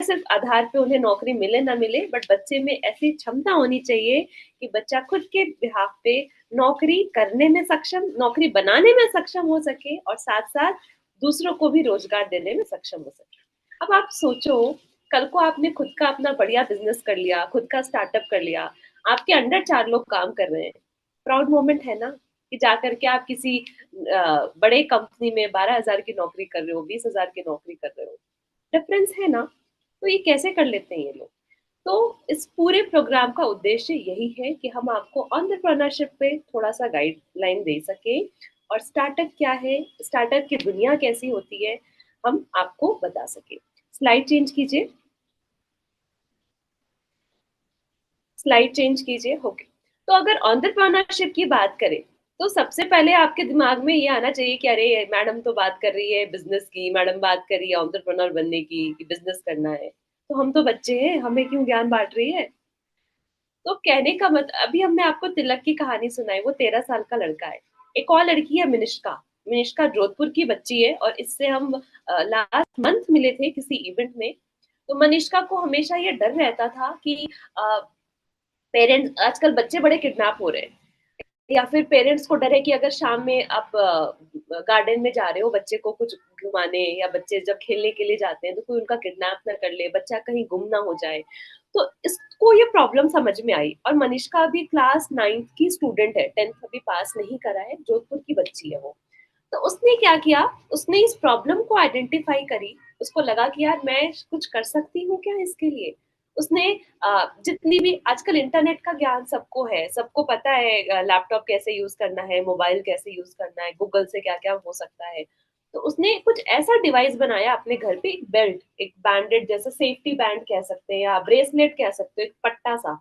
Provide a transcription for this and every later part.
सिर्फ आधार पे उन्हें नौकरी मिले ना मिले, बट बच्चे में ऐसी क्षमता होनी चाहिए कि बच्चा खुद के बिहाफ पे नौकरी करने में सक्षम, नौकरी बनाने में सक्षम हो सके और साथ-साथ दूसरों को भी रोज़गार देने में सक्षम हो सके। अब आप सोचो, कल को आपने खुद का अपना बढ़िया बिज़नेस कर लिया, खुद का स्टार्टअप कर लिया, आपके अंडर 4 लोग काम कर रहे हैं। प्राउड मोमेंट है ना, कि जाकर के आप किसी बड़े कंपनी में 12,000 की नौकरी कर रहे हो, 20,000 की नौकरी कर रहे हो। डिफरेंस है ना? तो ये कैसे कर लेते हैं ये लोग? तो इस पूरे प्रोग्राम का उद्देश्य यही है कि हम आपको एंटरप्रेन्योरशिप पे थोड़ा-सा गाइडलाइन दे सकें और स्टार्टअप क्या है, स्टार्टअप की दुनिया कैसी होती है, हम आपको बता सकें। स्लाइड चेंज कीजिए, स्लाइड चेंज कीजिए, ओके। तो अगर एंटरप्रेन्योरशिप की बात करें, तो सबसे पहले आपके दिमाग में ये आना चाहिए कि अरे मैडम तो बात कर रही है बिज़नेस की, मैडम बात कर रही है एंटरप्रेन्योर बनने की, कि बिज़नेस करना है। तो हम तो बच्चे हैं, हमें क्यों ज्ञान बाँट रही है? तो कहने का अभी हमने आपको तिलक की कहानी सुनाई, वो 13 साल का लड़का है। एक और लड़की है मिनिष्का, मिनिष्का जोधपुर की बच्ची है और इससे हम लास्ट मंथ मिले थे किसी इवेंट में। तो मनिष्का को हमेशा ये डर रहता था कि अ, पेरेंट्स, आजकल बच्चे बड़े किडनैप हो रहे हैं, या फिर पेरेंट्स को डर है कि अगर शाम में आप गार्डन में जा रहे हो बच्चे को कुछ घुमाने, या बच्चे जब खेलने के लिए जाते हैं तो कोई उनका किडनैप ना कर ले, बच्चा कहीं गुम ना हो जाए। तो इसको ये प्रॉब्लम समझ में आई और मनीषका अभी क्लास 9th की स्टूडेंट है, 10th अभी पास नहीं करा है, जोधपुर की बच्ची है वो। तो उसने क्या किया, उसने इस प्रॉब्लम को आइडेंटिफाई करी, उसको लगा कि यार मैं कुछ कर सकती हूँ क्या इसके लिए। उसने जितनी भी आजकल इंटरनेट का ज्ञान सबको है, सबको पता है लैपटॉप कैसे यूज करना है, मोबाइल कैसे यूज करना है, गूगल से क्या क्या हो सकता है। तो उसने कुछ ऐसा डिवाइस बनाया अपने घर पे, एक बेल्ट, एक बैंडेड जैसा, सेफ्टी बैंड कह सकते हैं या ब्रेसलेट कह सकते हैं, एक पट्टा सा।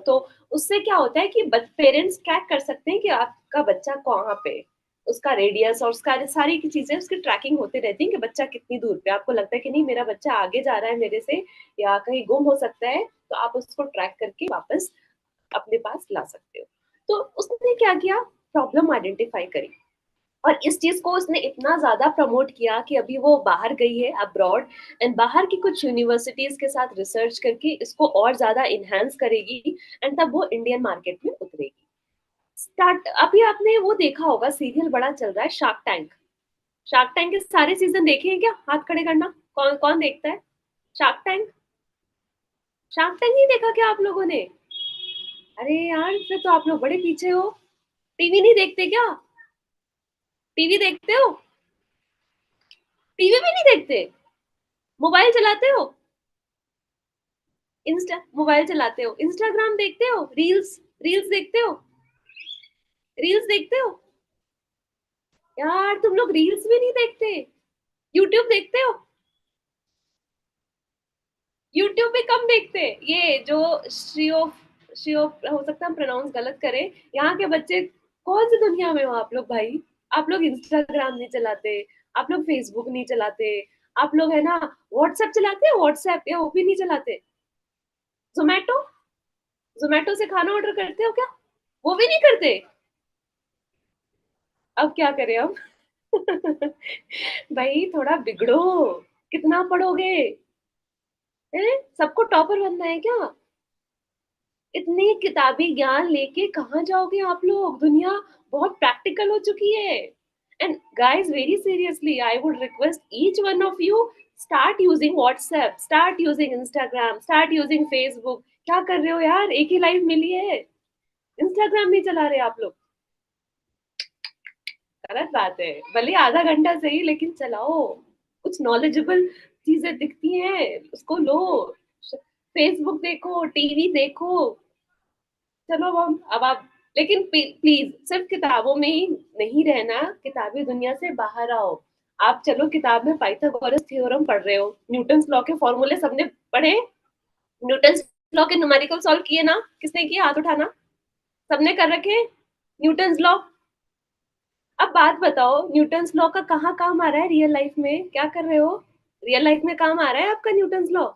तो उससे क्या होता है कि पेरेंट्स ट्रैक कर सकते हैं कि आपका बच्चा कहाँ पे है। उसका रेडियस और उसका सारी की चीजें उसकी ट्रैकिंग होती रहती है कि बच्चा कितनी दूर पे, आपको लगता है कि नहीं मेरा बच्चा आगे जा रहा है मेरे से या कहीं गुम हो सकता है, तो आप उसको ट्रैक करके वापस अपने पास ला सकते हो। तो उसने क्या किया, प्रॉब्लम आइडेंटिफाई करी और इस चीज को उसने इतना ज्यादा प्रमोट किया कि अभी वो बाहर गई है अब्रॉड, एंड बाहर की कुछ यूनिवर्सिटीज के साथ रिसर्च करके इसको और ज्यादा इनहेंस करेगी, एंड तब वो इंडियन मार्केट में उतरेगी। स्टार्ट, अभी आपने वो देखा होगा, सीरियल बड़ा चल रहा है शार्क टैंक। शार्क टैंक के सारे सीजन देखे हैं क्या? हाथ खड़े करना, कौन कौन देखता है शार्क टैंक? शार्क टैंक नहीं देखा क्या आप लोगों ने? अरे यार, फिर तो आप लोग बड़े पीछे हो। टीवी नहीं देखते क्या? टीवी देखते हो? टीवी भी नहीं देखते? मोबाइल चलाते हो? इंस्टा मोबाइल चलाते हो, इंस्टाग्राम देखते हो, रील्स, रील्स देखते हो, रील्स देखते हो? यार तुम लोग रील्स भी नहीं देखते। यूट्यूब देखते हो? यूट्यूब भी कम देखते। ये जो श्रियो, श्रियो हो सकता है हम प्रोनाउंस गलत करें, यहाँ के बच्चे कौन सी दुनिया में हो आप लोग भाई? आप लोग इंस्टाग्राम नहीं चलाते, आप लोग फेसबुक नहीं चलाते, आप लोग है ना व्हाट्सएप चलाते हैं, व्हाट्सएप या वो भी नहीं चलाते। जोमेटो, जोमेटो से खाना ऑर्डर करते हो क्या? वो भी नहीं करते। अब क्या करें हम? भाई थोड़ा बिगड़ो, कितना पढ़ोगे? सबको टॉपर बनना है क्या? इतनी किताबी ज्ञान लेके कहाँ जाओगे आप लोग? दुनिया बहुत प्रैक्टिकल हो चुकी है। And guys, very seriously I would request each one of you, start using WhatsApp, start using Instagram, start using Facebook. क्या कर रहे हो यार, एक ही लाइफ मिली है, इंस्टाग्राम नहीं चला रहे आप लोग? गलत बात है, भले आधा घंटा सही लेकिन चलाओ। कुछ नॉलेजेबल चीजें दिखती हैं उसको लो, फेसबुक देखो, टीवी देखो। चलो अब आप, लेकिन प्लीज सिर्फ किताबों में ही नहीं रहना, किताबी दुनिया से बाहर आओ। आप चलो, किताब में पाइथागोरस थ्योरम पढ़ रहे हो, न्यूटन्स लॉ के फॉर्मूले सबने पढ़े? न्यूटन्स लॉ के न्यूमेरिकल सॉल्व किए ना? किसने किए, हाथ उठाना। सबने कर रखे न्यूटन्स लॉ? अब बात बताओ, न्यूटन्स लॉ का कहाँ काम आ रहा है रियल लाइफ में? क्या कर रहे हो? रियल लाइफ में काम आ रहा है आपका न्यूटन्स लॉ?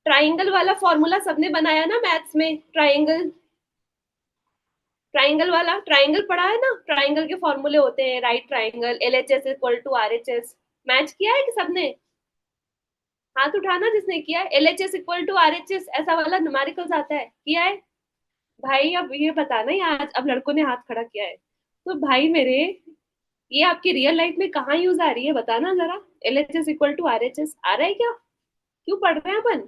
ट्राइंगल वाला फॉर्मूला सबने बनाया ना मैथ्स में, ट्राइंगल, ट्राइंगल वाला, ट्राइंगल पढ़ा है ना? ट्राइंगल के फॉर्मूले होते हैं, right triangle, L H S equal to R H S. Match किया है कि सबने? हाथ उठाना जिसने किया है। LHS इक्वल टू RHS ऐसा वाला न्यूमेरिकल्स आता है, किया है भाई? अब ये बताना, ये आज अब लड़कों ने हाथ खड़ा किया है तो भाई मेरे, ये आपकी रियल लाइफ में कहाँ यूज आ रही है बताना जरा। LHS इक्वल टू RHS आ रहा है क्या? क्यों पढ़ रहे हैं अपन?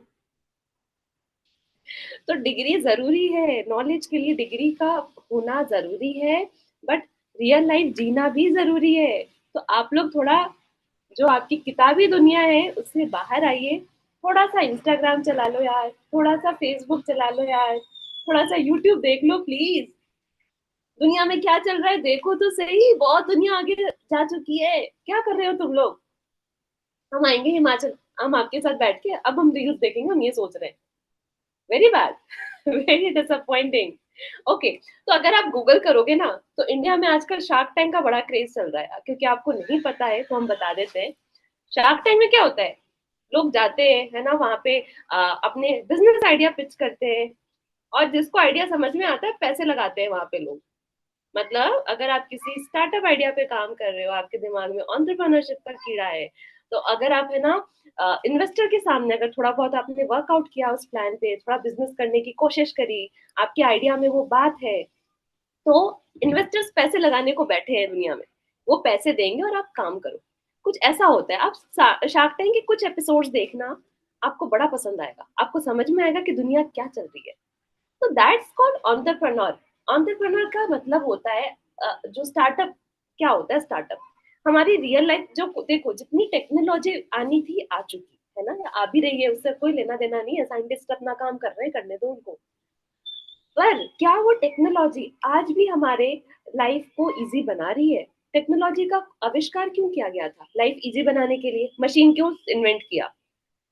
तो डिग्री जरूरी है, नॉलेज के लिए डिग्री का होना जरूरी है, बट रियल लाइफ जीना भी जरूरी है। तो आप लोग थोड़ा, जो आपकी किताबी दुनिया है उससे बाहर आइए। थोड़ा सा इंस्टाग्राम चला लो यार, थोड़ा सा फेसबुक चला लो यार, थोड़ा सा यूट्यूब देख लो प्लीज। दुनिया में क्या चल रहा है देखो तो सही, बहुत दुनिया आगे जा चुकी है। क्या कर रहे हो तुम लोग? हम आएंगे हिमाचल, हम आपके साथ बैठ के अब हम रील्स देखेंगे, हम ये सोच रहे हैं। Very bad, very disappointing. Okay, तो अगर आप गूगल करोगे ना, तो इंडिया में आजकल शार्क टैंक का बड़ा क्रेज चल रहा है। क्योंकि आपको नहीं पता है तो हम बता देते हैं। शार्क टैंक में क्या होता है, लोग जाते हैं है ना वहां पे, अपने बिजनेस आइडिया पिच करते हैं, और जिसको आइडिया समझ में आता है पैसे लगाते हैं वहां पे लोग। मतलब अगर आप किसी स्टार्टअप आइडिया पे काम कर रहे हो, आपके दिमाग में एंटरप्रेन्योरशिप का कीड़ा है, तो अगर आप है ना इन्वेस्टर के सामने अगर थोड़ा बहुत आपने वर्कआउट किया उस प्लान पे, थोड़ा बिजनेस करने की कोशिश करी, आपके आइडिया में वो बात है, तो इन्वेस्टर्स पैसे लगाने को बैठे हैं दुनिया में। वो पैसे देंगे और आप काम करो। कुछ ऐसा होता है, आप शार्क टैंक के कुछ एपिसोड्स देखना, आपको बड़ा पसंद आएगा, आपको समझ में आएगा कि दुनिया क्या चल रही है। तो दैट्स कॉल्ड एंटरप्रेन्योर। एंटरप्रेन्योर का मतलब होता है जो स्टार्टअप। क्या होता है स्टार्टअप? हमारी रियल लाइफ जो, देखो जितनी टेक्नोलॉजी आनी थी आ चुकी है ना, या आ भी रही है, उससे कोई लेना देना नहीं है। साइंटिस्ट अपना काम कर रहे हैं, करने दो उनको। पर क्या वो टेक्नोलॉजी आज भी हमारे लाइफ को इजी बना रही है? टेक्नोलॉजी का आविष्कार क्यों किया गया था? लाइफ इजी बनाने के लिए। मशीन क्यों इन्वेंट किया?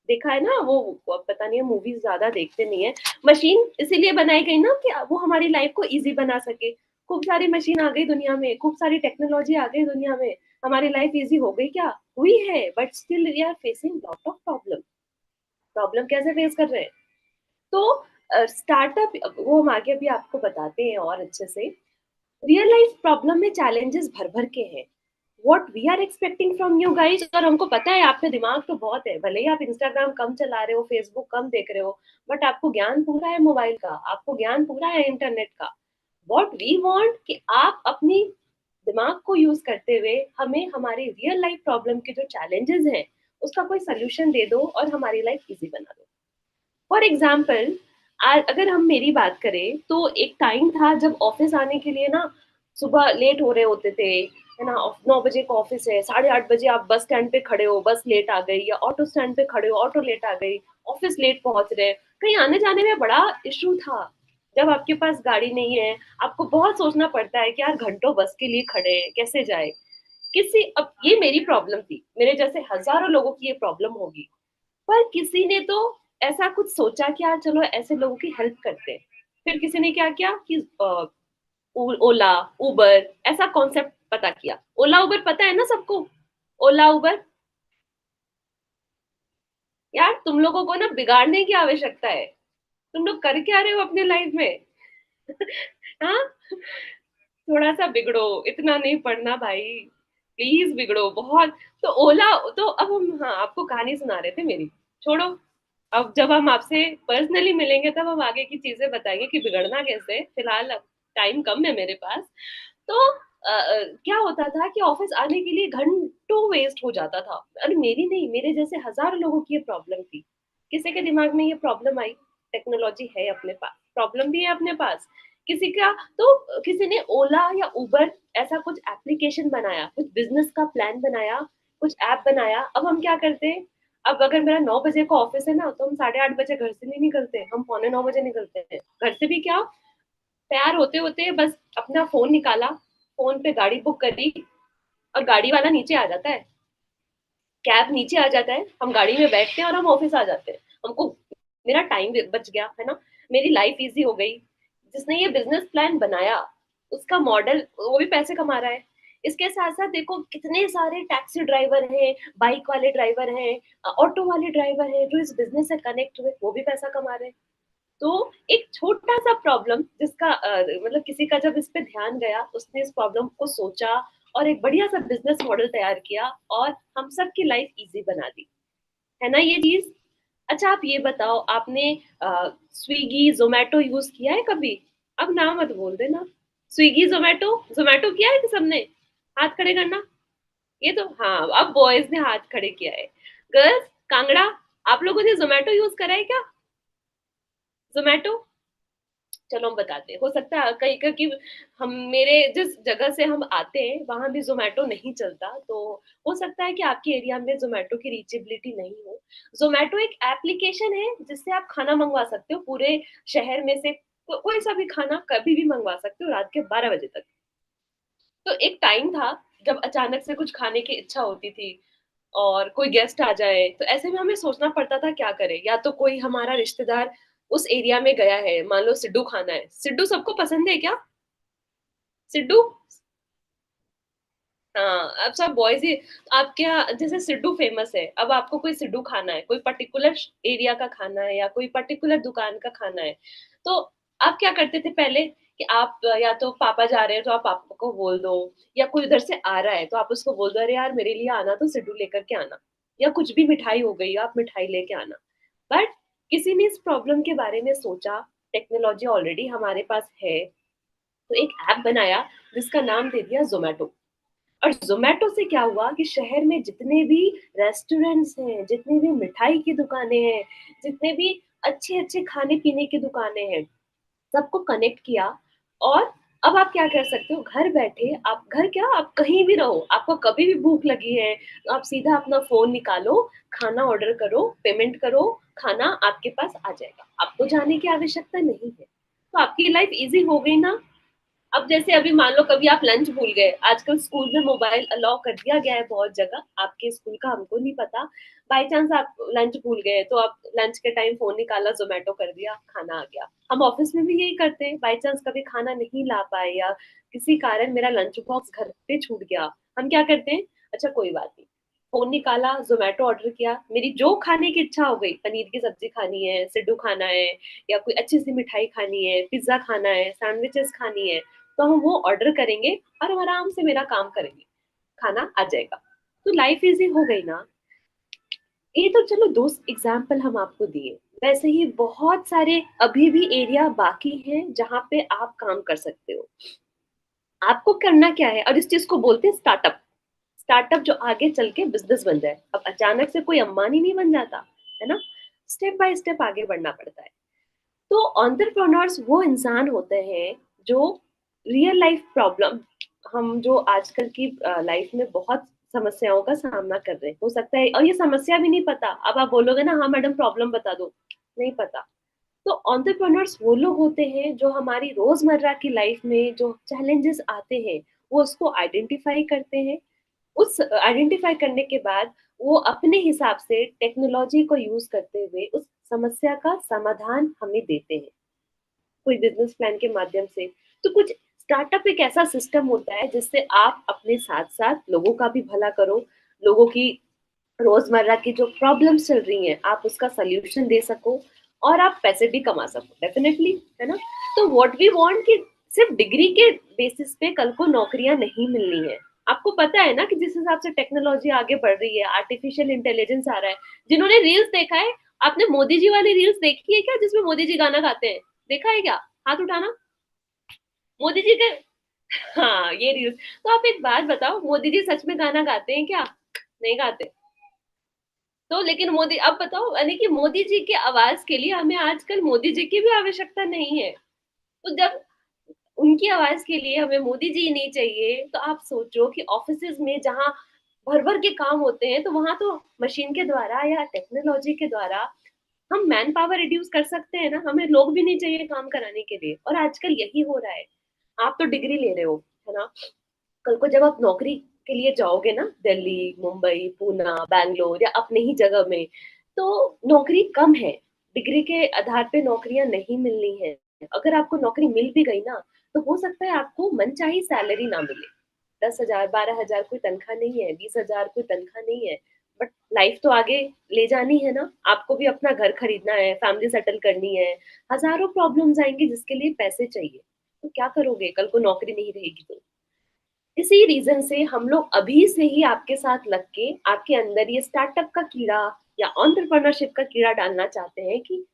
देखा है ना वो पता नहीं है, मूवीज ज्यादा देखते नहीं है। मशीन इसीलिए बनाई गई ना कि वो हमारी लाइफ को इजी बना सके। खूब सारी मशीन आ गई दुनिया में, खूब सारी टेक्नोलॉजी आ गई दुनिया में, हमारी लाइफ इजी हो गई क्या? हुई है, but still we are facing lot of problem. Problem कैसे फेस कर रहे हैं? तो स्टार्टअप, वो हम आगे भी आपको बताते हैं और अच्छे से। रियल लाइफ प्रॉब्लम में चैलेंजेस भर भर के हैं। What we are expecting from you guys, और हमको पता है आप में दिमाग तो बहुत है, भले ही आप इंस्टाग्राम कम चला रहे हो, फेसबुक कम देख रहे हो, बट आपको ज्ञान पूरा है मोबाइल का, आपको ज्ञान पूरा है इंटरनेट का। व्हाट वी वांट कि आप अपनी दिमाग को यूज करते हुए हमें हमारी रियल लाइफ प्रॉब्लम के जो चैलेंजेस हैं उसका कोई सोल्यूशन दे दो और हमारी लाइफ इजी बना दो। फॉर एग्जाम्पल, अगर हम मेरी बात करें तो एक टाइम था जब ऑफिस आने के लिए ना सुबह लेट हो रहे होते थे, है ना। 9 बजे का ऑफिस है, 8:30 बजे आप बस स्टैंड पे खड़े हो, बस लेट आ गई, या ऑटो स्टैंड पे खड़े हो, ऑटो लेट आ गई, ऑफिस लेट पहुंच रहे। कहीं आने जाने में बड़ा इशू था। जब आपके पास गाड़ी नहीं है, आपको बहुत सोचना पड़ता है कि यार घंटों बस के लिए खड़े हैं, कैसे जाए। किसी, अब ये मेरी प्रॉब्लम थी, मेरे जैसे हजारों लोगों की ये प्रॉब्लम होगी, पर किसी ने तो ऐसा कुछ सोचा कि यार चलो ऐसे लोगों की हेल्प करते हैं। फिर किसी ने क्या किया कि ओला, उबर, ऐसा कॉन्सेप्ट पता किया। ओला उबर पता है ना सबको? ओला उबर। यार तुम लोगों को ना बिगाड़ने की आवश्यकता है। तुम लोग कर क्या रहे हो अपने लाइफ में? हाँ, थोड़ा सा बिगड़ो, इतना नहीं पढ़ना भाई, प्लीज बिगड़ो बहुत। तो ओला, तो अब हम, हाँ, आपको कहानी सुना रहे थे मेरी, छोड़ो। अब जब हम आपसे पर्सनली मिलेंगे तब हम आगे की चीजें बताएंगे कि बिगड़ना कैसे। फिलहाल अब टाइम कम है मेरे पास। तो क्या होता था कि ऑफिस आने के लिए घंटों वेस्ट हो जाता था। अरे मेरी नहीं, मेरे जैसे हजारों लोगों की ये प्रॉब्लम थी। किसी के दिमाग में ये प्रॉब्लम आई, टेक्नोलॉजी है अपने पास, प्रॉब्लम भी है अपने पास, किसी का, तो किसी ने ओला या उबर ऐसा कुछ एप्लीकेशन बनाया, कुछ बिजनेस का प्लान बनाया, कुछ ऐप बनाया। अब हम क्या करते हैं, अब अगर मेरा 9 बजे का ऑफिस है ना, तो हम 8:30 बजे घर से नहीं निकलते, हम 8:45 बजे निकलते हैं। घर से भी क्या, तैयार होते होते बस अपना फोन निकाला, फोन पे गाड़ी बुक करी, और गाड़ी वाला नीचे आ जाता है, कैब नीचे आ जाता है, हम गाड़ी में बैठते हैं और हम ऑफिस आ जाते हैं। हमको, मेरा टाइम बच गया है ना, मेरी लाइफ इजी हो गई। जिसने ये बिजनेस प्लान बनाया उसका मॉडल, वो भी पैसे कमा रहा है। इसके साथ साथ देखो कितने सारे टैक्सी ड्राइवर हैं, बाइक वाले ड्राइवर हैं, ऑटो वाले ड्राइवर हैं जो इस बिजनेस से कनेक्ट हुए, वो भी पैसा कमा रहे हैं। तो एक छोटा सा प्रॉब्लम जिसका मतलब किसी का जब इस पे ध्यान गया, उसने इस प्रॉब्लम को सोचा और एक बढ़िया सा बिजनेस मॉडल तैयार किया और हम सबकी लाइफ इजी बना दी। है ना ये चीज। अच्छा आप ये बताओ, आपने स्विगी जोमेटो यूज किया है कभी? अब नाम मत बोल देना। स्विगी जोमेटो, जोमेटो किया है कि सबने? हाथ खड़े करना। ये तो हाँ, अब बॉयज ने हाथ खड़े किया है। गर्ल्स, कांगड़ा, आप लोगों ने जोमेटो यूज करा है क्या? जोमेटो, चलो हम बताते हैं। हो सकता है कहीं का कि हम, मेरे जिस जगह से हम आते हैं वहां भी जोमेटो नहीं चलता, तो हो सकता है कि आपके एरिया में जोमेटो की रीचेबिलिटी नहीं हो। जोमेटो एक एप्लीकेशन है जिससे आप खाना मंगवा सकते हो पूरे शहर में से, कोई सा भी खाना कभी भी मंगवा सकते हो रात के 12 बजे तक। तो एक टाइम था जब अचानक से कुछ खाने की इच्छा होती थी और कोई गेस्ट आ जाए, तो ऐसे में हमें सोचना पड़ता था क्या करें। या तो कोई हमारा रिश्तेदार उस एरिया में गया है, मान लो सिड्डू खाना है, सिड्डू सबको पसंद है क्या? सिड्डू, हाँ अब सब बॉयज ही। आपके यहाँ जैसे सिड्डू फेमस है, अब आपको कोई सिड्डू खाना है, कोई पर्टिकुलर एरिया का खाना है या कोई पर्टिकुलर दुकान का खाना है, तो आप क्या करते थे पहले कि आप या तो पापा जा रहे हैं तो आप पापा को बोल दो, या कोई उधर से आ रहा है तो आप उसको बोल दो अरे यार मेरे लिए आना तो सिड्डू लेकर के आना, या कुछ भी मिठाई हो गई आप मिठाई लेके आना। बट किसी ने इस प्रॉब्लम के बारे में सोचा, टेक्नोलॉजी ऑलरेडी हमारे पास है, तो एक ऐप बनाया जिसका नाम दे दिया जोमेटो। और ज़ोमैटो से क्या हुआ कि शहर में जितने भी रेस्टोरेंट्स हैं, जितनी भी मिठाई की दुकानें हैं, जितने भी अच्छे-अच्छे खाने-पीने की दुकानें हैं, सबको कनेक्ट किया। और अब आप क्या कर सकते हो, घर बैठे आप, घर क्या, आप कहीं भी रहो, आपको कभी भी भूख लगी है, तो आप सीधा अपना फ़ोन निकालो, खाना ऑर्डर करो, पेमेंट करो, खाना आपके पास आ जाएगा। आपको जाने की आवश्यकता नहीं है। तो आपकी लाइफ ईज़ी हो गई ना? अब जैसे अभी मान लो कभी आप लंच भूल गए, आजकल स्कूल में मोबाइल अलाउ कर दिया गया है बहुत जगह, आपके स्कूल का हमको नहीं पता। बाय चांस आप लंच भूल गए तो आप लंच के टाइम फोन निकाला, जोमेटो कर दिया, खाना आ गया। हम ऑफिस में भी यही करते हैं, बाय चांस कभी खाना नहीं ला पाए या किसी कारण मेरा लंच बॉक्स घर पे छूट गया, हम क्या करते हैं, अच्छा कोई बात नहीं, फोन निकाला, जोमेटो ऑर्डर किया, मेरी जो खाने की इच्छा हो गई, पनीर की सब्जी खानी है, सिड्डू खाना है, या कोई अच्छी सी मिठाई खानी है, पिज्जा खाना है, सैंडविचेस खानी है, तो हम वो ऑर्डर करेंगे और हम आराम से मेरा काम करेंगे, खाना आ जाएगा। तो लाइफ इजी हो गई ना। ये तो चलो दो एग्जाम्पल हम आपको दिए, वैसे ही बहुत सारे अभी भी एरिया बाकी हैं जहां पे आप काम कर सकते हो। आपको करना क्या है, और इस चीज को बोलते हैं स्टार्टअप। स्टार्टअप जो आगे चल के बिजनेस बन जाए। अब अचानक से कोई अंबानी नहीं बन जाता, है ना? स्टेप बाय स्टेप आगे बढ़ना पड़ता है। तो एंटरप्रेन्योर्स वो इंसान होते हैं जो रियल लाइफ प्रॉब्लम, हम जो आजकल की लाइफ में बहुत समस्याओं का सामना कर रहे हैं, हो सकता है और ये समस्या भी नहीं पता, अब आप बोलोगे ना हाँ मैडम प्रॉब्लम बता दो, नहीं पता। तो एंटरप्रेन्योर्स वो लोग होते हैं जो हमारी रोजमर्रा की लाइफ में जो चैलेंजेस आते हैं वो उसको आइडेंटिफाई करते हैं। उस आइडेंटिफाई करने के बाद वो अपने हिसाब से टेक्नोलॉजी को यूज करते हुए उस समस्या का समाधान हमें देते हैं, कोई बिजनेस प्लान के माध्यम से। तो कुछ स्टार्टअप एक ऐसा सिस्टम होता है जिससे आप अपने साथ साथ लोगों का भी भला करो, लोगों की रोजमर्रा की जो प्रॉब्लम्स चल रही हैं आप उसका सल्यूशन दे सको, और आप पैसे भी कमा सको डेफिनेटली, है ना? तो व्हाट वी वांट कि सिर्फ डिग्री के बेसिस पे कल को नौकरियां नहीं मिलनी है। आपको पता है ना कि जिस हिसाब से टेक्नोलॉजी आगे बढ़ रही है, आर्टिफिशियल इंटेलिजेंस आ रहा है। जिन्होंने रील्स देखा है, आपने मोदी जी वाली रील्स देखी है क्या जिसमें मोदी जी गाना गाते हैं? देखा है क्या? हाथ उठाना। मोदी जी के, हाँ ये रील्स। तो आप एक बात बताओ, मोदी जी सच में गाना गाते हैं क्या? नहीं गाते। तो लेकिन मोदी, अब बताओ, यानी कि मोदी जी की आवाज के लिए हमें आजकल मोदी जी की भी आवश्यकता नहीं है। तो जब उनकी आवाज के लिए हमें मोदी जी नहीं चाहिए, तो आप सोचो कि ऑफिसेज में जहाँ भर भर के काम होते हैं, तो वहां तो मशीन के द्वारा या टेक्नोलॉजी के द्वारा हम मैन पावर रिड्यूस कर सकते हैं ना, हमें लोग भी नहीं चाहिए काम कराने के लिए। और आजकल यही हो रहा है। आप तो डिग्री ले रहे हो, है ना? कल को जब आप नौकरी के लिए जाओगे ना, दिल्ली, मुंबई, पूना, बैंगलोर या अपने ही जगह में, तो नौकरी कम है, डिग्री के आधार पे नौकरियां नहीं मिलनी है। अगर आपको नौकरी मिल भी गई ना, तो हो सकता है आपको मनचाही सैलरी ना मिले। 10,000, 12,000 कोई तनख्वाह नहीं है, 20,000 कोई तनख्वाह नहीं है। बट लाइफ तो आगे ले जानी है ना, आपको भी अपना घर खरीदना है, फैमिली सेटल करनी है, हजारों प्रॉब्लम्स आएंगी जिसके लिए पैसे चाहिए। तो क्या करोगे कल को नौकरी नहीं रहेगी तो? इसी रीजन से हम लोग अभी से ही आपके साथ लग के आपके अंदर ये स्टार्टअप का कीड़ा, या एंटरप्रेन्योरशिप का कीड़ा डालना चाहते हैं कि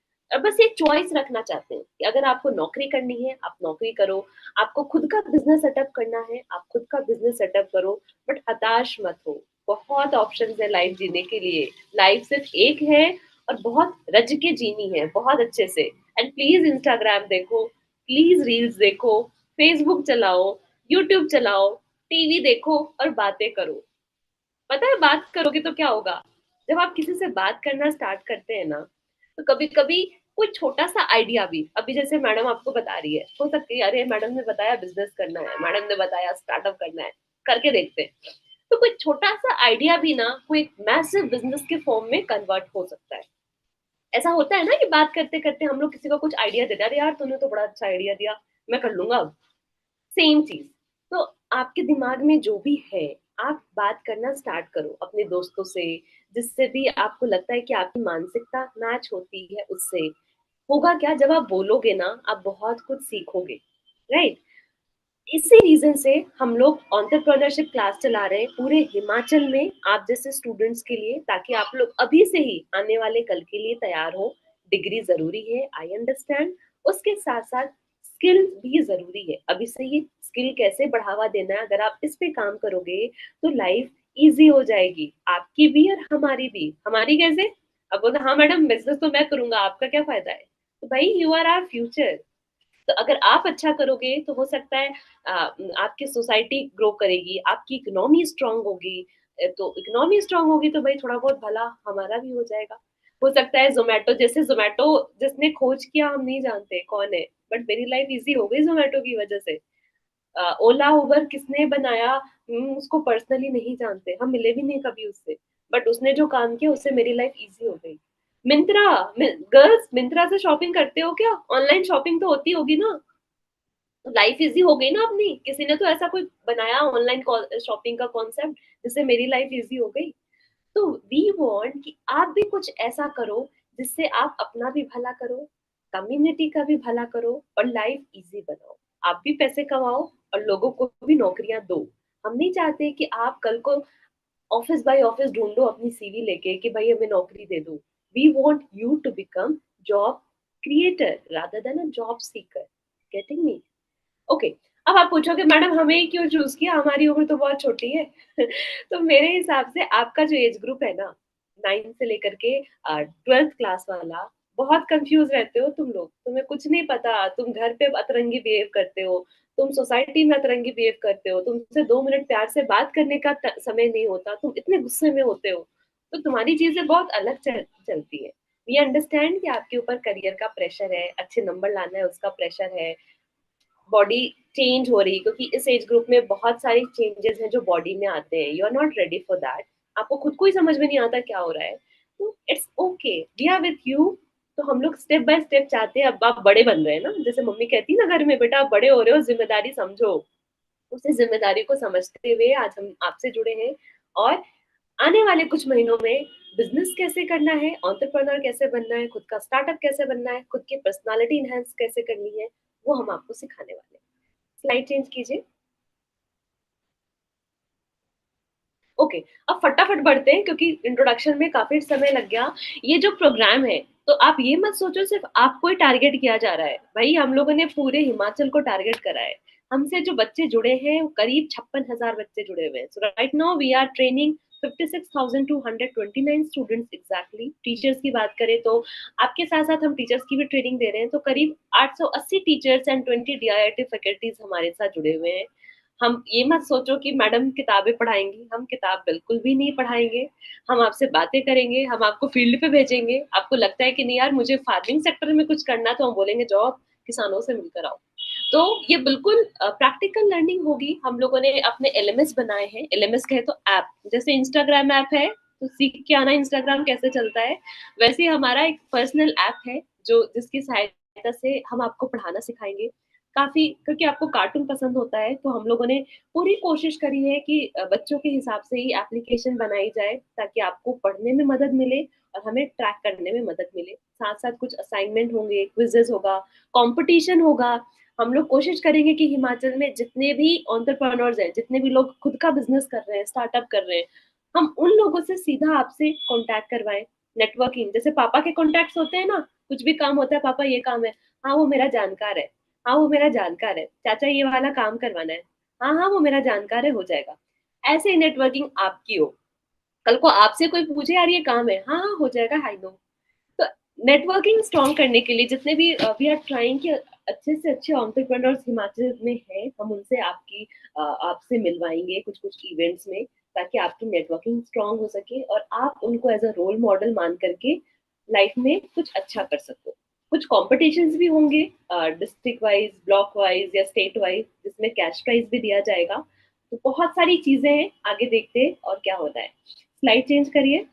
बस एक चॉइस रखना चाहते हैं कि अगर आपको नौकरी करनी है, आप नौकरी करो, आपको खुद का बिज़नेस सेटअप करना है, आप खुद का बिज़नेस सेटअप करो, बट हताश मत हो। बहुत ऑप्शंस है लाइफ जीने के लिए, लाइफ सिर्फ एक है और बहुत रज के जीनी है, बहुत अच्छे से। एंड प्लीज़ इंस्टाग्राम देखो, प्लीज़ रील्स देखो, फेसबुक चलाओ, यूट्यूब चलाओ, टीवी देखो और बातें करो। पता है बात करोगे तो क्या होगा? जब आप किसी से बात करना स्टार्ट करते हैं ना, तो कभी-कभी कोई छोटा-सा आइडिया भी, अभी जैसे मैडम आपको बता रही है, हो सकती है अरे मैडम ने बताया बिज़नेस करना है, मैडम ने बताया स्टार्टअप करना है, करके देखते हैं। तो कोई छोटा-सा आइडिया भी ना कोई एक मैसिव बिज़नेस के फॉर्म में कन्वर्ट हो सकता है। ऐसा होता है ना कि बात करते-करते हम लोग किसी को कुछ आइडिया देते हैं, अरे यार तूने तो बड़ा अच्छा आइडिया दिया, मैं कर लूँगा अब। सेम चीज़। तो आपके दिमाग में जो भी है, आप बात करना स्टार्ट करो अपने दोस्तों से, जिससे भी आपको लगता है कि आपकी मानसिकता मैच होती है उससे। होगा क्या जब आप बोलोगे ना, आप बहुत कुछ सीखोगे, राइट? इसी रीज़न से हम लोग एंटरप्रेन्योरशिप क्लास चला रहे हैं पूरे हिमाचल में आप जैसे स्टूडेंट्स के लिए, ताकि आप लोग अभी से ही आने वाले कल के लिए तैयार हो। डिग्री ज़रूरी है, आई अंडरस्टैंड। उसके साथ-साथ स्किल भी ज़रूरी है। अभी से ही स्किल कैसे बढ़ावा देना है, अगर आप इस पे काम करोगे, तो लाइफ ईज़ी हो जाएगी, आपकी भी और हमारी भी। हमारी कैसे? अब बोला हाँ मैडम बिज़नेस तो मैं करूँगा, आपका क्या फ़ायदा है? तो भाई यू आर आवर फ्यूचर। तो अगर आप अच्छा करोगे तो हो सकता है आपकी सोसाइटी ग्रो करेगी, आपकी इकोनॉमी स्ट्रांग होगी। तो इकोनॉमी स्ट्रांग होगी तो भाई थोड़ा बहुत भला हमारा भी हो जाएगा। हो सकता है ज़ोमैटो, जैसे ज़ोमैटो जिसने खोज किया हम नहीं जानते कौन है, बट मेरी लाइफ ईज़ी हो गई ज़ोमैटो की वजह से। ओला, उबर किसने बनाया उसको पर्सनली नहीं जानते, हम मिले भी नहीं कभी उससे। बट उसने जो काम किया उससे मेरी लाइफ ईज़ी हो गई। मिंत्रा, गर्ल्स मिंत्रा से शॉपिंग करते हो क्या? ऑनलाइन शॉपिंग तो होती होगी ना? तो लाइफ ईज़ी हो गई ना अपनी। किसी ने तो ऐसा कोई बनाया ऑनलाइन शॉपिंग का कॉन्सेप्ट जिससे मेरी लाइफ ईज़ी हो गई। तो वी वांट कि आप भी कुछ ऐसा करो जिससे आप अपना भी भला करो, कम्युनिटी का भी भला करो और लाइफ ईज़ी बनाओ। आप भी पैसे कमाओ और लोगों को भी नौकरियाँ दो। हम नहीं चाहते कि आप कल को ऑफिस बाय ऑफिस ढूँढो अपनी सीवी लेके कि भाई हमें नौकरी दे दो। We want you to become job creator rather than a job seeker. Getting me? Okay. अब आप पूछोगे मैडम हमें क्यों चूज़ किया? हमारी उम्र तो बहुत छोटी है। तो मेरे हिसाब से आपका जो एज ग्रुप है ना 9 से लेकर के 12th क्लास वाला, बहुत कन्फ्यूज़ रहते हो तुम लोग। तुम्हें कुछ नहीं पता, तुम घर पे अतरंगी बिहेव करते हो, तुम सोसाइटी में अतरंगी बिहेव करते हो, तुमसे 2 मिनट प्यार से बात करने का समय नहीं होता, तुम इतने गुस्से में होते हो। तो तुम्हारी चीज़ें बहुत अलग चलती हैं। वी अंडरस्टैंड कि आपके ऊपर करियर का प्रेशर है, अच्छे नंबर लाना है उसका प्रेशर है, बॉडी चेंज हो रही है क्योंकि इस एज ग्रुप में बहुत सारी चेंजेस हैं जो बॉडी में आते हैं। You are not ready for that. आपको खुद को ही समझ में नहीं आता क्या हो रहा है। तो it's okay, we are with you. तो हम लोग स्टेप बाय स्टेप चाहते हैं, अब आप बड़े बन रहे हैं ना, जैसे मम्मी कहती है ना घर में, बेटा आप बड़े हो रहे हो, जिम्मेदारी समझो। उसी जिम्मेदारी को समझते हुए आज हम आपसे जुड़े हैं और आने वाले कुछ महीनों में बिजनेस कैसे करना है, एंटरप्रेन्योर कैसे बनना है, खुद का स्टार्टअप कैसे बनना है, खुद की पर्सनालिटी इनहेंस कैसे करनी है, वो हम आपको सिखाने वाले हैं। स्लाइड चेंज कीजिए। ओके, अब फटाफट बढ़ते हैं क्योंकि इंट्रोडक्शन में काफ़ी समय लग गया। ये जो प्रोग्राम है, तो आप ये मत सोचो सिर्फ़ आपको ही टारगेट किया जा रहा है। भई हम लोगों ने पूरे हिमाचल को टारगेट करा है। हमसे जो बच्चे जुड़े हैं, वो करीब 56,000 बच्चे जुड़े हुए हैं। So right now we are training 56,229 students exactly. Teachers की बात करें तो आपके साथ-साथ हम टीचर्स की भी ट्रेनिंग दे रहे हैं, तो करीब 880 टीचर्स एंड 20 डीआईआईटी फैकल्टीज़ हमारे साथ जुड़े हुए हैं। हम ये मत सोचो कि मैडम किताबें पढ़ाएँगी, हम किताब बिल्कुल भी नहीं पढ़ाएँगे। हम आपसे बातें करेंगे, हम आपको फील्ड पे भेजेंगे। आपको लगता है कि नहीं यार मुझे फार्मिंग सेक्टर में कुछ करना है, तो हम बोलेंगे जाओ आप किसानों से मिलकर आओ। तो ये बिल्कुल प्रैक्टिकल लर्निंग होगी। हम लोगों ने अपने एलएमएस बनाए हैं, एलएमएस कहे तो ऐप, जैसे इंस्टाग्राम ऐप है, तो सीख के आना इंस्टाग्राम कैसे चलता है, वैसे ही हमारा एक पर्सनल ऐप है, जो जिसकी सहायता से हम आपको पढ़ाना सिखाएँगे। काफ़ी क्योंकि आपको कार्टून पसंद होता है, तो हम लोगों ने पूरी कोशिश करी है कि बच्चों के हिसाब से ही एप्लीकेशन बनाई जाए, ताकि आपको पढ़ने में मदद मिले और हमें ट्रैक करने में मदद मिले। साथ-साथ कुछ असाइनमेंट होंगे, क्विज़ेज़ होगा, कॉम्पिटिशन होगा। हम लोग कोशिश करेंगे कि हिमाचल में जितने भी एंटरप्रेन्योर्स हैं, जितने भी लोग खुद का बिज़नेस कर रहे हैं, स्टार्टअप कर रहे हैं, हम उन लोगों से सीधा आपसे कॉन्टैक्ट करवाएँ। नेटवर्किंग, जैसे पापा के कॉन्टैक्ट्स होते हैं ना, कुछ भी काम होता है, पापा ये काम है, हाँ वो मेरा जानकार है, हाँ वो मेरा जानकार है, चाचा ये वाला काम करवाना है, हाँ हाँ वो मेरा जानकार है, हो जाएगा। ऐसे ही नेटवर्किंग आपकी हो, कल को आपसे कोई पूछे यार ये काम है, हाँ हाँ हो जाएगा, आई नो। तो नेटवर्किंग स्ट्रॉन्ग करने के लिए जितने भी वी आर ट्राइंग कि अच्छे से अच्छे एंटरप्रेन्योर्स हिमाचल में हैं, हम उनसे आपसे मिलवाएंगे कुछ कुछ इवेंट्स में, ताकि आपकी नेटवर्किंग स्ट्रॉन्ग हो सके और आप उनको एज अ रोल मॉडल मान करके लाइफ में कुछ अच्छा कर सको। कुछ कॉम्पिटिशन्स भी होंगे, डिस्ट्रिक्ट वाइज, ब्लॉक वाइज या स्टेट वाइज, जिसमें कैश प्राइज भी दिया जाएगा। तो बहुत सारी चीजें हैं, आगे देखते हैं और क्या होता है। स्लाइड चेंज करिए।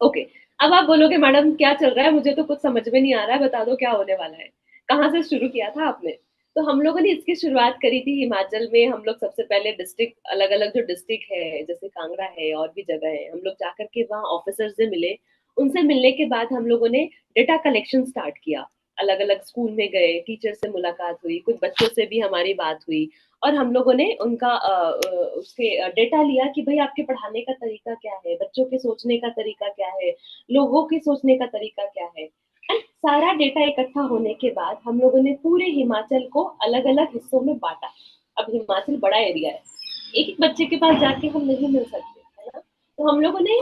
ओके, अब आप बोलोगे मैडम क्या चल रहा है, मुझे तो कुछ समझ में नहीं आ रहा है, बता दो क्या होने वाला है। कहाँ से शुरू किया था आपने? तो हम लोगों ने इसकी शुरुआत करी थी हिमाचल में। हम लोग सबसे पहले डिस्ट्रिक्ट, अलग अलग जो डिस्ट्रिक्ट है जैसे कांगड़ा है और भी जगह है, हम लोग जाकर के वहाँ ऑफिसर से मिले। उनसे मिलने के बाद हम लोगों ने डेटा कलेक्शन स्टार्ट किया। अलग अलग स्कूल में गए, टीचर से मुलाकात हुई, कुछ बच्चों से भी हमारी बात हुई, और हम लोगों ने उनका उसके डेटा लिया कि भाई आपके पढ़ाने का तरीका क्या है, बच्चों के सोचने का तरीका क्या है, लोगों के सोचने का तरीका क्या है। एंड सारा डेटा इकट्ठा होने के बाद हम लोगों ने पूरे हिमाचल को अलग अलग हिस्सों में बांटा। अब हिमाचल बड़ा एरिया है, एक एक बच्चे के पास जाके हम नहीं मिल सकते, है ना। तो हम लोगों ने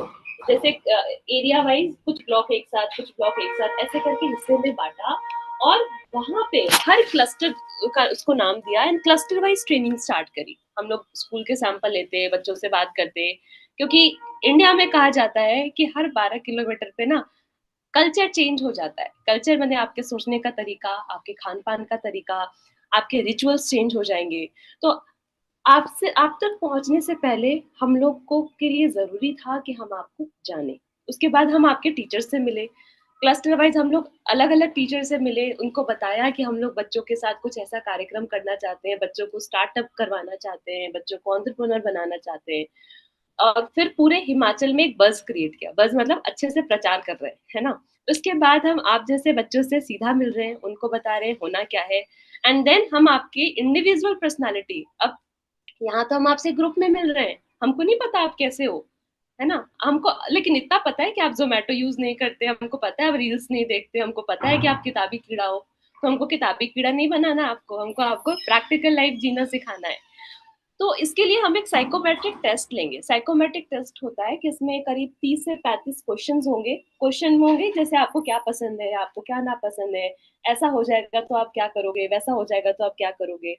जैसे एरिया वाइज कुछ ब्लॉक एक साथ, कुछ ब्लॉक एक साथ, ऐसे करके हिस्से में बांटा। और वहां पे हर क्लस्टर का उसको नाम दिया and cluster wise training start करी। हम लोग स्कूल के सैंपल लेते, बच्चों से बात करते, क्योंकि इंडिया में कहा जाता है कि हर 12 किलोमीटर पे ना कल्चर चेंज हो जाता है। कल्चर मैंने आपके सोचने का तरीका, आपके खान पान का तरीका, आपके रिचुअल्स चेंज हो जाएंगे। तो आपसे आप तक पहुंचने से पहले हम लोग को के लिए जरूरी था कि हम आपको जाने। उसके बाद हम आपके टीचर से मिले, क्लस्टर वाइज हम लोग अलग अलग टीचर से मिले, उनको बताया कि हम लोग बच्चों के साथ कुछ ऐसा कार्यक्रम करना चाहते हैं, बच्चों को स्टार्टअप करवाना चाहते हैं, बच्चों को एंटरप्रेन्योर बनाना चाहते हैं। और फिर पूरे हिमाचल में एक बज़ क्रिएट किया। बज़ मतलब अच्छे से प्रचार कर रहे हैं, है ना? उसके बाद हम आप जैसे बच्चों से सीधा मिल रहे हैं, उनको बता रहे हैं होना क्या है। एंड देन हम आपकी इंडिविजुअल पर्सनैलिटी, अब यहाँ तो हम आपसे ग्रुप में मिल रहे हैं, हमको नहीं पता आप कैसे हो, है ना? हमको लेकिन इतना पता है कि आप ज़ोमैटो यूज़ नहीं करते, हमको पता है आप रील्स नहीं देखते, हमको पता है कि आप किताबी कीड़ा हो। तो हमको किताबी कीड़ा नहीं बनाना आपको, हमको आपको प्रैक्टिकल लाइफ़ जीना सिखाना है। तो इसके लिए हम एक साइकोमेट्रिक टेस्ट लेंगे। साइकोमेट्रिक टेस्ट होता है कि इसमें करीब 30 से 35 क्वेश्चंस होंगे। क्वेश्चन होंगे जैसे आपको क्या पसंद है, आपको क्या नापसंद है, ऐसा हो जाएगा तो आप क्या करोगे, वैसा हो जाएगा तो आप क्या करोगे,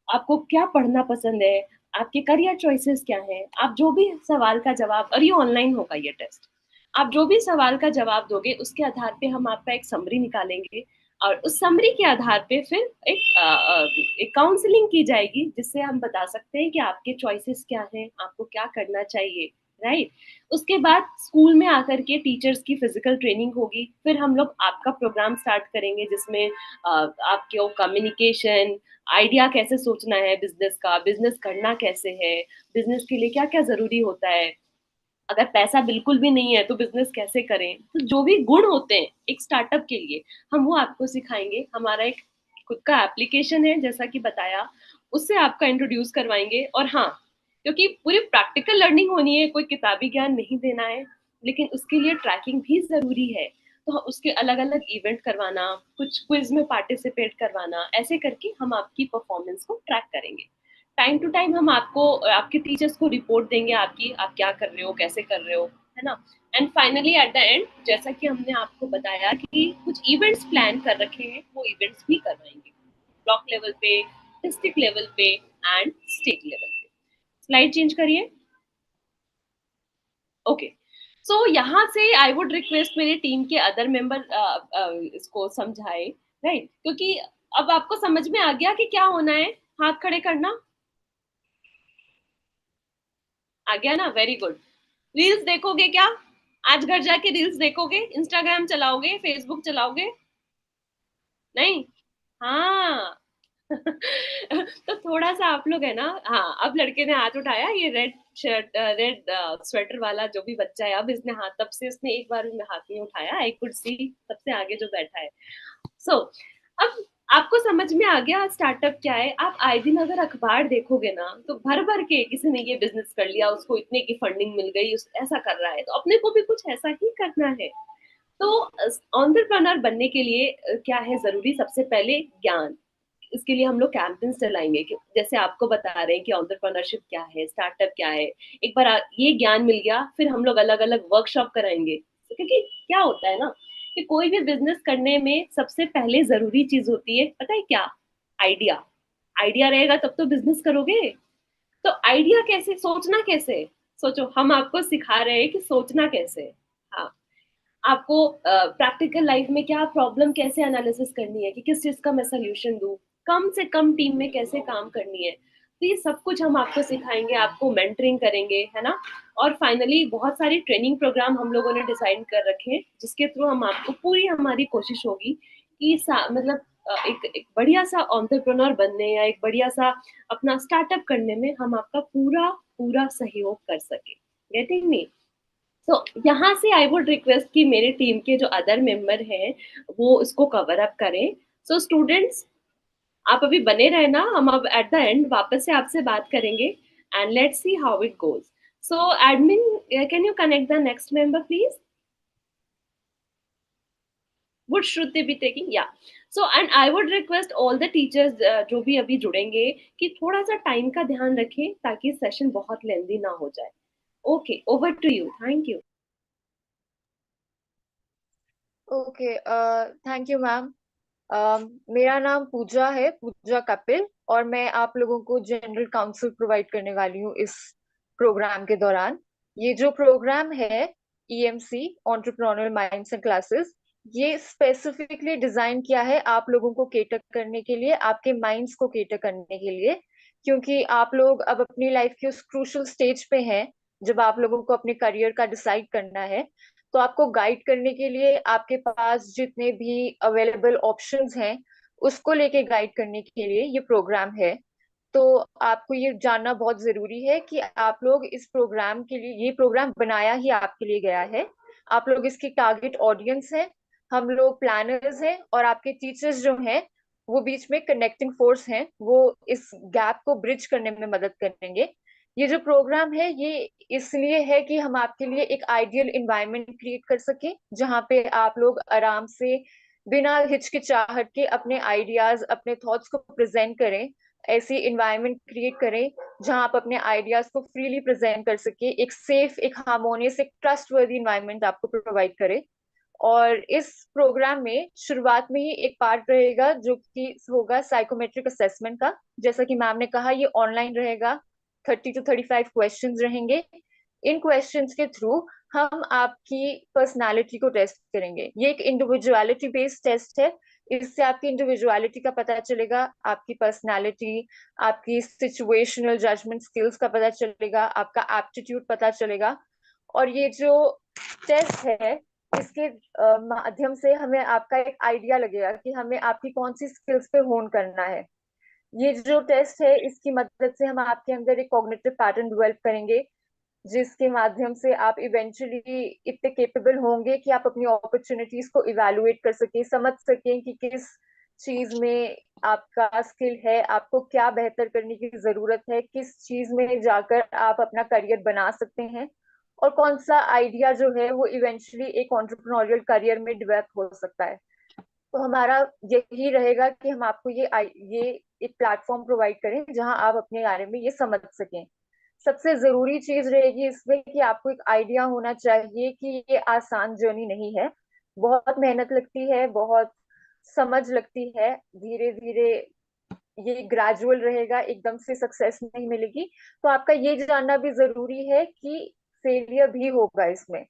आपको क्या पढ़ना पसंद है, आपके करियर चॉइसेस क्या हैं। आप जो भी सवाल का जवाब, और ये ऑनलाइन होगा ये टेस्ट, आप जो भी सवाल का जवाब दोगे उसके आधार पे हम आपका एक समरी निकालेंगे, और उस समरी के आधार पे फिर एक काउंसलिंग की जाएगी, जिससे हम बता सकते हैं कि आपके चॉइसेस क्या हैं, आपको क्या करना चाहिए, राइट। उसके बाद स्कूल में आकर के टीचर्स की फिजिकल ट्रेनिंग होगी, फिर हम लोग आपका प्रोग्राम स्टार्ट करेंगे जिसमें आपके कम्युनिकेशन, आइडिया कैसे सोचना है बिजनेस का, बिजनेस करना कैसे है, बिजनेस के लिए क्या क्या जरूरी होता है, अगर पैसा बिल्कुल भी नहीं है तो बिजनेस कैसे करें। तो जो भी गुण होते हैं एक स्टार्टअप के लिए, हम वो आपको सिखाएंगे। हमारा एक खुद का एप्लीकेशन है जैसा कि बताया, उससे आपका इंट्रोड्यूस करवाएंगे। और हाँ, क्योंकि पूरी प्रैक्टिकल लर्निंग होनी है, कोई किताबी ज्ञान नहीं देना है, लेकिन उसके लिए ट्रैकिंग भी जरूरी है। तो उसके अलग अलग इवेंट करवाना, कुछ क्विज में पार्टिसिपेट करवाना, ऐसे करके हम आपकी परफॉर्मेंस को ट्रैक करेंगे। टाइम टू टाइम हम आपको, आपके टीचर्स को रिपोर्ट देंगे आपकी, आप क्या कर रहे हो, कैसे कर रहे हो, है ना। And finally at the end, जैसा कि हमने आपको बताया कि कुछ इवेंट्स प्लान कर रखे हैं, वो इवेंट्स भी करवाएंगे ब्लॉक लेवल पे, डिस्ट्रिक्ट लेवल पे एंड स्टेट लेवल पे। स्लाइड चेंज करिए। ओके, सो यहाँ से आई वुड रिक्वेस्ट मेरे टीम के अदर मेंबर इसको समझाए, राइट, क्योंकि अब आपको समझ में आ गया कि क्या होना है। हाथ खड़े करना आ गया ना, वेरी गुड। रील्स देखोगे क्या? आज घर जाके रील्स देखोगे, इंस्टाग्राम चलाओगे, फेसबुक चलाओगे? नहीं, हाँ। तो थोड़ा सा आप लोग है ना, हाँ, अब लड़के ने हाथ उठाया, ये रेड शर्ट, रेड स्वेटर वाला जो भी बच्चा है, अब इसने हाथ, तब से इसने एक बार भी हाथ नहीं उठाया, आई कुड सी सबसे आगे जो बैठा है। सो अब आपको समझ में आ गया स्टार्टअप क्या है? आप आए दिन अगर अखबार देखोगे ना, तो भर-भर के किसी ने ये बिज़नेस कर लिया, उसको इतने की फंडिंग मिल गई, उस ऐसा कर रहा है, तो अपने को भी कुछ ऐसा ही करना है। तो एंटरप्रेन्योर बनने के लिए क्या है ज़रूरी? सबसे पहले ज्ञान। इसके लिए हम लोग कैंपेन्स चलाएँगे कि जैसे आपको बता रहे हैं कि एंटरप्रेन्योरशिप क्या है, स्टार्टअप क्या है। एक बार ये ज्ञान मिल गया, फिर हम लोग अलग-अलग वर्कशॉप कराएँगे। क्योंकि क्या होता है ना कि कोई भी बिज़नेस करने में सबसे पहले ज़रूरी चीज़ होती है, पता है क्या? आइडिया। आइडिया रहेगा तब तो बिज़नेस करोगे। तो आइडिया कैसे सोचना कैसे? सोचो, हम आपको सिखा रहे हैं कि सोचना कैसे है। हाँ। आपको प्रैक्टिकल लाइफ में क्या प्रॉब्लम कैसे एनालिसिस करनी है कि किस चीज़ का मैं सॉल्यूशन दूँ, कम से कम टीम में कैसे काम करनी है। तो ये सब कुछ हम आपको सिखाएँगे, आपको मेंटरिंग करेंगे, है ना? और फाइनली बहुत सारी ट्रेनिंग प्रोग्राम हम लोगों ने डिज़ाइन कर रखे हैं, जिसके थ्रू हम आपको पूरी हमारी कोशिश होगी कि मतलब एक एक बढ़िया-सा एंटरप्रेन्योर बनने या एक बढ़िया-सा अपना स्टार्टअप करने में हम आपका पूरा सहयोग कर सकें। Getting me? सो यहाँ से आई वुड रिक्वेस्ट कि मेरे टीम के जो अदर मेंबर हैं वो इसको कवर अप करें। सो स्टूडेंट्स, आप अभी बने रहे ना, हम अब एट द एंड वापस से आपसे बात करेंगे and let's see how it goes. So admin, can you connect the next member please? Would Shruti be taking? Yeah. So and I would request all the teachers जो भी अभी जुड़ेंगे कि थोड़ा सा टाइम का ध्यान रखें ताकि सेशन बहुत लेंदी ना हो जाए। Okay, over to you. Thank you. Okay, thank you ma'am. मेरा नाम पूजा है, पूजा कपिल, और मैं आप लोगों को जनरल काउंसिल प्रोवाइड करने वाली हूँ इस प्रोग्राम के दौरान। ये जो प्रोग्राम है, EMC entrepreneurial minds and classes, ये स्पेसिफिकली डिजाइन किया है आप लोगों को केटर करने के लिए, आपके माइंड्स को केटर करने के लिए, क्योंकि आप लोग अब अपनी लाइफ के उस क्रूशल स्टेज पे हैं जब आप लोगों को अपने करियर का डिसाइड करना है। तो आपको गाइड करने के लिए आपके पास जितने भी अवेलेबल ऑप्शंस हैं, उसको लेके गाइड करने के लिए ये प्रोग्राम है। तो आपको ये जानना बहुत जरूरी है कि आप लोग इस प्रोग्राम के लिए, ये प्रोग्राम बनाया ही आपके लिए गया है। आप लोग इसकी टारगेट ऑडियंस हैं, हम लोग प्लानर्स हैं, और आपके टीचर्स जो हैं वो बीच में कनेक्टिंग फोर्स हैं, वो इस गैप को ब्रिज करने में मदद करेंगे। ये जो प्रोग्राम है ये इसलिए है कि हम आपके लिए एक आइडियल इन्वायरमेंट क्रिएट कर सके, जहाँ पे आप लोग आराम से बिना हिचकिचाहट के अपने आइडियाज, अपने थॉट्स को प्रेजेंट करें। ऐसी इन्वायरमेंट क्रिएट करें जहां आप अपने आइडियाज को फ्रीली प्रेजेंट कर सके, एक सेफ, एक हार्मोनियस, एक ट्रस्टवर्दी इन्वायरमेंट आपको प्रोवाइड करे। और इस प्रोग्राम में शुरुआत में ही एक पार्ट रहेगा जो कि होगा साइकोमेट्रिक असेसमेंट का। जैसा कि मैम ने कहा, ये ऑनलाइन रहेगा। 30 to 35 क्वेश्चंस रहेंगे। इन क्वेश्चंस के थ्रू हम आपकी पर्सनालिटी को टेस्ट करेंगे। ये एक इंडिविजुअलिटी बेस्ड टेस्ट है। इससे आपकी इंडिविजुअलिटी का पता चलेगा, आपकी पर्सनालिटी, आपकी सिचुएशनल जजमेंट स्किल्स का पता चलेगा, आपका एप्टीट्यूड पता चलेगा। और ये जो टेस्ट है, इसके माध्यम से हमें आपका एक आइडिया लगेगा कि हमें आपकी कौन सी स्किल्स पे होन करना है। ये जो टेस्ट है, इसकी मदद से हम आपके अंदर एक कॉग्निटिव पैटर्न डेवलप करेंगे, जिसके माध्यम से आप इवेंचुअली इतने केपेबल होंगे कि आप अपनी अपॉर्चुनिटीज को इवेलुएट कर सकें, समझ सकें कि किस चीज में आपका स्किल है, आपको क्या बेहतर करने की जरूरत है, किस चीज में जाकर आप अपना करियर बना सकते हैं, और कौन सा आइडिया जो है वो इवेंचुअली एक एंटरप्रेन्योरियल करियर में डेवलप हो सकता है। तो हमारा यही रहेगा कि हम आपको ये एक प्लेटफॉर्म प्रोवाइड करें जहां आप अपने बारे में ये समझ सकें। सबसे जरूरी चीज रहेगी इसमें कि आपको एक आइडिया होना चाहिए कि ये आसान जर्नी नहीं है। बहुत मेहनत लगती है, बहुत समझ लगती है, धीरे धीरे ये ग्रेजुअल रहेगा, एकदम से सक्सेस नहीं मिलेगी। तो आपका ये जानना भी जरूरी है कि फेलियर भी होगा इसमें,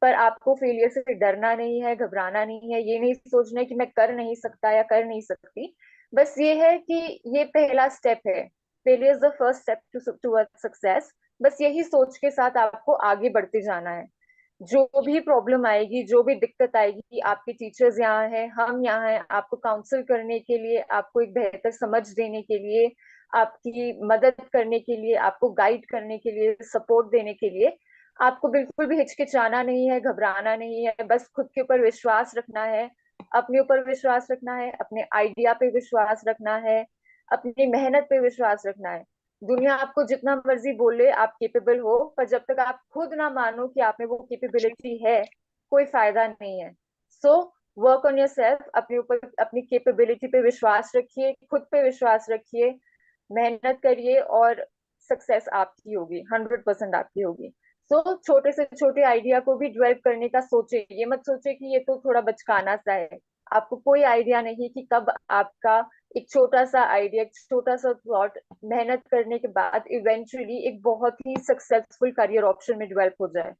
पर आपको फेलियर से डरना नहीं है, घबराना नहीं है, ये नहीं सोचना है कि मैं कर नहीं सकता या कर नहीं सकती। बस ये है कि ये पहला स्टेप है। Failure is the first step toward success. बस यही सोच के साथ आपको आगे बढ़ते जाना है। जो भी प्रॉब्लम आएगी, जो भी दिक्कत आएगी, आपके टीचर्स यहाँ हैं, हम यहाँ हैं आपको काउंसिल करने के लिए, आपको एक बेहतर समझ देने के लिए, आपकी मदद करने के लिए, आपको गाइड करने के लिए, सपोर्ट देने के लिए। आपको बिल्कुल भी हिचकिचाना नहीं है, घबराना नहीं है, बस खुद के ऊपर विश्वास रखना है। अपने ऊपर विश्वास रखना है, अपने आइडिया पे विश्वास रखना है, अपनी मेहनत पे विश्वास रखना है। दुनिया आपको जितना मर्जी बोले आप केपेबल हो, पर जब तक आप खुद ना मानो कि आप में वो केपेबिलिटी है, कोई फायदा नहीं है। So work on your self, अपने ऊपर अपनी केपेबिलिटी पे विश्वास रखिए, खुद पे विश्वास रखिए, मेहनत करिए और सक्सेस आपकी होगी, 100% आपकी होगी। सो छोटे से छोटे आइडिया को भी डेवलप करने का सोचे, ये मत सोचे कि ये तो थोड़ा बचकाना सा है। आपको कोई आइडिया नहीं कि कब आपका एक छोटा सा आइडिया, एक छोटा सा थॉट मेहनत करने के बाद इवेंचुअली एक बहुत ही सक्सेसफुल करियर ऑप्शन में डेवलप हो जाए।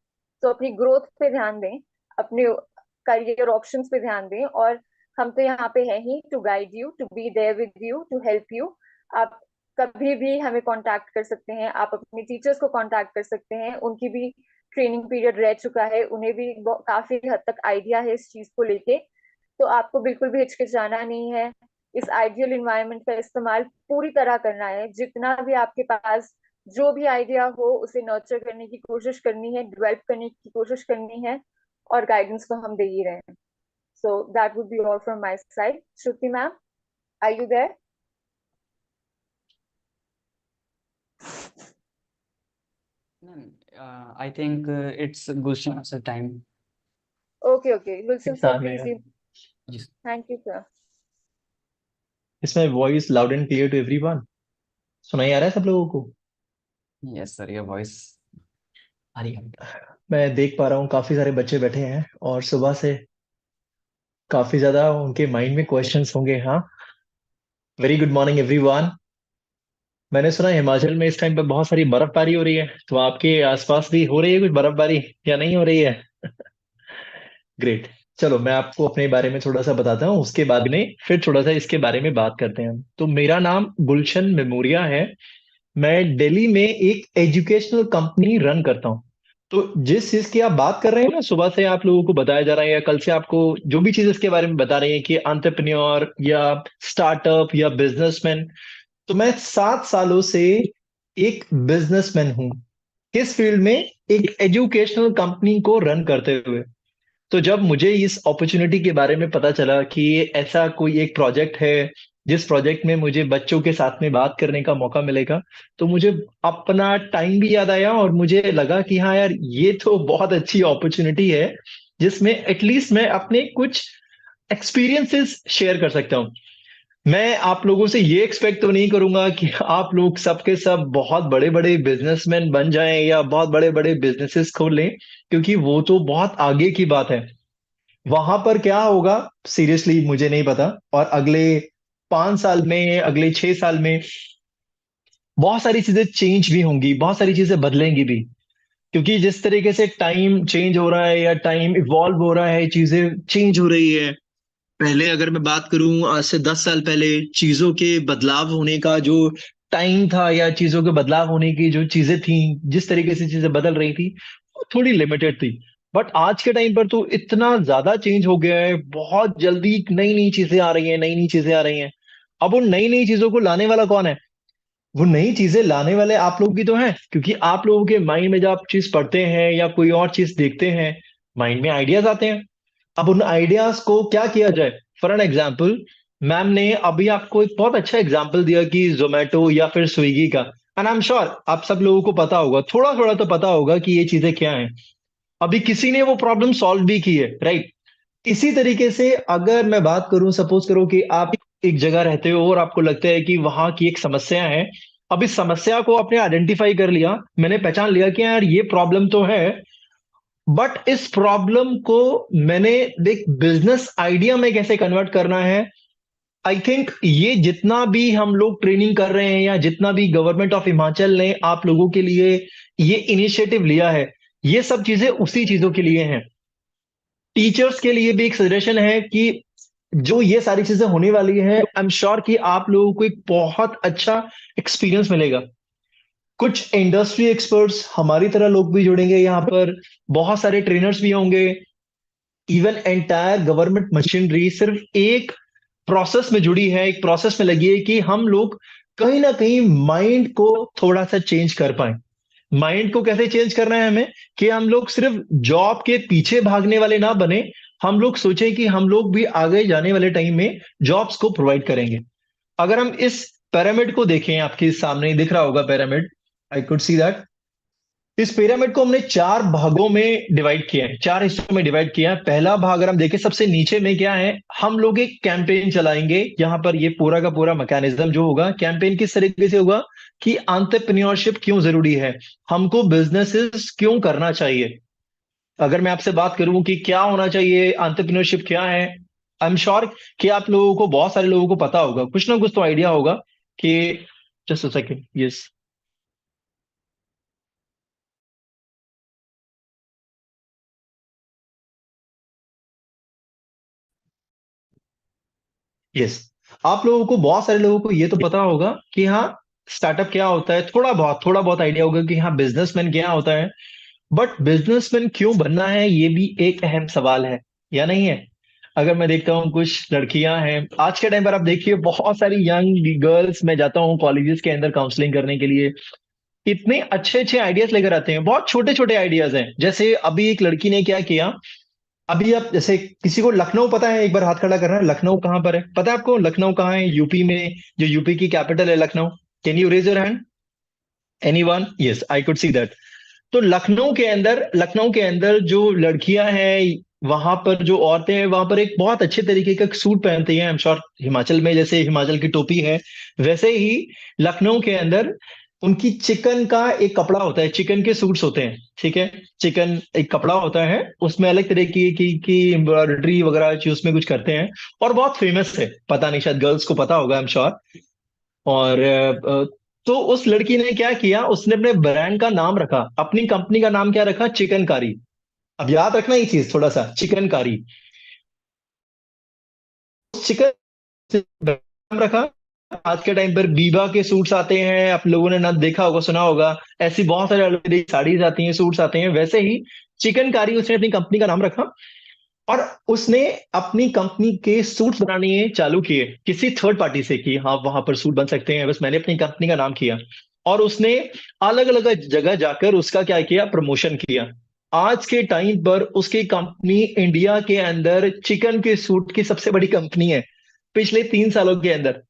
तो अपनी ग्रोथ पे ध्यान दें, अपने करियर ऑप्शंस पे ध्यान दें, और हम तो यहाँ पे हैं ही to guide you, to be there with you, to help you. आप कभी भी हमें कांटेक्ट कर सकते हैं, आप अपने टीचर्स को कांटेक्ट कर सकते हैं, उनकी भी ट्रेनिंग पीरियड रह चुका है, उन्हें भी काफी हद तक आइडिया है इस चीज को लेके। तो आपको बिल्कुल भी हिचकिचाना नहीं है, इस आइडियल इन्वायरमेंट का इस्तेमाल पूरी तरह करना है। जितना भी आपके पास जो भी आइडिया हो उसे नर्चर करने की कोशिश करनी है, डेवलप करने की कोशिश करनी है, और गाइडेंस तो हम दे ही रहे हैं। So that would be all from my side. Shruti ma'am, are you there? I think it's Gulshan's time. Okay okay, Gulshan It's आ सर गया। Please. Yes. Thank you sir. Is my voice loud and clear to everyone? सुनाई आ रहा है सब लोगों को? Yes, sir. Your voice. आ रही है। मैं देख पा रहा हूँ काफी सारे बच्चे बैठे हैं और सुबह से काफी ज्यादा उनके माइंड में क्वेश्चंस होंगे। हाँ, वेरी गुड मॉर्निंग एवरीवन। मैंने सुना हिमाचल में इस टाइम पे बहुत सारी बर्फबारी हो रही है, तो आपके आसपास भी हो रही है कुछ बर्फबारी या नहीं हो रही है? ग्रेट। चलो मैं आपको अपने बारे में थोड़ा सा बताता हूँ, उसके बाद में फिर थोड़ा सा इसके बारे में बात करते हैं। तो मेरा नाम गुलशन मेमोरिया है। मैं दिल्ली में एक एजुकेशनल कंपनी रन करता हूँ। तो जिस चीज की आप बात कर रहे हैं ना, सुबह से आप लोगों को बताया जा रहा है या कल से आपको जो भी चीज इसके बारे में बता रही है कि एंटरप्रेन्योर या स्टार्टअप या बिजनेसमैन, तो मैं 7 सालों से एक बिजनेसमैन हूँ। किस फील्ड में? एक एजुकेशनल कंपनी को रन करते हुए। तो जब मुझे इस अपॉर्चुनिटी के बारे में पता चला कि ऐसा कोई एक प्रोजेक्ट है जिस प्रोजेक्ट में मुझे बच्चों के साथ में बात करने का मौका मिलेगा, तो मुझे अपना टाइम भी याद आया और मुझे लगा कि हाँ यार, ये तो बहुत अच्छी अपॉर्चुनिटी है जिसमें एटलीस्ट मैं अपने कुछ एक्सपीरियंसेस शेयर कर सकता हूँ। मैं आप लोगों से ये एक्सपेक्ट तो नहीं करूंगा कि आप लोग सबके सब बहुत बड़े बड़े बिजनेसमैन बन जाएं या बहुत बड़े बड़े बिजनेसेस खोल लें, क्योंकि वो तो बहुत आगे की बात है। वहां पर क्या होगा सीरियसली मुझे नहीं पता, और अगले 5 साल में, अगले 6 साल में बहुत सारी चीजें चेंज भी होंगी, बहुत सारी चीजें बदलेंगी भी, क्योंकि जिस तरीके से टाइम चेंज हो रहा है या टाइम इवॉल्व हो रहा है, चीजें चेंज हो रही है। पहले अगर मैं बात करूं, आज से 10 साल पहले चीजों के बदलाव होने का जो टाइम था या चीजों के बदलाव होने की जो चीजें थी, जिस तरीके से चीजें बदल रही थी, वो थोड़ी लिमिटेड थी। बट आज के टाइम पर तो इतना ज्यादा चेंज हो गया है, बहुत जल्दी नई नई चीजें आ रही हैं, नई नई चीजें आ रही हैं। अब उन नई नई चीजों को लाने वाला कौन है? वो नई चीजें लाने वाले आप लोग भी तो हैं, क्योंकि आप लोगों के माइंड में जब आप चीज पढ़ते हैं या कोई और चीज देखते हैं, माइंड में आइडियाज आते हैं। अब उन आइडियाज को क्या किया जाए? फॉर एन एग्जाम्पल, मैम ने अभी आपको एक बहुत अच्छा एग्जाम्पल दिया कि जोमेटो या फिर स्विगी का, एंड आई एम श्योर आप सब लोगों को पता होगा, थोड़ा थोड़ा तो पता होगा कि ये चीजें क्या हैं। अभी किसी ने वो प्रॉब्लम सॉल्व भी की है, राइट? इसी तरीके से अगर मैं बात करूं, सपोज करो कि आप एक जगह रहते हो और आपको लगता है कि वहां की एक समस्या है। अब इस समस्या को आपने आइडेंटिफाई कर लिया, मैंने पहचान लिया कि यार ये प्रॉब्लम तो है, बट इस प्रॉब्लम को मैंने एक बिजनेस आइडिया में कैसे कन्वर्ट करना है। आई थिंक ये जितना भी हम लोग ट्रेनिंग कर रहे हैं या जितना भी गवर्नमेंट ऑफ हिमाचल ने आप लोगों के लिए ये इनिशिएटिव लिया है, ये सब चीजें उसी चीजों के लिए हैं। टीचर्स के लिए भी एक सजेशन है कि जो ये सारी चीजें होने वाली है, आई एम श्योर कि आप लोगों को एक बहुत अच्छा एक्सपीरियंस मिलेगा। कुछ इंडस्ट्री एक्सपर्ट्स हमारी तरह लोग भी जुड़ेंगे यहाँ पर, बहुत सारे ट्रेनर्स भी होंगे। इवन एंटायर गवर्नमेंट मशीनरी सिर्फ एक प्रोसेस में जुड़ी है, एक प्रोसेस में लगी है कि हम लोग कहीं ना कहीं माइंड को थोड़ा सा चेंज कर पाए। माइंड को कैसे चेंज करना है हमें? कि हम लोग सिर्फ जॉब के पीछे भागने वाले ना बने, हम लोग सोचे कि हम लोग भी आगे जाने वाले टाइम में जॉब्स को प्रोवाइड करेंगे। अगर हम इस पिरामिड को देखें, आपके सामने दिख रहा होगा pyramid, I could see that. इस पिरामिड को हमने चार भागों में डिवाइड किया है, चार हिस्सों में डिवाइड किया है। पहला भाग अगर हम देखें, सबसे नीचे में क्या है, हम लोग एक कैंपेन चलाएंगे। यहाँ पर ये पूरा का पूरा मैकेनिज्म जो होगा, कैंपेन किस तरीके से होगा कि एंटरप्रेन्योरशिप क्यों जरूरी है, हमको बिजनेसेस क्यों करना चाहिए। अगर मैं आपसे बात करूं कि क्या होना चाहिए, एंटरप्रेन्योरशिप क्या है, आई एम श्योर कि आप लोगों को, बहुत सारे लोगों को पता होगा, कुछ ना कुछ तो आइडिया होगा कि, just a second, yes, yes, आप लोगों को, बहुत सारे लोगों को ये तो पता होगा कि हाँ, स्टार्टअप क्या होता है, थोड़ा बहुत आइडिया होगा कि हाँ, बिजनेसमैन क्या होता है। बट बिजनेसमैन क्यों बनना है, ये भी एक अहम सवाल है, या नहीं है। अगर मैं देखता हूँ कुछ लड़कियां हैं आज के टाइम पर, आप देखिए बहुत सारी यंग गर्ल्स, मैं जाता हूँ कॉलेजेस के अंदर काउंसलिंग करने के लिए, इतने अच्छे अच्छे आइडियाज लेकर आते हैं, बहुत छोटे छोटे आइडियाज हैं। जैसे अभी एक लड़की ने क्या किया, अभी आप जैसे किसी को लखनऊ पता है, एक बार हाथ खड़ा करना है, लखनऊ कहाँ पर है, पता है आपको लखनऊ कहाँ है, यूपी में, जो यूपी की कैपिटल है Lucknow. Can you raise your hand, anyone? Yes, I could see that. तो लखनऊ के अंदर जो लड़कियां हैं, वहां पर जो औरतें हैं, वहां पर एक बहुत अच्छे तरीके का सूट पहनती हैं। आई एम श्योर हिमाचल में जैसे हिमाचल की टोपी है, वैसे ही लखनऊ के अंदर उनकी चिकन का एक कपड़ा होता है, चिकन के सूट्स होते हैं, ठीक है। चिकन एक कपड़ा होता है, उसमें अलग तरह की एम्ब्रॉयडरी वगैरह चीज उसमें कुछ करते हैं, और बहुत फेमस है, पता नहीं, शायद गर्ल्स को पता होगा, आई एम श्योर। और तो उस लड़की ने क्या किया, उसने अपने ब्रांड का नाम रखा, अपनी कंपनी का नाम क्या रखा, चिकनकारी। अब याद रखना ये चीज थोड़ा सा, चिकनकारी, चिकन नाम रखा। आज के टाइम पर बीबा के सूट्स आते हैं, आप लोगों ने ना देखा होगा, सुना होगा, ऐसी बहुत सारी अलग तरह की साड़ीज आती हैं, सूट्स आते हैं, वैसे ही चिकनकारी उसने अपनी कंपनी का नाम रखा। और उसने अपनी कंपनी के सूट्स बनाने चालू किए, किसी थर्ड पार्टी से, कि हाँ वहां पर सूट बन सकते हैं, बस मैंने अपनी कंपनी का नाम किया। और उसने अलग अलग जगह जाकर उसका क्या किया, प्रमोशन किया। आज के टाइम पर उसकी कंपनी इंडिया के अंदर चिकन के सूट की सबसे बड़ी कंपनी है, पिछले 3 सालों के अंदर।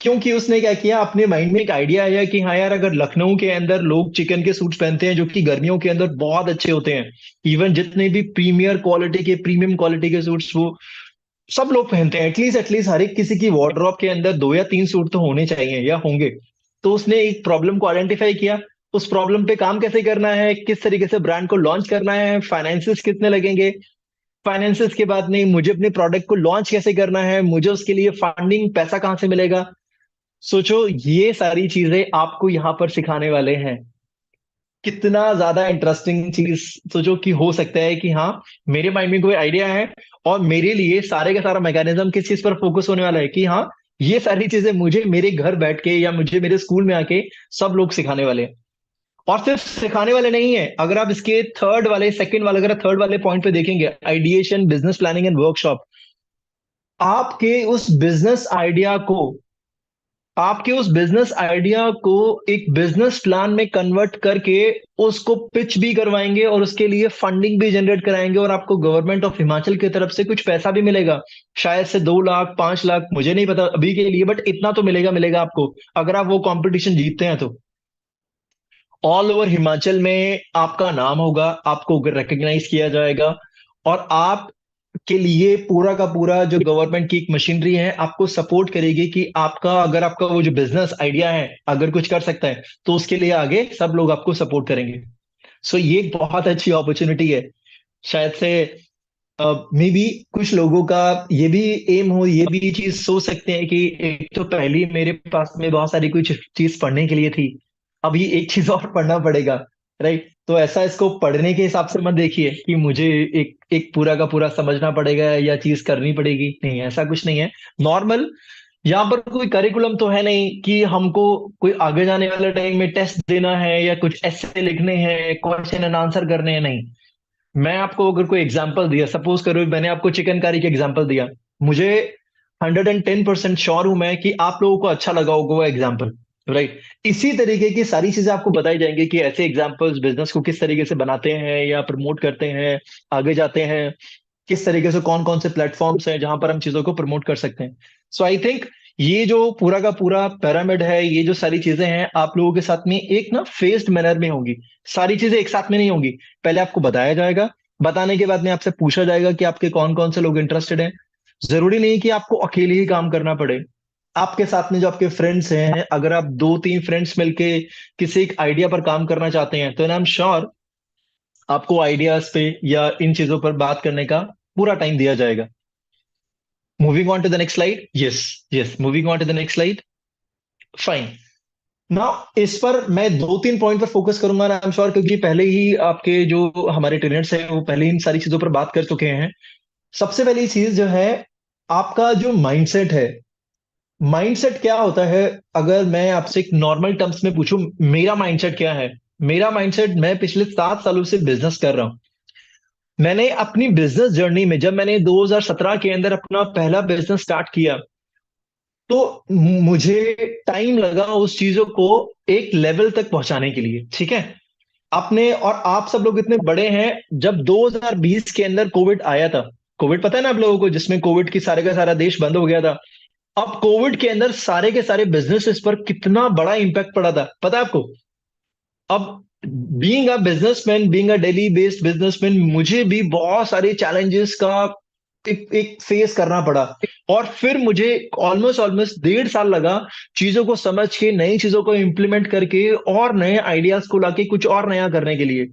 क्योंकि उसने क्या किया, अपने माइंड में एक आइडिया आया कि हाँ यार, अगर लखनऊ के अंदर लोग चिकन के सूट्स पहनते हैं, जो कि गर्मियों के अंदर बहुत अच्छे होते हैं, इवन जितने भी प्रीमियम क्वालिटी के सूट्स वो सब लोग पहनते हैं, एटलीस्ट हर एक किसी की वार्डरोब के अंदर 2 या 3 सूट तो होने चाहिए या होंगे। तो उसने एक प्रॉब्लम को आइडेंटिफाई किया, उस प्रॉब्लम पे काम कैसे करना है, किस तरीके से ब्रांड को लॉन्च करना है, फाइनेंसिस कितने लगेंगे, फाइनेंसिस के बाद नहीं, मुझे अपने प्रोडक्ट को लॉन्च कैसे करना है, मुझे उसके लिए फंडिंग, पैसा कहाँ से मिलेगा। सोचो, ये सारी चीजें आपको यहाँ पर सिखाने वाले हैं। कितना ज्यादा इंटरेस्टिंग चीज सोचो कि हो सकता है कि हाँ, मेरे माइंड में कोई आइडिया है, और मेरे लिए सारे का सारा मैकेनिज्म किस चीज पर फोकस होने वाला है कि हाँ, ये सारी चीजें मुझे मेरे घर बैठ के या मुझे मेरे स्कूल में आके सब लोग सिखाने वाले हैं। और सिर्फ सिखाने वाले नहीं है, अगर आप इसके थर्ड वाले पॉइंट पे देखेंगे, ideation, business planning and workshop, आपके उस बिजनेस आइडिया को आपके उस बिजनेस आइडिया को एक बिजनेस प्लान में कन्वर्ट करके उसको पिच भी करवाएंगे, और उसके लिए फंडिंग भी जनरेट कराएंगे, और आपको गवर्नमेंट ऑफ हिमाचल की तरफ से कुछ पैसा भी मिलेगा, शायद से 2 लाख 5 लाख, मुझे नहीं पता अभी के लिए, बट इतना तो मिलेगा आपको, अगर आप वो कंपटीशन जीतते हैं तो। ऑल ओवर हिमाचल में आपका नाम होगा, आपको रिकग्नाइज किया जाएगा, और आप के लिए पूरा का पूरा जो गवर्नमेंट की एक मशीनरी है, आपको सपोर्ट करेगी कि अगर आपका वो जो बिजनेस आइडिया है अगर कुछ कर सकता है, तो उसके लिए आगे सब लोग आपको सपोर्ट करेंगे। सो ये एक बहुत अच्छी अपॉर्चुनिटी है। शायद से मे बी कुछ लोगों का ये भी एम हो, ये भी चीज सोच सकते हैं कि एक तो पहली मेरे पास में बहुत सारी कुछ चीज पढ़ने के लिए थी, अभी एक चीज और पढ़ना पड़ेगा, राइट। तो ऐसा इसको पढ़ने के हिसाब से मत देखिए कि मुझे एक एक पूरा का पूरा समझना पड़ेगा या चीज करनी पड़ेगी, नहीं, ऐसा कुछ नहीं है। नॉर्मल, यहाँ पर कोई करिकुलम तो है नहीं कि हमको कोई आगे जाने वाले टाइम में टेस्ट देना है या कुछ ऐसे लिखने हैं, क्वेश्चन एंड आंसर करने हैं, नहीं। मैं आपको अगर कोई एग्जांपल दिया, सपोज करो मैंने आपको चिकनकारी का एग्जांपल दिया, मुझे 110% श्योर हूं मैं कि आप लोगों को अच्छा लगा होगा वो एग्जांपल, राइट। इसी तरीके की सारी चीजें आपको बताई जाएंगी कि ऐसे एग्जांपल्स बिजनेस को किस तरीके से बनाते हैं या प्रमोट करते हैं, आगे जाते हैं, किस तरीके से कौन कौन से प्लेटफॉर्म्स हैं जहां पर हम चीजों को प्रमोट कर सकते हैं। सो आई थिंक ये जो पूरा का पूरा पिरामिड है, ये जो सारी चीजें हैं आप लोगों के साथ में एक ना फेस्ड मैनर में होंगी। सारी चीजें एक साथ में नहीं होंगी। पहले आपको बताया जाएगा, बताने के बाद में आपसे पूछा जाएगा कि आपके कौन कौन से लोग इंटरेस्टेड हैं। जरूरी नहीं कि आपको अकेले ही काम करना पड़े। आपके साथ में जो आपके फ्रेंड्स हैं, अगर आप दो तीन फ्रेंड्स मिलके किसी एक आइडिया पर काम करना चाहते हैं तो आई एम श्योर आपको आइडियाज पे या इन चीजों पर बात करने का पूरा टाइम दिया जाएगा। Moving on to the next slide. Yes, yes, moving on to the next slide. Fine. Now इस पर मैं दो तीन पॉइंट पर फोकस करूंगा आई एम श्योर, क्योंकि पहले ही आपके जो हमारे ट्रेनर्स हैं वो पहले इन सारी चीजों पर बात कर चुके हैं। सबसे पहली चीज जो है, आपका जो माइंडसेट है। माइंडसेट क्या होता है? अगर मैं आपसे एक नॉर्मल टर्म्स में पूछूं, मेरा माइंडसेट क्या है? मेरा माइंडसेट, मैं पिछले 7 सालों से बिजनेस कर रहा हूं। मैंने अपनी बिजनेस जर्नी में, जब मैंने 2017 के अंदर अपना पहला बिजनेस स्टार्ट किया, तो मुझे टाइम लगा उस चीजों को एक लेवल तक पहुंचाने के लिए। ठीक है, आपने और आप सब लोग इतने बड़े हैं, जब 2020 के अंदर कोविड आया था, कोविड पता है ना आप लोगों को, जिसमें कोविड की सारे का सारा देश बंद हो गया था। अब कोविड के अंदर सारे के सारे बिजनेसेस पर कितना बड़ा इंपैक्ट पड़ा था पता है आपको? अब being a businessman, being a daily based businessman, मुझे भी बहुत सारे चैलेंजेस का एक फेस करना पड़ा। और फिर मुझे ऑलमोस्ट ऑलमोस्ट 1.5 साल लगा चीजों को समझ के, नई चीजों को इंप्लीमेंट करके और नए आइडियाज को लाके कुछ और नया करने के लिए।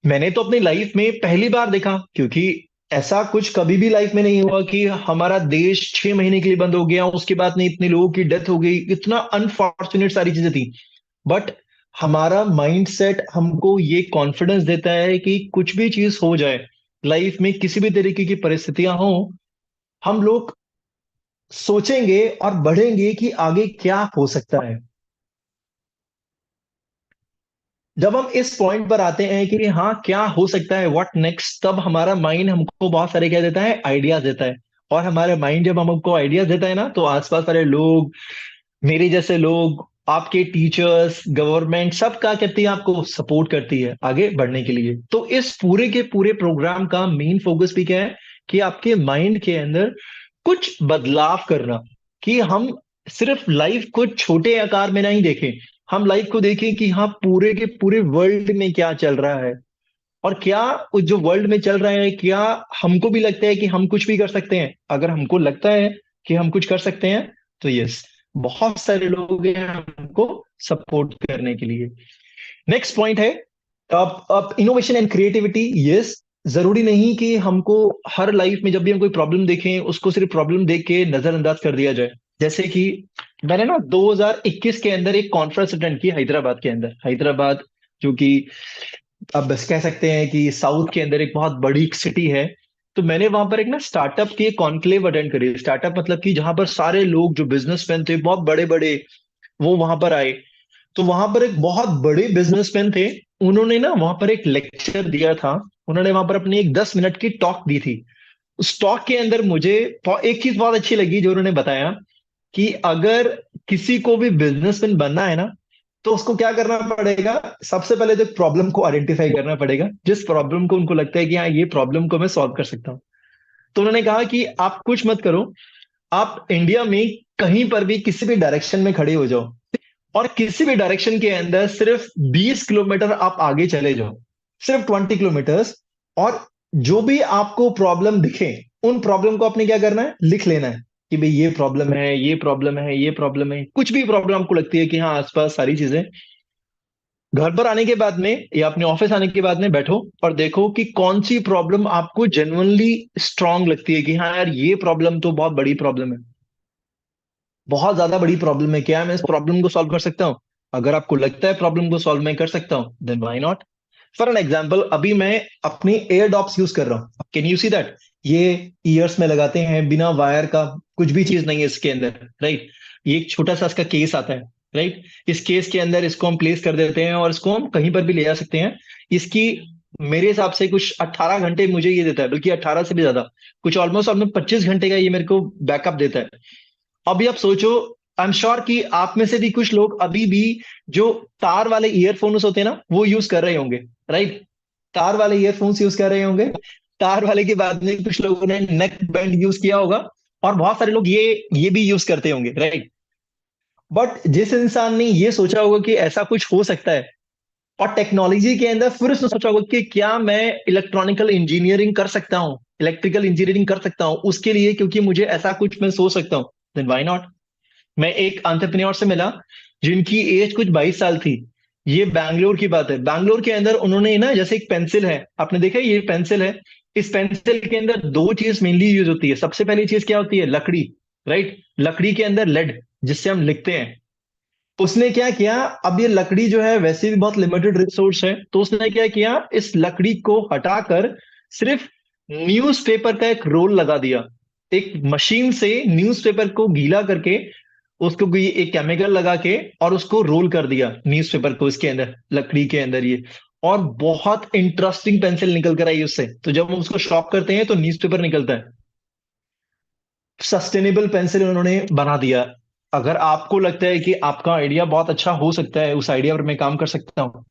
मैंने तो अपनी लाइफ में पहली बार देखा, क्योंकि ऐसा कुछ कभी भी लाइफ में नहीं हुआ कि हमारा देश 6 महीने के लिए बंद हो गया, उसके बाद में इतने लोगों की डेथ हो गई, इतना अनफॉर्चुनेट सारी चीजें थी। बट हमारा माइंडसेट हमको ये कॉन्फिडेंस देता है कि कुछ भी चीज हो जाए लाइफ में, किसी भी तरीके की परिस्थितियां हो, हम लोग सोचेंगे और बढ़ेंगे कि आगे क्या हो सकता है। जब हम इस पॉइंट पर आते हैं कि हाँ क्या हो सकता है, व्हाट नेक्स्ट, तब हमारा माइंड हमको बहुत सारे क्या देता है, आइडियाज देता है। और हमारे माइंड जब हमको आइडियाज देता है ना, तो आसपास वाले लोग, मेरे जैसे लोग, आपके टीचर्स, गवर्नमेंट, सब क्या करती है, आपको सपोर्ट करती है आगे बढ़ने के लिए। तो इस पूरे के पूरे प्रोग्राम का मेन फोकस भी क्या है कि आपके माइंड के अंदर कुछ बदलाव करना, कि हम सिर्फ लाइफ को छोटे आकार में नहीं देखें, हम लाइफ को देखें कि हाँ पूरे के पूरे वर्ल्ड में क्या चल रहा है, और क्या उस जो वर्ल्ड में चल रहा है, क्या हमको भी लगता है कि हम कुछ भी कर सकते हैं। अगर हमको लगता है कि हम कुछ कर सकते हैं, तो यस, बहुत सारे लोग हैं हमको सपोर्ट करने के लिए। नेक्स्ट पॉइंट है, अब इनोवेशन एंड क्रिएटिविटी। यस, जरूरी नहीं कि हमको हर लाइफ में जब भी हम कोई प्रॉब्लम देखें, उसको सिर्फ प्रॉब्लम देख के नजरअंदाज कर दिया जाए। जैसे कि मैंने ना 2021 के अंदर एक कॉन्फ्रेंस अटेंड की हैदराबाद के अंदर। हैदराबाद जो कि आप बस कह सकते हैं कि साउथ के अंदर एक बहुत बड़ी सिटी है। तो मैंने वहां पर एक ना स्टार्टअप की कॉन्क्लेव अटेंड करी। स्टार्टअप मतलब कि जहां पर सारे लोग जो बिजनेसमैन थे, बहुत बड़े बड़े, वो वहां पर आए। तो वहां पर एक बहुत बड़े बिजनेसमैन थे, उन्होंने ना वहां पर एक लेक्चर दिया था। उन्होंने वहां पर अपनी एक 10 मिनट की टॉक दी थी। उस टॉक के अंदर मुझे एक चीज बहुत अच्छी लगी जो उन्होंने बताया, कि अगर किसी को भी बिजनेसमैन बनना है ना, तो उसको क्या करना पड़ेगा, सबसे पहले तो प्रॉब्लम को आइडेंटिफाई करना पड़ेगा, जिस प्रॉब्लम को उनको लगता है कि हाँ ये प्रॉब्लम को मैं सॉल्व कर सकता हूँ। तो उन्होंने कहा कि आप कुछ मत करो, आप इंडिया में कहीं पर भी किसी भी डायरेक्शन में खड़े हो जाओ, और किसी भी डायरेक्शन के अंदर सिर्फ 20 किलोमीटर आप आगे चले जाओ, सिर्फ 20 किलोमीटर्स। और जो भी आपको प्रॉब्लम दिखे, उन प्रॉब्लम को आपने क्या करना है, लिख लेना है कि भाई ये प्रॉब्लम है, ये प्रॉब्लम है, ये प्रॉब्लम है। कुछ भी प्रॉब्लम आपको लगती है कि हाँ आसपास सारी चीजें, घर पर आने के बाद में या अपने ऑफिस आने के बाद में बैठो और देखो कि कौन सी प्रॉब्लम आपको जेन्युइनली स्ट्रांग लगती है, कि हाँ यार ये प्रॉब्लम तो बहुत बड़ी प्रॉब्लम है, बहुत ज्यादा बड़ी प्रॉब्लम है, क्या मैं इस प्रॉब्लम को सॉल्व कर सकता हूँ? अगर आपको लगता है प्रॉब्लम को सॉल्व मैं कर सकता हूँ, then why not. For an example, अभी मैं अपनी एयर डॉप्स यूज कर रहा हूँ। Can you see that? ये ईयर्स में लगाते हैं, बिना वायर का, कुछ भी चीज नहीं है इसके अंदर, राइट? ये एक छोटा सा इसका केस आता है, राइट? इस केस के अंदर इसको हम प्लेस कर देते हैं और इसको हम कहीं पर भी ले जा सकते हैं। इसकी मेरे हिसाब से कुछ 18 घंटे मुझे ये देता है, बल्कि 18 से भी ज्यादा, कुछ ऑलमोस्ट ऑलमोस्ट 25 घंटे का ये मेरे को बैकअप देता है। अभी आप सोचो, आई एम श्योर कि आप में से भी कुछ लोग अभी भी जो तार वाले ईयरफोन्स होते हैं ना, वो यूज कर रहे होंगे, राइट? तार वाले ईयरफोन्स यूज कर रहे होंगे, तार वाले के बाद में कुछ लोगों ने नेक बैंड यूज किया होगा, और बहुत सारे लोग ये भी यूज करते होंगे, राइट। बट जिस इंसान ने ये सोचा होगा कि ऐसा कुछ हो सकता है, और टेक्नोलॉजी के अंदर फिर उसने सोचा होगा कि क्या मैं इलेक्ट्रॉनिकल इंजीनियरिंग कर सकता हूँ, इलेक्ट्रिकल इंजीनियरिंग कर सकता हूँ उसके लिए, क्योंकि मुझे ऐसा कुछ मैं सोच सकता हूँ, देन व्हाई नॉट। मैं एक एंटरप्रेन्योर से मिला जिनकी एज कुछ 22 साल थी। ये बैंगलोर की बात है। बैंगलोर के अंदर उन्होंने ना, जैसे एक पेंसिल है, आपने देखा है ये पेंसिल है, इस पेंसिल के अंदर दो चीज मेनली यूज होती है। सबसे पहली चीज क्या होती है? लकड़ी, राइट। लकड़ी के अंदर लेड, जिससे हम लिखते हैं। उसने क्या किया, अब ये लकड़ी जो है वैसे भी बहुत लिमिटेड रिसोर्स है, तो उसने क्या किया, इस लकड़ी को हटाकर सिर्फ न्यूज़पेपर का एक रोल लगा दिया। एक मशीन से न्यूज़पेपर को गीला करके, उसको कोई एक केमिकल लगा के और उसको रोल कर दिया न्यूज़पेपर को इसके अंदर, लकड़ी के अंदर ये। और बहुत इंटरेस्टिंग पेंसिल निकल कर आई उससे। तो जब हम उसको शॉप करते हैं तो न्यूज़पेपर निकलता है। सस्टेनेबल पेंसिल उन्होंने बना दिया। अगर आपको लगता है कि आपका आइडिया बहुत अच्छा हो सकता है, उस आइडिया पर मैं काम कर सकता हूँ,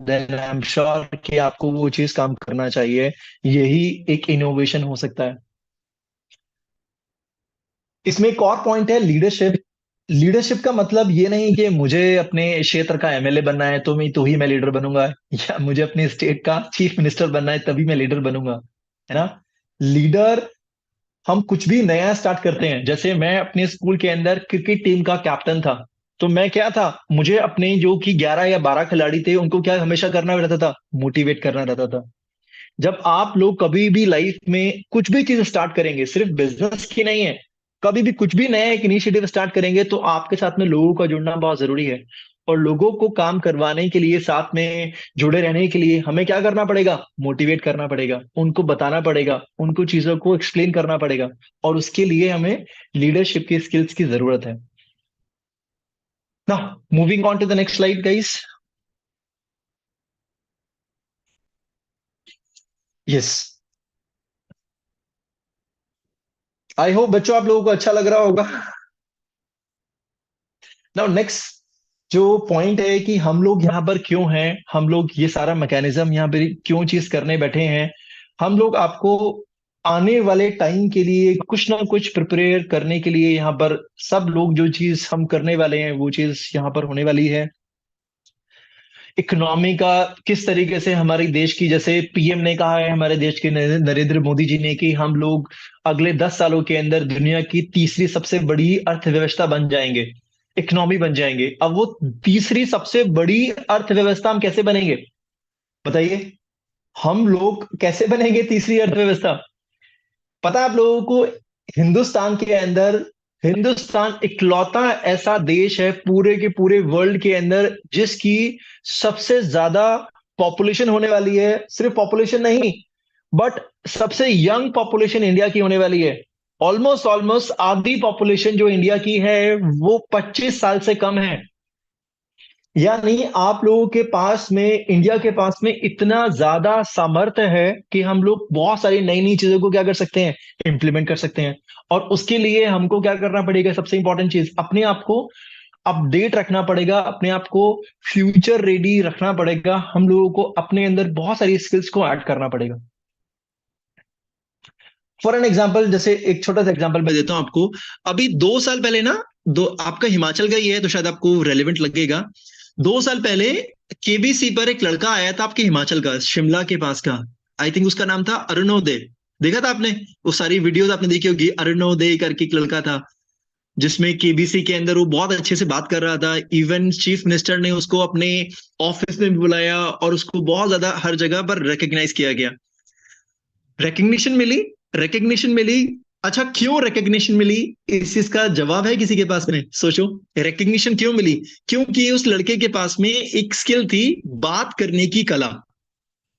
देन आई एम श्योर कि आपको वो चीज काम करना चाहिए। यही एक इनोवेशन हो सकता है। इसमें एक और पॉइंट है, लीडरशिप। लीडरशिप का मतलब ये नहीं कि मुझे अपने क्षेत्र का एमएलए बनना है तो ही मैं लीडर बनूंगा, या मुझे अपने स्टेट का चीफ मिनिस्टर बनना है तभी मैं लीडर बनूंगा, है ना। लीडर, हम कुछ भी नया स्टार्ट करते हैं। जैसे मैं अपने स्कूल के अंदर क्रिकेट टीम का कैप्टन था, तो मैं क्या था, मुझे अपने जो कि 11 या 12 खिलाड़ी थे उनको क्या हमेशा करना रहता था, मोटिवेट करना रहता था। जब आप लोग कभी भी लाइफ में कुछ भी चीज स्टार्ट करेंगे, सिर्फ बिजनेस की नहीं है, कभी भी कुछ भी नया एक इनिशिएटिव स्टार्ट करेंगे, तो आपके साथ में लोगों का जुड़ना बहुत जरूरी है। और लोगों को काम करवाने के लिए, साथ में जुड़े रहने के लिए हमें क्या करना पड़ेगा? मोटिवेट करना पड़ेगा, उनको बताना पड़ेगा, उनको चीजों को एक्सप्लेन करना पड़ेगा। और उसके लिए हमें लीडरशिप की स्किल्स की जरूरत है ना। Moving on to the next slide guys. Yes, I hope बच्चों आप लोगों को अच्छा लग रहा होगा। नाउ नेक्स्ट जो पॉइंट है कि हम लोग यहाँ पर क्यों हैं, हम लोग ये सारा मैकेनिज्म यहाँ पर क्यों चीज करने बैठे हैं। हम लोग आपको आने वाले टाइम के लिए कुछ ना कुछ प्रिपेयर करने के लिए यहाँ पर सब लोग जो चीज हम करने वाले हैं वो चीज यहाँ पर होने वाली है। इकोनॉमी का किस तरीके से हमारे देश की, जैसे पीएम ने कहा है हमारे देश के नरेंद्र मोदी जी ने, कि हम लोग अगले 10 सालों के अंदर दुनिया की तीसरी सबसे बड़ी अर्थव्यवस्था बन जाएंगे, इकोनॉमी बन जाएंगे। अब वो तीसरी सबसे बड़ी अर्थव्यवस्था हम कैसे बनेंगे बताइए? हम लोग कैसे बनेंगे तीसरी अर्थव्यवस्था? पता है आप लोगों को, हिंदुस्तान के अंदर, हिंदुस्तान इकलौता ऐसा देश है पूरे के पूरे वर्ल्ड के अंदर जिसकी सबसे ज्यादा पॉपुलेशन होने वाली है। सिर्फ पॉपुलेशन नहीं, बट सबसे यंग पॉपुलेशन इंडिया की होने वाली है। ऑलमोस्ट ऑलमोस्ट आधी पॉपुलेशन जो इंडिया की है वो 25 साल से कम है। यानी आप लोगों के पास में, इंडिया के पास में इतना ज्यादा सामर्थ्य है कि हम लोग बहुत सारी नई नई चीजों को क्या कर सकते हैं, इंप्लीमेंट कर सकते हैं। और उसके लिए हमको क्या करना पड़ेगा? सबसे इंपॉर्टेंट चीज, अपने आप को अपडेट रखना पड़ेगा, अपने आप को फ्यूचर रेडी रखना पड़ेगा। हम लोगों को अपने अंदर बहुत सारी स्किल्स को ऐड करना पड़ेगा। फॉर एन एग्जाम्पल, जैसे एक छोटा सा एग्जाम्पल मैं देता हूं आपको। अभी 2 साल पहले ना, दो, आपका हिमाचल का ही है तो शायद आपको रेलेवेंट लगेगा। 2 साल पहले केबीसी पर एक लड़का आया था आपके हिमाचल का, शिमला के पास का। आई थिंक उसका नाम था अरुणोदय। देखा था आपने? वो सारी वीडियोस आपने देखी होगी। अरुणोदय करके एक लड़का था जिसमें केबीसी के अंदर वो बहुत अच्छे से बात कर रहा था। इवन चीफ मिनिस्टर ने उसको अपने ऑफिस में भी बुलाया और उसको बहुत ज्यादा हर जगह पर रिकग्नाइज किया गया। रिकग्निशन मिली, रिकग्निशन मिली। अच्छा, क्यों रिकग्निशन मिली? इस चीज का जवाब है किसी के पास में? सोचो, रिकग्निशन क्यों मिली? क्योंकि उस लड़के के पास में एक स्किल थी, बात करने की कला।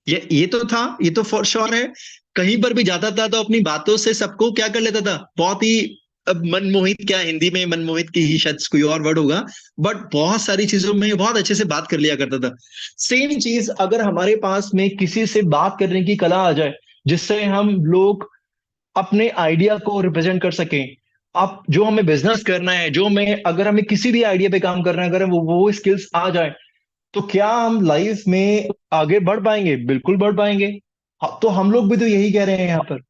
ये तो था, ये तो फॉर श्योर है। कहीं पर भी जाता था तो अपनी बातों से सबको क्या कर लेता था, बहुत ही, अब मनमोहित, क्या हिंदी में मनमोहित की ही शायद कोई और वर्ड होगा, बट बहुत सारी चीजों में बहुत अच्छे से बात कर लिया करता था। सेम चीज अगर हमारे पास में किसी से बात करने की कला आ जाए, जिससे हम लोग अपने आइडिया को रिप्रेजेंट कर सकें। आप जो हमें बिजनेस करना है, जो हमें, अगर हमें किसी भी आइडिया पे काम करना है, अगर वो स्किल्स आ जाए, तो क्या हम लाइफ में आगे बढ़ पाएंगे? बिल्कुल बढ़ पाएंगे। तो हम लोग भी तो यही कह रहे हैं यहाँ पर।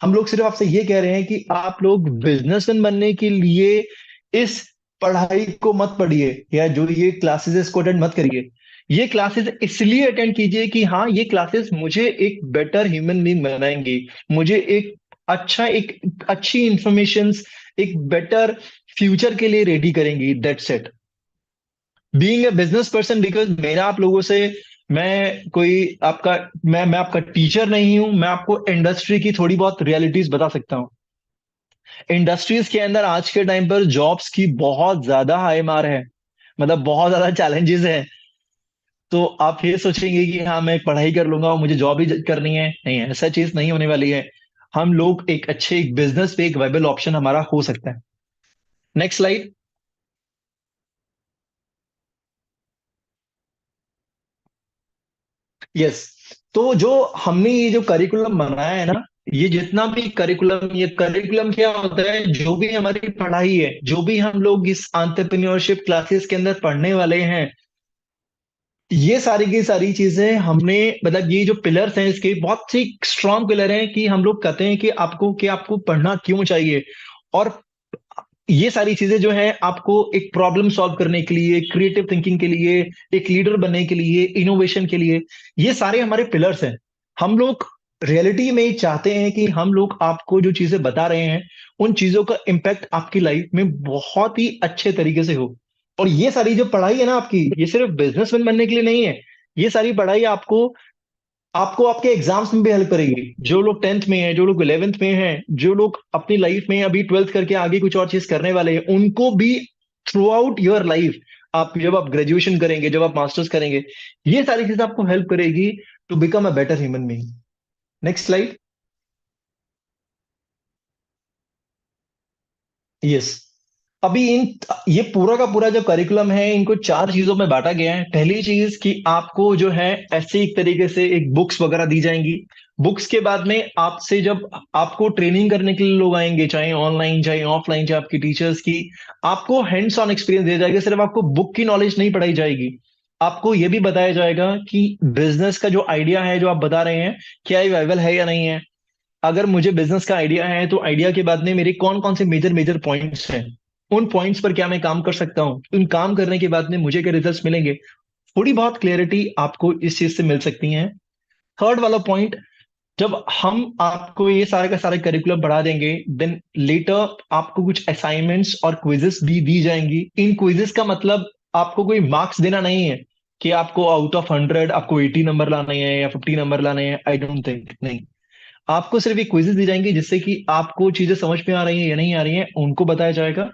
हम लोग सिर्फ आपसे ये कह रहे हैं कि आप लोग बिजनेसमैन बनने के लिए इस पढ़ाई को मत पढ़िए, या जो ये क्लासेस इसको अटेंड मत करिए। ये क्लासेस इसलिए अटेंड कीजिए कि हाँ, ये क्लासेस मुझे एक बेटर ह्यूमन बीइंग बनाएंगी, मुझे एक अच्छी इंफॉर्मेशन, एक बेटर फ्यूचर के लिए रेडी करेंगी। That's it. Being a business person, because मेरा आप लोगों से, मैं कोई आपका मैं आपका टीचर नहीं हूं। मैं आपको इंडस्ट्री की थोड़ी बहुत रियलिटीज बता सकता हूँ। इंडस्ट्रीज के अंदर आज के टाइम पर जॉब्स की बहुत ज्यादा हाई मार है, मतलब बहुत ज्यादा चैलेंजेस है। तो आप ये सोचेंगे कि हाँ, मैं पढ़ाई कर लूंगा और मुझे जॉब ही करनी है, नहीं, ऐसा चीज नहीं होने वाली है। हम लोग एक बिजनेस पे एक वायबल ऑप्शन हमारा हो सकता है। Next slide. यस। तो जो हमने ये जो करिकुलम बनाया है ना, ये जितना भी करिकुलम, ये करिकुलम क्या होता है? जो भी हमारी पढ़ाई है, जो भी हम लोग इस एंटरप्रेन्योरशिप क्लासेस के अंदर पढ़ने वाले हैं, ये सारी की सारी चीजें हमने, मतलब ये जो पिलर्स हैं इसके, बहुत ही स्ट्रांग पिलर हैं कि हम लोग कहते हैं कि आपको पढ़ना क्यों चाहिए। और ये सारी चीजें जो है आपको एक प्रॉब्लम सॉल्व करने के लिए, क्रिएटिव थिंकिंग के लिए, एक लीडर बनने के लिए, इनोवेशन के लिए, ये सारे हमारे पिलर्स हैं। हम लोग रियलिटी में चाहते हैं कि हम लोग आपको जो चीजें बता रहे हैं, उन चीजों का इम्पैक्ट आपकी लाइफ में बहुत ही अच्छे तरीके से हो। और ये सारी जो पढ़ाई है ना आपकी, ये सिर्फ बिजनेसमैन बनने के लिए नहीं है। ये सारी पढ़ाई आपको आपको आपके एग्जाम्स में भी हेल्प करेगी। जो लोग 10th में हैं, जो लोग 11th में हैं, जो लोग अपनी लाइफ में अभी 12th करके आगे कुछ और चीज करने वाले हैं, उनको भी थ्रू आउट योर लाइफ, जब आप ग्रेजुएशन करेंगे, जब आप मास्टर्स करेंगे, ये सारी चीजें आपको हेल्प करेगी to become a better human being. Next slide. Yes. अभी ये पूरा का पूरा जो करिकुलम है, इनको 4 चीजों में बांटा गया है। पहली चीज कि आपको जो है ऐसे एक तरीके से एक बुक्स वगैरह दी जाएंगी। बुक्स के बाद में आपसे जब आपको ट्रेनिंग करने के लिए लोग आएंगे, चाहे ऑनलाइन चाहे ऑफलाइन, चाहे आपकी टीचर्स की, आपको हैंड्स ऑन एक्सपीरियंस दिया जाएगा। सिर्फ आपको बुक की नॉलेज नहीं पढ़ाई जाएगी, आपको यह भी बताया जाएगा कि बिजनेस का जो आइडिया है जो आप बता रहे हैं, क्या ये वाइबल है या नहीं है। अगर मुझे बिजनेस का आइडिया है तो आइडिया के बाद में मेरे कौन कौन से मेजर मेजर पॉइंट्स हैं, उन पॉइंट्स पर क्या मैं काम कर सकता हूँ, उन काम करने के बाद में मुझे क्या रिजल्ट्स मिलेंगे। थोड़ी बहुत क्लियरिटी आपको इस चीज से मिल सकती है। थर्ड वाला पॉइंट, जब हम आपको ये सारे का सारे करिकुलम बढ़ा देंगे, देन लेटर आपको कुछ असाइनमेंट्स और क्विजेस भी दी जाएंगी। इन क्विजेस का मतलब आपको कोई मार्क्स देना नहीं है कि आपको आउट ऑफ 100 आपको 80 नंबर लाने हैं या 50 नंबर लाने हैं। आई डोंट थिंक, नहीं। आपको सिर्फ एक क्विजेस दी जाएंगी जिससे कि आपको चीजें समझ में आ रही हैं या नहीं आ रही हैं, उनको बताया जाएगा।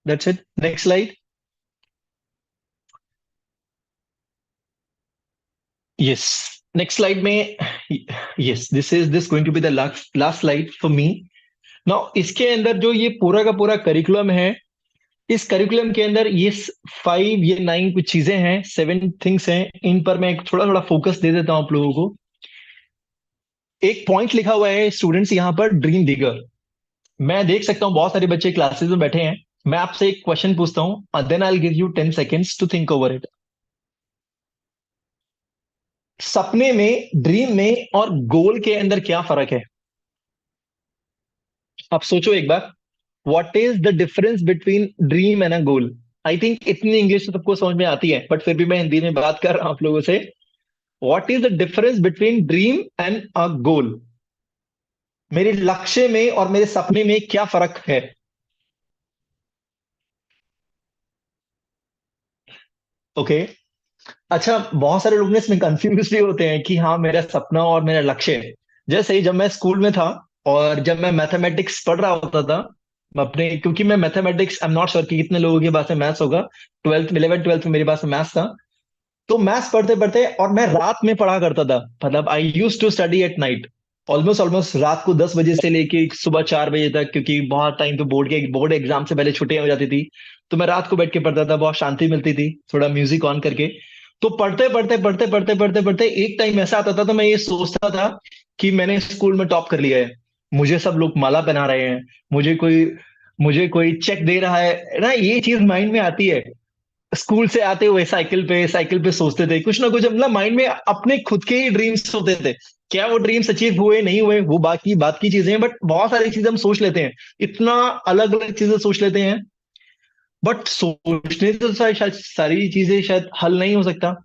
That's it. Next slide. Yes. Next slide में, yes, this going to be the last slide for me. Now इसके अंदर जो ये पूरा का पूरा करिकुलम है, इस करिकुलम के अंदर ये 5 ये 9 कुछ चीजें हैं, 7 थिंग्स हैं। इन पर मैं थोड़ा थोड़ा फोकस दे देता हूं आप लोगों को। एक पॉइंट लिखा हुआ है स्टूडेंट्स यहाँ पर, ड्रीम दिगर। मैं देख सकता हूँ बहुत सारे बच्चे क्लासेस में बैठे हैं। मैं आपसे एक क्वेश्चन पूछता हूँ, then I will give you 10 seconds to think over it. सपने में, ड्रीम में और गोल के अंदर क्या फर्क है? आप सोचो एक बार। What is the difference between dream and a goal? I think इतनी इंग्लिश तो सबको समझ में आती है, बट फिर भी मैं हिंदी में बात कर रहा हूं आप लोगों से। What is the difference between dream and a goal? मेरे लक्ष्य में और मेरे सपने में क्या फर्क है? ओके। अच्छा, बहुत सारे लोग ना इसमें कंफ्यूज भी होते हैं कि हाँ, मेरा सपना और मेरा लक्ष्य है। जैसे ही जब मैं स्कूल में था और जब मैं मैथमेटिक्स पढ़ रहा होता था अपने, क्योंकि मैं mathematics, I am not sure कि कितने लोगों के पास में मैथ्स होगा। 12th में, 11th 12th में मेरे पास मैथ्स था। तो मैथ्स पढ़ते पढ़ते, और मैं रात में पढ़ा करता था, मतलब I use to study at night. Almost almost रात को 10 बजे से लेके सुबह 4 बजे तक, क्योंकि बहुत टाइम तो बोर्ड एग्जाम से पहले छुट्टियां हो जाती थी। तो मैं रात को बैठ के पढ़ता था, बहुत शांति मिलती थी, थोड़ा म्यूजिक ऑन करके। तो पढ़ते पढ़ते पढ़ते पढ़ते पढ़ते पढ़ते एक टाइम ऐसा आता था, तो मैं ये सोचता था कि मैंने स्कूल में टॉप कर लिया है, मुझे सब लोग माला पहना रहे हैं, मुझे कोई चेक दे रहा है ना, ये चीज माइंड में आती है। स्कूल से आते हुए साइकिल पे सोचते थे कुछ ना कुछ, मतलब माइंड में अपने खुद के ही ड्रीम्स होते थे। क्या वो ड्रीम्स अचीव हुए नहीं हुए वो बाकी बात की चीजें हैं, बट बहुत सारी चीजें हम सोच लेते हैं, इतना अलग अलग चीजें सोच लेते हैं, बट सोचने से तो शायद सारी चीजें शायद हल नहीं हो सकता।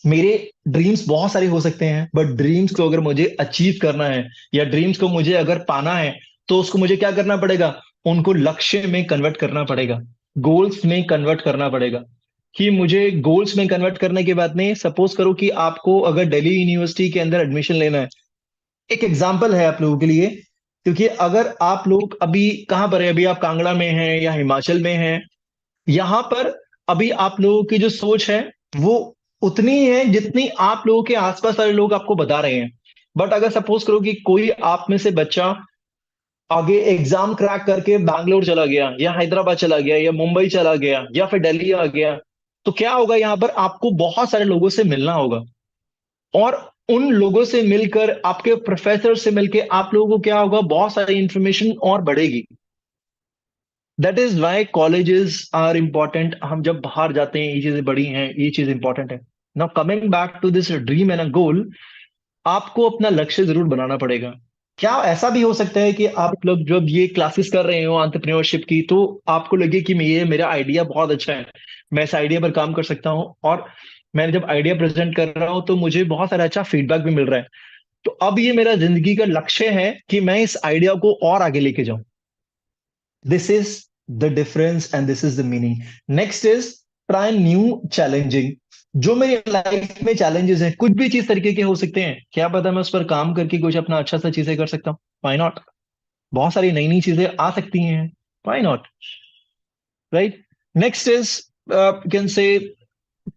मेरे ड्रीम्स बहुत सारे हो सकते हैं, बट ड्रीम्स को अगर मुझे अचीव करना है या ड्रीम्स को मुझे अगर पाना है, तो उसको मुझे क्या करना पड़ेगा, उनको लक्ष्य में कन्वर्ट करना पड़ेगा, गोल्स में कन्वर्ट करना पड़ेगा। कि मुझे गोल्स में कन्वर्ट करने के बाद में, सपोज करो कि आपको अगर दिल्ली यूनिवर्सिटी के अंदर एडमिशन लेना है, एक एग्जाम्पल है आप लोगों के लिए, क्योंकि अगर आप लोग अभी कहाँ पर है, अभी आप कांगड़ा में हैं या हिमाचल में हैं, यहां पर अभी आप लोगों की जो सोच है वो उतनी ही है जितनी आप लोगों के आसपास वाले लोग आपको बता रहे हैं। बट अगर सपोज करो कि कोई आप में से बच्चा आगे एग्जाम क्रैक करके बैंगलोर चला गया या हैदराबाद चला गया या मुंबई चला गया या फिर दिल्ली आ गया, तो क्या होगा, यहाँ पर आपको बहुत सारे लोगों से मिलना होगा, और उन लोगों से मिलकर, आपके प्रोफेसर से मिलकर आप लोगों को क्या होगा, बहुत सारी इंफॉर्मेशन और बढ़ेगी। That is why colleges are important. हम जब बाहर जाते हैं ये चीजें बड़ी हैं, ये चीज इंपॉर्टेंट है। Now coming back to this dream and a goal, आपको अपना लक्ष्य जरूर बनाना पड़ेगा। क्या ऐसा भी हो सकता है कि आप लोग जब ये क्लासेस कर रहे हो एंटरप्रेन्योरशिप की, तो आपको लगे कि ये मेरा आइडिया बहुत अच्छा है, मैं इस आइडिया पर काम कर सकता हूँ, और मैंने जब आइडिया प्रेजेंट कर रहा हूँ तो मुझे बहुत सारा अच्छा फीडबैक भी मिल रहा है, तो अब ये मेरा जिंदगी का लक्ष्य है कि मैं इस आइडिया को और आगे लेके जाऊं। This is the difference and this is the meaning. Next is try new challenging. जो मेरी लाइफ में चैलेंजेस हैं, कुछ भी चीज तरीके के हो सकते हैं, क्या पता मैं उस पर काम करके कुछ अपना अच्छा सा चीजें कर सकता हूँ, व्हाई नॉट। बहुत सारी नई नई चीजें आ सकती हैं, why not, right. Next is can say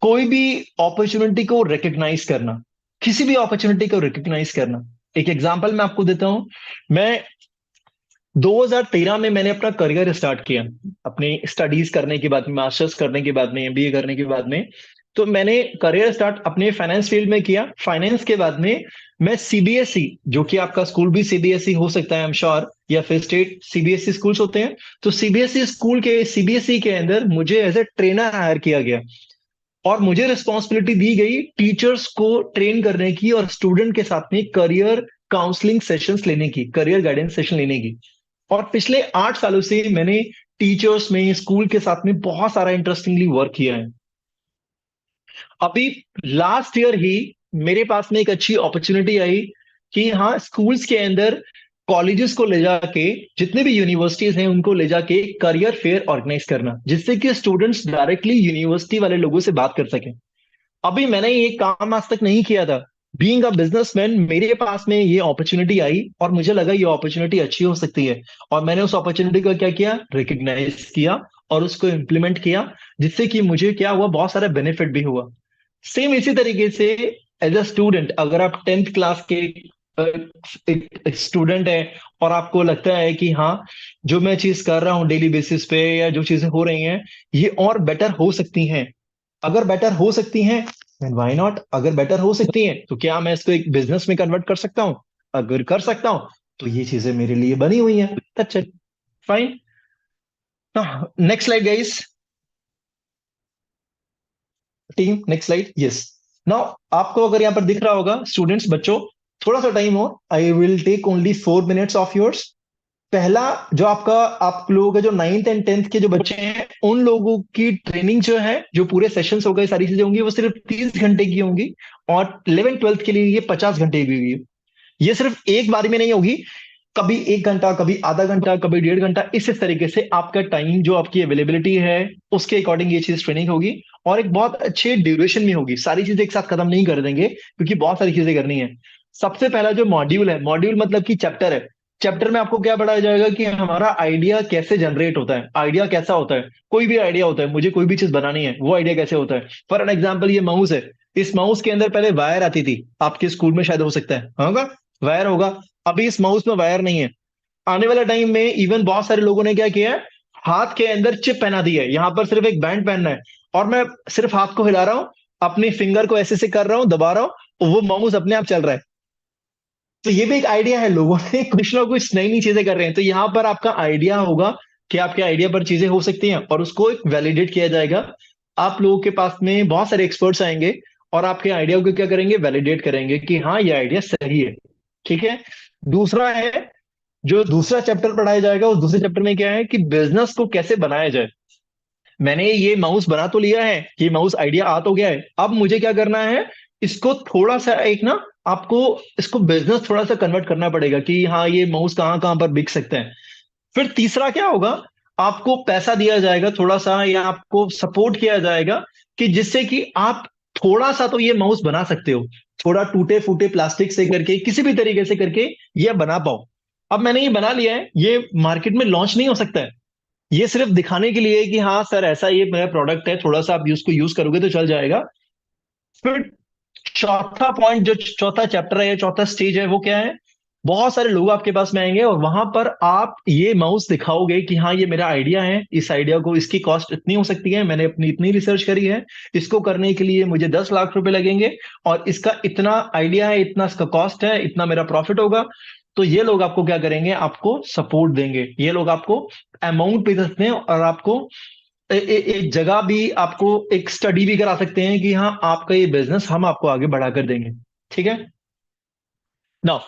कोई भी अपॉर्चुनिटी को रिकग्नाइज करना, किसी भी अपॉर्चुनिटी को रिकग्नाइज करना। एक एग्जांपल मैं आपको देता हूं। मैं 2013 में मैंने अपना करियर स्टार्ट किया, अपनी स्टडीज करने के बाद में, मास्टर्स करने के बाद में, एमबीए करने के बाद में। तो मैंने करियर स्टार्ट अपने फाइनेंस फील्ड में किया। फाइनेंस के बाद में मैं सीबीएसई, जो कि आपका स्कूल भी सीबीएसई हो सकता है आई एम श्योर, या फिर स्टेट सीबीएसई स्कूल्स होते हैं, तो सीबीएसई स्कूल के सीबीएसई के अंदर मुझे एज ए ट्रेनर हायर किया गया, और मुझे रिस्पॉन्सिबिलिटी दी गई टीचर्स को ट्रेन करने की और स्टूडेंट के साथ में करियर काउंसलिंग सेशंस लेने की, करियर गाइडेंस सेशन लेने की। और पिछले 8 सालों से मैंने टीचर्स में, स्कूल के साथ में बहुत सारा इंटरेस्टिंगली वर्क किया है। अभी लास्ट ईयर ही मेरे पास में एक अच्छी अपॉर्चुनिटी आई कि हाँ, स्कूल्स के अंदर कॉलेजेस को ले जाके, जितने भी यूनिवर्सिटीज हैं उनको ले जाके करियर फेयर ऑर्गेनाइज करना, जिससे कि स्टूडेंट्स डायरेक्टली यूनिवर्सिटी वाले लोगों से बात कर सकें। अभी मैंने ये काम आज तक नहीं किया था। बीइंग अ बिजनेसमैन मेरे पास में ये अपॉर्चुनिटी आई और मुझे लगा ये अपॉर्चुनिटी अच्छी हो सकती है, और मैंने उस अपॉर्चुनिटी को क्या किया, रिकग्नाइज किया और उसको इम्प्लीमेंट किया, जिससे कि मुझे क्या हुआ, बहुत सारा बेनिफिट भी हुआ। सेम इसी तरीके से एज अ स्टूडेंट, अगर आप 10th क्लास के एक स्टूडेंट है और आपको लगता है कि हाँ, जो मैं चीज कर रहा हूँ डेली बेसिस पे या जो चीजें हो रही हैं ये और बेटर हो सकती हैं, अगर बेटर हो सकती हैं देन व्हाई नॉट। अगर बेटर हो सकती हैं तो क्या मैं इसको एक बिजनेस में कन्वर्ट कर सकता हूँ? अगर कर सकता हूँ तो ये चीजें मेरे लिए बनी हुई हैं, that's it, fine. Next slide guys, team next slide, yes. Now आपको अगर यहाँ पर दिख रहा होगा स्टूडेंट्स, बच्चों, थोड़ा सा टाइम हो, I will take only 4 minutes of yours. पहला जो आपका, आप लोगों का जो 9th and 10th के जो बच्चे हैं उन लोगों की ट्रेनिंग जो है, जो पूरे सेशंस हो गए, सारी चीजें होंगी, वो सिर्फ 30 घंटे की होंगी, और 11th-12th के लिए ये 50 घंटे की होगी। ये सिर्फ एक बारी में नहीं होगी, कभी 1 घंटा, कभी आधा घंटा, कभी 1.5 घंटा, इस तरीके से आपका टाइम जो आपकी अवेलेबिलिटी है उसके अकॉर्डिंग ये चीज ट्रेनिंग होगी, और एक बहुत अच्छे ड्यूरेशन में होगी। सारी चीजें एक साथ खत्म नहीं कर देंगे क्योंकि बहुत सारी चीजें करनी है। सबसे पहला जो मॉड्यूल है, मॉड्यूल मतलब कि चैप्टर है, चैप्टर में आपको क्या पढ़ाया जाएगा कि हमारा आइडिया कैसे जनरेट होता है, आइडिया कैसा होता है, कोई भी आइडिया होता है, मुझे कोई भी चीज बनानी है, वो आइडिया कैसे होता है। फॉर एन एग्जाम्पल, ये माउस है, इस माउस के अंदर पहले वायर आती थी, आपके स्कूल में शायद हो सकता है होगा, वायर होगा। अभी इस माउस में वायर नहीं है। आने वाले टाइम में इवन बहुत सारे लोगों ने क्या किया है, हाथ के अंदर चिप पहना दी है, यहां पर सिर्फ एक बैंड पहनना है, और मैं सिर्फ हाथ को हिला रहा हूं, अपनी फिंगर को ऐसे ऐसे कर रहा हूं, दबा रहा हूं, और वो माउस अपने आप चल रहा है। तो ये भी एक आइडिया है, लोगों ने कुछ ना कुछ नई नई चीजें कर रहे हैं। तो यहाँ पर आपका आइडिया होगा कि आपके आइडिया पर चीजें हो सकती हैं, और उसको एक वैलिडेट किया जाएगा आप लोगों के पास में बहुत सारे एक्सपर्ट्स आएंगे और आपके आइडिया को क्या करेंगे, वैलिडेट करेंगे कि हाँ ये आइडिया सही है। ठीक है। दूसरा है, जो दूसरा चैप्टर पढ़ाया जाएगा उस दूसरे चैप्टर में क्या है कि बिजनेस को कैसे बनाया जाए। मैंने ये माउस बना तो लिया है, ये माउस आइडिया आ तो गया है, अब मुझे क्या करना है, इसको थोड़ा सा एक ना, आपको इसको बिजनेस थोड़ा सा कन्वर्ट करना पड़ेगा कि हाँ ये माउस कहाँ कहाँ पर बिक सकते हैं। फिर तीसरा क्या होगा, आपको पैसा दिया जाएगा थोड़ा सा, या आपको सपोर्ट किया जाएगा कि जिससे कि आप थोड़ा सा तो ये माउस बना सकते हो, थोड़ा टूटे फूटे प्लास्टिक से करके किसी भी तरीके से करके ये बना पाओ। अब मैंने ये बना लिया है, ये मार्केट में लॉन्च नहीं हो सकता है, ये सिर्फ दिखाने के लिए कि हाँ सर ऐसा ये मेरा प्रोडक्ट है, थोड़ा सा आप उसको यूज करोगे तो चल जाएगा। फिर चौथा पॉइंट, जो चौथा चैप्टर है या चौथा स्टेज है, वो क्या है, बहुत सारे लोग आपके पास में आएंगे और वहां पर आप ये माउस दिखाओगे कि हाँ ये मेरा आइडिया है, इस आइडिया को, इसकी कॉस्ट इतनी हो सकती है, मैंने अपनी इतनी रिसर्च करी है, इसको करने के लिए मुझे 10 लाख रुपए लगेंगे और इसका इतना आइडिया है, इतना इसका कॉस्ट है, इतना मेरा प्रॉफिट होगा। तो ये लोग आपको क्या करेंगे, आपको सपोर्ट देंगे, ये लोग आपको अमाउंट पे सकते हैं और आपको एक जगह भी, आपको एक स्टडी भी करा सकते हैं कि हाँ आपका ये बिजनेस हम आपको आगे बढ़ा कर देंगे। ठीक है। नाउ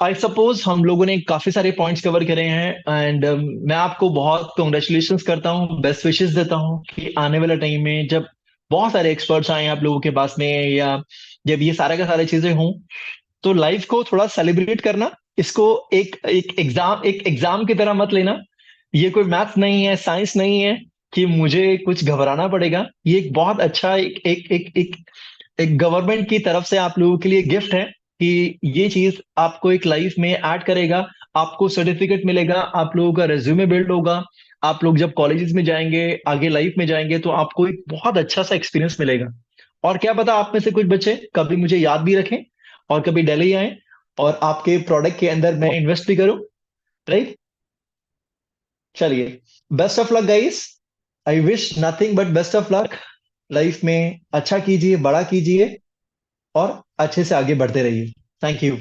आई सपोज हम लोगों ने काफी सारे पॉइंट्स कवर करे हैं एंड मैं आपको बहुत कॉन्ग्रेचुलेशन करता हूँ, बेस्ट विशेस देता हूँ कि आने वाले टाइम में जब बहुत सारे एक्सपर्ट्स आए आप लोगों के पास में, या जब ये सारा का सारी चीजें हों, तो लाइफ को थोड़ा सेलिब्रेट करना, इसको एक एग्जाम की तरह मत लेना। ये कोई मैथ्स नहीं है, साइंस नहीं है कि मुझे कुछ घबराना पड़ेगा। ये एक बहुत अच्छा एक गवर्नमेंट की तरफ से आप लोगों के लिए गिफ्ट है कि ये चीज आपको एक लाइफ में ऐड करेगा, आपको सर्टिफिकेट मिलेगा, आप लोगों का रेज्यूमे बिल्ड होगा, आप लोग जब कॉलेजेस में जाएंगे, आगे लाइफ में जाएंगे, तो आपको एक बहुत अच्छा सा एक्सपीरियंस मिलेगा। और क्या पता आप में से कुछ बच्चे कभी मुझे याद भी रखें और कभी दिल्ली आए और आपके प्रोडक्ट के अंदर मैं इन्वेस्ट भी करूं। राइट। चलिए, best of luck guys, I wish nothing but best of luck. Life में अच्छा कीजिए, बड़ा कीजिए और अच्छे से आगे बढ़ते रहिए। Thank you.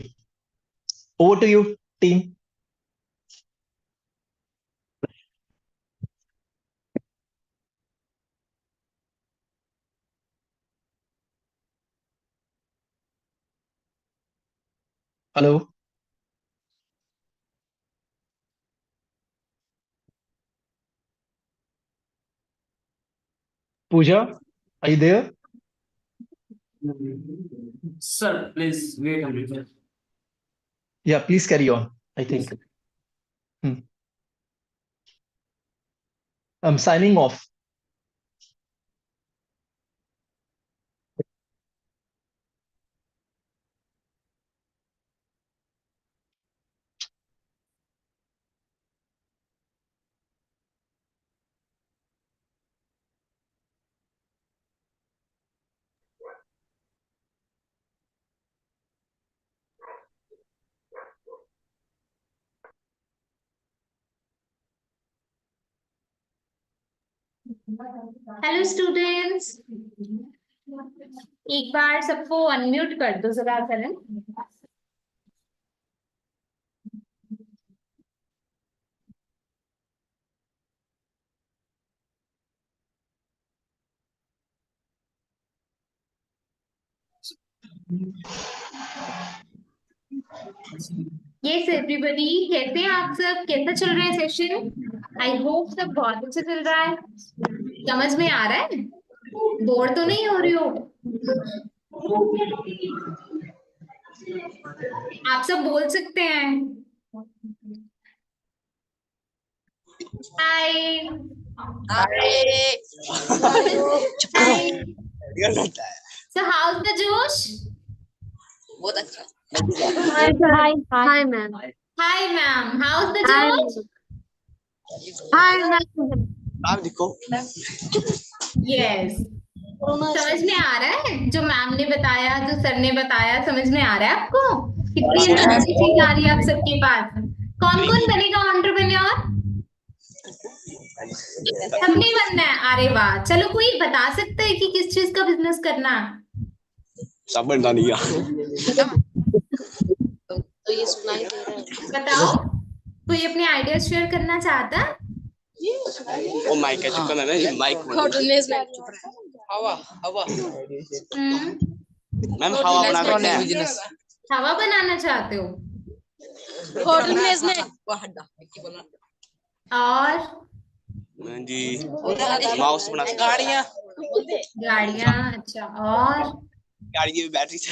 Over to you team. Hello Pooja, I there? Sir, please wait a minute. Yeah please carry on, I think I am signing off. Hello students, एक बार सबको अनम्यूट कर दो जरा करण। यस एवरीबॉडी, कैसे हैं आप सब? कैसा चल रहा है सेशन? आई होप सब बहुत अच्छा चल रहा है। समझ में आ रहा है? बोर तो नहीं हो रही हो? आप सब बोल सकते हैं। हाय हाय, सो हाउ इज द जोश? बहुत अच्छा। Hi, ma'am. Hi ma'am, how is the जोश? Hi, ma'am. आप देखो। यस, समझ में आ रहा है जो मैम ने बताया, जो सर ने बताया? समझ में आ रहा है आपको? कितनी इंटरेस्टिंग चीज आ रही है आप सबके पास? कौन कौन बनेगा एंटरप्रेन्योर? सबने बनना है? अरे वाह, चलो कोई बता सकता है कि किस चीज का बिजनेस करना है? सब बता दिया। तो ये सुनाई दे रहा है। बताओ, कोई अपने आइडियाज शेयर करना चाहता है? वो माइक है, चुप करना ना, ये माइक हवा हवा मैम हवा बना सकते हैं। बिजनेस हवा बनाना चाहते हो? होटल मैनेजमेंट और जी माउस बना सकते हैं। गाड़ियाँ गाड़ियाँ, अच्छा, और गाड़ी की बैटरी से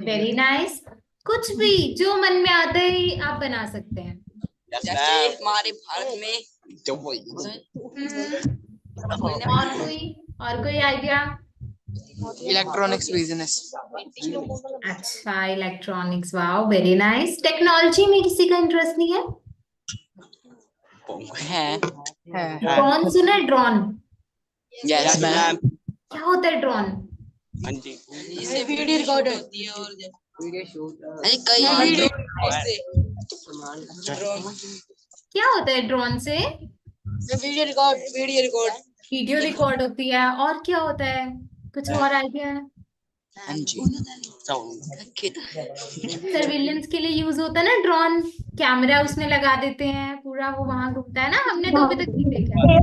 वेरी नाइस। कुछ भी जो मन में आता है आप बना सकते हैं। जैसे हमारे भारत में और कोई आइडिया? इलेक्ट्रॉनिक्स बिजनेस अच्छा, electronics, wow very nice. Technology में किसी का इंटरेस्ट नहीं है? है ड्रोन सुना है? Drone yes ma'am. क्या होता है? ड्रोन हाँ जी। इससे वीडियो रिकॉर्ड होती है और कई क्या होता है ड्रोन से? वीडियो रिकॉर्ड होती है, और क्या होता है? कुछ और आइडिया है? सर्विलेंस के लिए यूज होता है ना ड्रोन, कैमरा उसमें लगा देते हैं, पूरा वो वहां घूमता है ना। हमने तो अभी तक नहीं देखा है।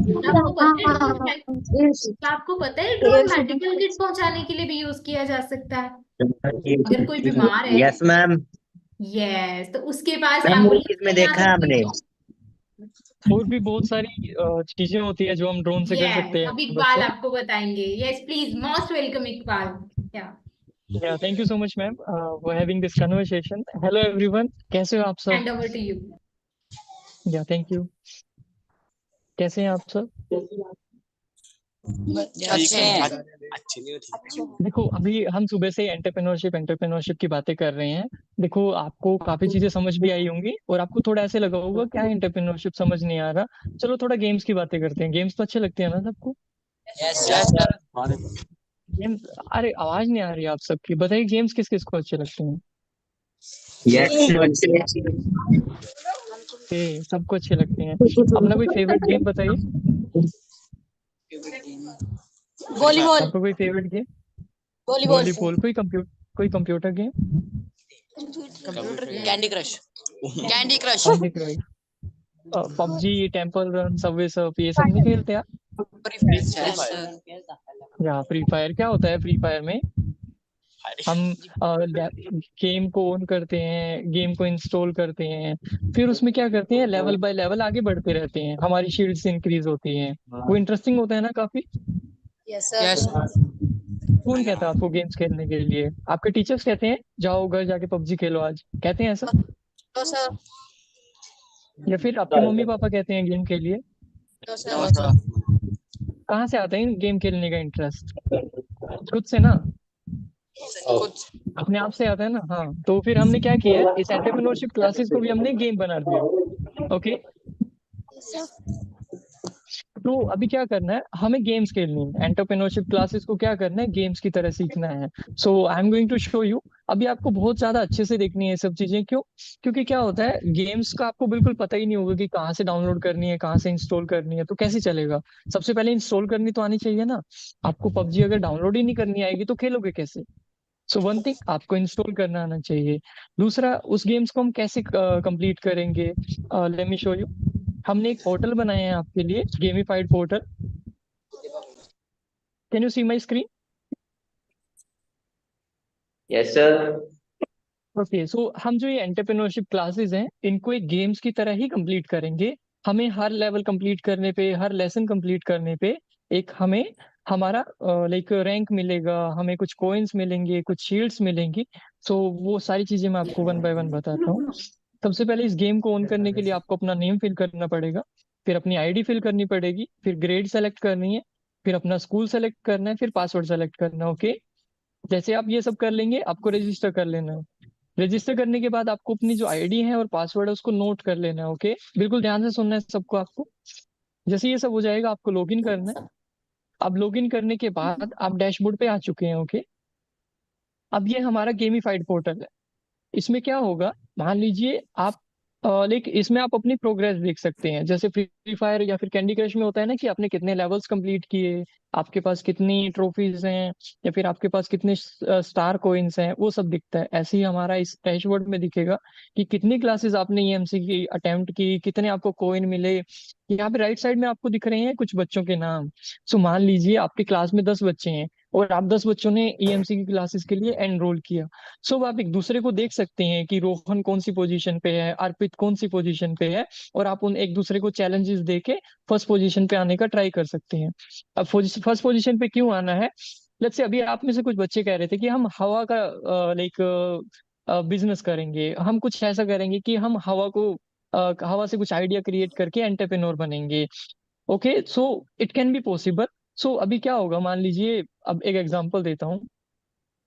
आपको पता है ड्रोन मेडिकल किट पहुंचाने के लिए भी यूज किया जा सकता है? अगर कोई बीमार है, यस मैम, यस, तो उसके पास मैम एम्बुलेंस मूवीज में नहीं आ देखा है सकती। आपने। और भी बहुत सारी चीजें होती है जो हम ड्रोन से कर सकते अब हैं इकबाल बच्चों। आपको बताएंगे। Yes please, most welcome Iqbal. Yeah thank you so much ma'am for having this conversation. Hello everyone, कैसे हो आप सब? Hand over to you. Yeah thank you. कैसे हैं आप सब? अच्छे हैं। अच्छे नहीं होती। देखो, अभी हम सुबह से एंटरप्रेन्योरशिप की बातें कर रहे हैं। देखो, आपको काफी चीजें समझ भी आई होंगी और आपको थोड़ा ऐसे लगा होगा क्या एंटरप्रेन्योरशिप समझ नहीं आ रहा। चलो थोड़ा गेम्स की बातें करते हैं। गेम्स तो अच्छे लगते हैं ना सबको? गेम्स, अरे आवाज नहीं आ रही आप सबकी। बताइए गेम्स किस किस को अच्छे लगते हैं? सबको अच्छे लगते हैं। अपना कोई फेवरेट गेम बताइए। वॉलीबॉल आपका कोई फेवरेट गेम? Volleyball volleyball. कोई computer game? Candy Crush Candy Crush Candy Crush, PUBG, Temple Run, Subway Surf, ये सब नहीं खेलते आप? या फ्री फायर। क्या होता है फ्री फायर में? हम गेम को ऑन करते हैं, गेम को इंस्टॉल करते हैं, फिर उसमें क्या करते हैं, लेवल बाय लेवल आगे बढ़ते रहते हैं, हमारी शील्ड्स इंक्रीज होती हैं। वो इंटरेस्टिंग होता है ना काफी? यस कौन कहता है आपको गेम्स खेलने के लिए? आपके टीचर्स कहते हैं जाओ घर जाके पबजी खेलो आज, कहते हैं ऐसा? या फिर आपके मम्मी पापा कहते हैं गेम के लिए? कहाँ से आता है गेम खेलने का इंटरेस्ट? खुद से ना? अपने आप से आता है ना? हाँ, तो फिर हमने क्या किया है, इस एंटरप्रेन्योरशिप क्लासेस को भी हमने गेम बना दिया। ओके, तो अभी क्या करना है, हमें गेम्स खेलनी है। एंटरप्रेन्योरशिप क्लासेस को क्या करना है, गेम्स की तरह सीखना है। So I am going to show you. अभी आपको बहुत ज्यादा अच्छे से देखनी है ये सब चीजें। क्यों? क्योंकि क्या होता है, गेम्स का आपको बिल्कुल पता ही नहीं होगा कि कहाँ से डाउनलोड करनी है, कहाँ से इंस्टॉल करनी है, तो कैसे चलेगा? सबसे पहले इंस्टॉल करनी तो आनी चाहिए ना। आपको पबजी अगर डाउनलोड ही नहीं करनी आएगी तो खेलोगे कैसे? सो वन थिंग, आपको इंस्टॉल करना आना चाहिए। दूसरा, उस गेम्स को हम कैसे कंप्लीट करेंगे, लेट मी शो यू। हमने एक पोर्टल बनाया है आपके लिए, gamified portal. Can you see my screen? Yes sir. Okay, so हम जो ये एंटरप्रेन्योरशिप क्लासेस हैं, इनको एक गेम्स की तरह ही कंप्लीट करेंगे। हमें हर लेवल कंप्लीट करने पे, हर लेसन कंप्लीट करने पे एक हमें हमारा लाइक रैंक मिलेगा, हमें कुछ कॉइन्स मिलेंगे, कुछ शील्ड्स मिलेंगी। सो वो सारी चीजें मैं आपको वन बाय वन बताता हूँ। सबसे पहले इस गेम को ऑन करने के लिए आपको अपना नेम फिल करना पड़ेगा, फिर अपनी आईडी फिल करनी पड़ेगी, फिर ग्रेड सेलेक्ट करनी है, फिर अपना स्कूल सेलेक्ट करना है, फिर पासवर्ड सेलेक्ट करना है। ओके, जैसे आप ये सब कर लेंगे, आपको रजिस्टर कर लेना है। रजिस्टर करने के बाद आपको अपनी जो आईडी है और पासवर्ड है उसको नोट कर लेना है। ओके, बिल्कुल ध्यान से सुनना है सबको आपको। जैसे ये सब हो जाएगा, आपको लॉगिन करना है। अब लॉगिन करने के बाद आप डैशबोर्ड पे आ चुके हैं। ओके, अब ये हमारा गेमिफाइड पोर्टल है। इसमें क्या होगा, मान लीजिए आप लाइक इसमें आप अपनी प्रोग्रेस देख सकते हैं। जैसे फ्री फायर या फिर कैंडी क्रश में होता है ना कि आपने कितने लेवल्स कंप्लीट किए, आपके पास कितनी ट्रॉफीज हैं, या फिर आपके पास कितने स्टार कोइंस हैं, वो सब दिखता है। ऐसे ही हमारा इस डैशबोर्ड में दिखेगा कि कितनी क्लासेस आपने ईएमसी की अटेम्प्ट की, कितने आपको कोइन मिले। यहाँ पे राइट साइड में आपको दिख रहे हैं कुछ बच्चों के नाम। सो मान लीजिए आपकी क्लास में 10 बच्चे हैं और आप 10 बच्चों ने ईएमसी की क्लासेस के लिए एनरोल किया। सो आप एक दूसरे को देख सकते हैं कि रोहन कौन सी पोजीशन पे है, अर्पित कौन सी पोजीशन पे है, और आप उन एक दूसरे को चैलेंजेस दे के फर्स्ट पोजीशन पे आने का ट्राई कर सकते हैं। अब फर्स्ट पोजीशन पे क्यों आना है? लेट्स से अभी आप में से कुछ बच्चे कह रहे थे कि हम हवा का लाइक बिजनेस करेंगे, हम कुछ ऐसा करेंगे कि हम हवा से कुछ आइडिया क्रिएट करके एंटरप्रेन्योर बनेंगे। Okay, so it can be possible. So अभी क्या होगा, मान लीजिए, अब एक एग्जांपल देता हूँ।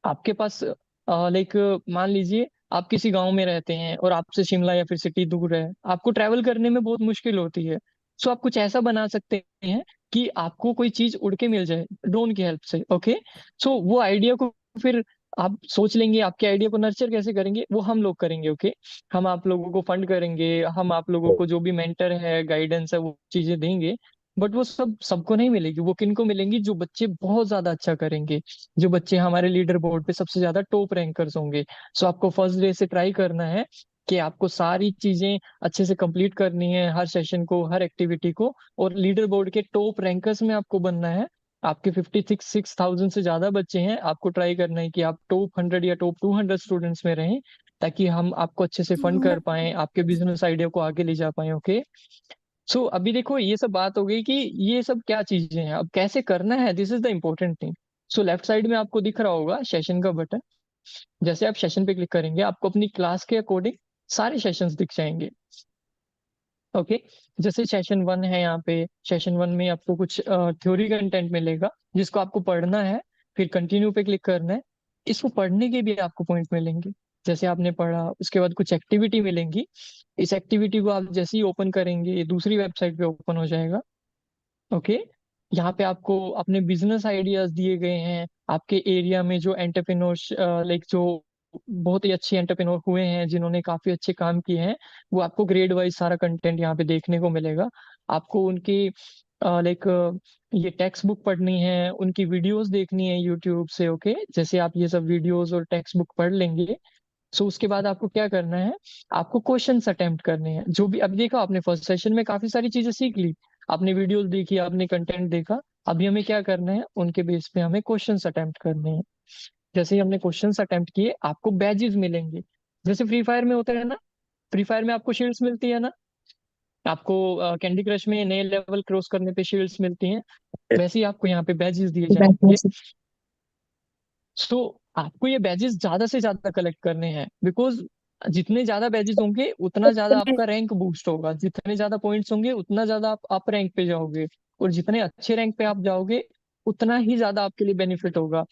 आपके पास लाइक मान लीजिए आप किसी गांव में रहते हैं और आपसे शिमला या फिर सिटी दूर है, आपको ट्रैवल करने में बहुत मुश्किल होती है। सो आप कुछ ऐसा बना सकते हैं कि आपको कोई चीज उड़ के मिल जाए ड्रोन की हेल्प से। ओके, सो वो आइडिया को फिर आप सोच लेंगे, आपके आइडिया को नर्चर कैसे करेंगे वो हम लोग करेंगे। ओके, हम आप लोगों को फंड करेंगे, हम आप लोगों को जो भी मेंटर है, गाइडेंस है, वो चीजें देंगे। बट वो सब सबको नहीं मिलेगी। वो किनको मिलेंगी? जो बच्चे बहुत ज्यादा अच्छा करेंगे, जो बच्चे हमारे लीडर बोर्ड पे सबसे ज्यादा टॉप रैंकर्स होंगे। सो आपको फर्स्ट डे से ट्राई करना है कि आपको सारी चीजें अच्छे से कंप्लीट करनी है, हर सेशन को, हर एक्टिविटी को, और लीडर बोर्ड के टॉप रैंकर्स में आपको बनना है। आपके 56,000 से ज्यादा बच्चे हैं, आपको ट्राई करना है कि आप टॉप 100 या टॉप 200 स्टूडेंट्स में रहें, ताकि हम आपको अच्छे से फंड कर पाए, आपके बिजनेस आइडिया को आगे ले जा पाए। ओके, सो अभी देखो ये सब बात हो गई कि ये सब क्या चीजें हैं, अब कैसे करना है, this is the important thing. So left side में आपको दिख रहा होगा सेशन का बटन। जैसे आप सेशन पे क्लिक करेंगे, आपको अपनी क्लास के अकॉर्डिंग सारे सेशंस दिख जाएंगे। ओके, जैसे सेशन 1 है, यहाँ पे सेशन 1 में आपको कुछ थ्योरी कंटेंट मिलेगा जिसको आपको पढ़ना है, फिर कंटिन्यू पे क्लिक करना है। इसको पढ़ने के भी आपको पॉइंट मिलेंगे। जैसे आपने पढ़ा, उसके बाद कुछ एक्टिविटी मिलेंगी। इस एक्टिविटी को आप जैसे ही ओपन करेंगे, ये दूसरी वेबसाइट पे ओपन हो जाएगा। ओके, यहाँ पे आपको अपने बिजनेस आइडियाज दिए गए हैं, आपके एरिया में जो एंटरप्रेन्योर्स लाइक जो बहुत ही अच्छे एंटरप्रेन्योर हुए हैं, जिन्होंने काफी अच्छे काम किए हैं, वो आपको ग्रेड वाइज सारा कंटेंट यहाँ पे देखने को मिलेगा। आपको उनकी लाइक ये टेक्स्ट बुक पढ़नी है, उनकी वीडियोस देखनी है यूट्यूब से। ओके, जैसे आप ये सब वीडियोस और टेक्स्ट बुक पढ़ लेंगे, सो उसके बाद आपको क्या करना है, आपको क्वेश्चंस अटेम्प्ट करने हैं। जो भी अभी देखा आपने फर्स्ट सेशन में काफी सारी चीजें सीख ली, आपने वीडियोस देखी, आपने कंटेंट देखा। अभी हमें क्या करना है, उनके बेस पे हमें क्वेश्चंस अटेम्प्ट करने हैं। जैसे ही हमने क्वेश्चंस अटेम्प्ट किए, आपको बैजेस मिलेंगे। जैसे फ्री फायर में होता है ना, फ्री फायर में आपको शील्ड्स मिलती है ना, आपको कैंडी क्रश में नए लेवल क्रॉस करने पे शील्ड्स मिलती हैं, वैसे ही आपको यहाँ पे बैजेस दिए जाएंगे। सो आपको ये बैजेस ज्यादा से ज्यादा कलेक्ट करने हैं, बिकॉज जितने ज्यादा बैजेस होंगे उतना ज्यादा आपका रैंक बूस्ट होगा, जितने ज्यादा पॉइंट्स होंगे उतना ज्यादा आप अप रैंक पे जाओगे, और जितने अच्छे रैंक पे आप जाओगे उतना ही ज्यादा आपके लिए बेनिफिट होगा।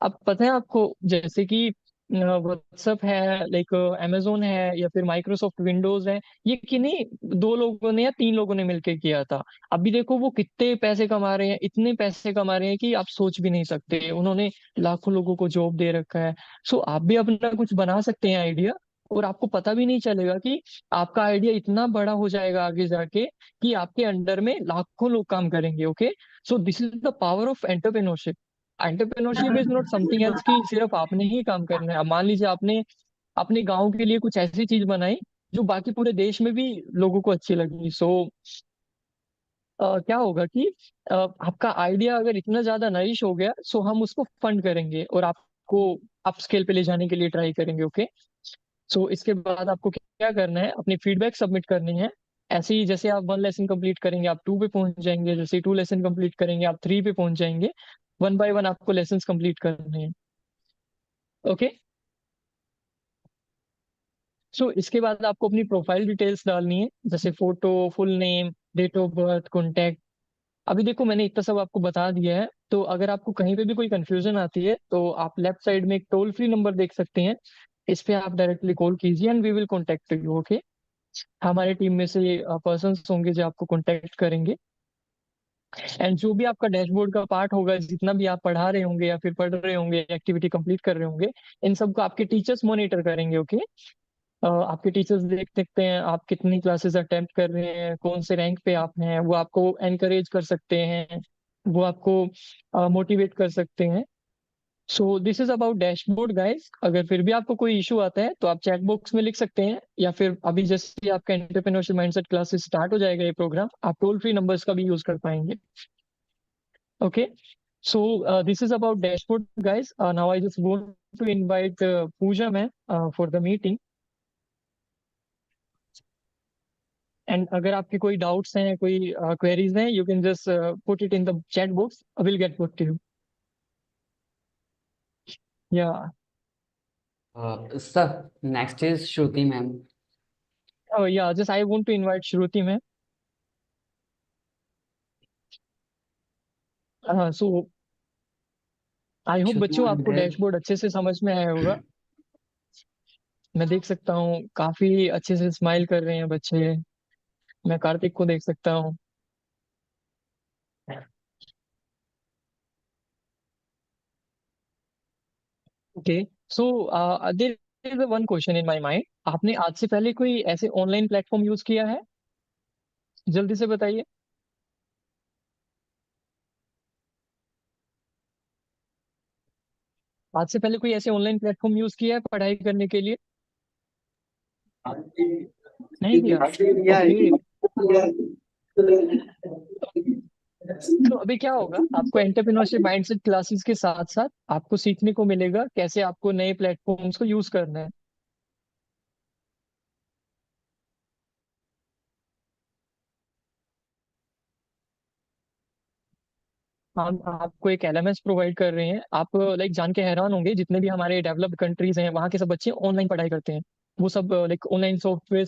अब पता है आपको, जैसे कि व्हाट्सएप है, लाइक अमेजोन है, या फिर माइक्रोसॉफ्ट विंडोज है, ये किन्हीं 2 लोगों ने या 3 लोगों ने मिलकर किया था। अभी देखो वो कितने पैसे कमा रहे हैं, इतने पैसे कमा रहे हैं कि आप सोच भी नहीं सकते। उन्होंने लाखों लोगों को जॉब दे रखा है। सो आप भी अपना कुछ बना सकते हैं आइडिया, और आपको पता भी नहीं चलेगा कि आपका आइडिया इतना बड़ा हो जाएगा आगे जाके कि आपके अंडर में लाखों लोग काम करेंगे। Okay, so this is the power of entrepreneurship. Entrepreneurship is not something else कि सिर्फ आपने ही काम करना है। अब मान लीजिए आपने अपने गांव के लिए कुछ ऐसी चीज बनाई जो बाकी पूरे देश में भी लोगों को अच्छी लगी। सो क्या होगा कि आपका आइडिया अगर इतना ज्यादा नरिश हो गया, सो हम उसको फंड करेंगे और आपको अप स्केल पे ले जाने के लिए ट्राई करेंगे। ओके, सो इसके बाद आपको क्या करना है, अपनी फीडबैक सबमिट करनी है। ऐसे ही जैसे आप 1 लेसन कंप्लीट करेंगे, आप 2 पे पहुंच जाएंगे, जैसे 2 लेसन कंप्लीट करेंगे, आप 3 पे पहुंच जाएंगे। 1 बाय 1 आपको लेसन कंप्लीट करने हैं। ओके, सो इसके बाद आपको अपनी प्रोफाइल डिटेल्स डालनी है, जैसे photo, full name, date of birth, contact. अभी देखो मैंने इतना सब आपको बता दिया है, तो अगर आपको कहीं पे भी कोई कंफ्यूजन आती है तो आप लेफ्ट साइड में एक टोल फ्री नंबर देख सकते हैं। इस पे आप डायरेक्टली कॉल कीजिए and we will contact you. Okay, हमारे टीम में से पर्सन होंगे जो आपको कॉन्टेक्ट करेंगे। एंड जो भी आपका डैशबोर्ड का पार्ट होगा, जितना भी आप पढ़ा रहे होंगे या फिर पढ़ रहे होंगे, एक्टिविटी कंप्लीट कर रहे होंगे, इन सबको आपके टीचर्स मॉनिटर करेंगे। ओके, आपके टीचर्स देख सकते हैं आप कितनी क्लासेस अटेम्प्ट कर रहे हैं, कौन से रैंक पे आप हैं, वो आपको एनकरेज कर सकते हैं, वो आपको मोटिवेट कर सकते हैं। So this is about dashboard guys. अगर फिर भी आपको कोई इशू आता है तो आप चैट बॉक्स में लिख सकते हैं, या फिर अभी जैसे ही आपका एंटरप्रेन्योरशिप माइंडसेट क्लासेस स्टार्ट हो जाएगा ये प्रोग्राम, आप टोल फ्री नंबर्स का भी यूज कर पाएंगे। Okay, so this is about dashboard guys. Now I just want to invite Pooja ma'am for the meeting. And अगर आपके कोई doubts हैं, कोई queries हैं, you can just put it in the chat box. I will get back to you. Yeah. Sir, next is Shruti ma'am. Oh yeah, just I want to invite Shruti ma'am. So I hope Shruti बच्चों ma'am आपको there. Dashboard अच्छे से समझ में आया होगा। मैं देख सकता हूँ काफी अच्छे से स्माइल कर रहे हैं बच्चे। मैं कार्तिक को देख सकता हूँ। Okay, so there is one question in my mind. आपने आज से पहले कोई ऐसे ऑनलाइन प्लेटफॉर्म यूज किया है? जल्दी से बताइए। आज से पहले कोई ऐसे ऑनलाइन प्लेटफॉर्म यूज किया है पढ़ाई करने के लिए? नहीं किया? ओके, तो अभी क्या होगा, आपको एंटरप्रेन्योरशिप माइंडसेट क्लासेस के साथ साथ आपको सीखने को मिलेगा कैसे आपको नए प्लेटफॉर्म्स को यूज करना है। हम आपको एक एलएमएस प्रोवाइड कर रहे हैं। आप लाइक जान के हैरान होंगे, जितने भी हमारे डेवलप्ड कंट्रीज हैं वहाँ के सब बच्चे ऑनलाइन पढ़ाई करते हैं। वो सब लाइक ऑनलाइन सॉफ्टवेयर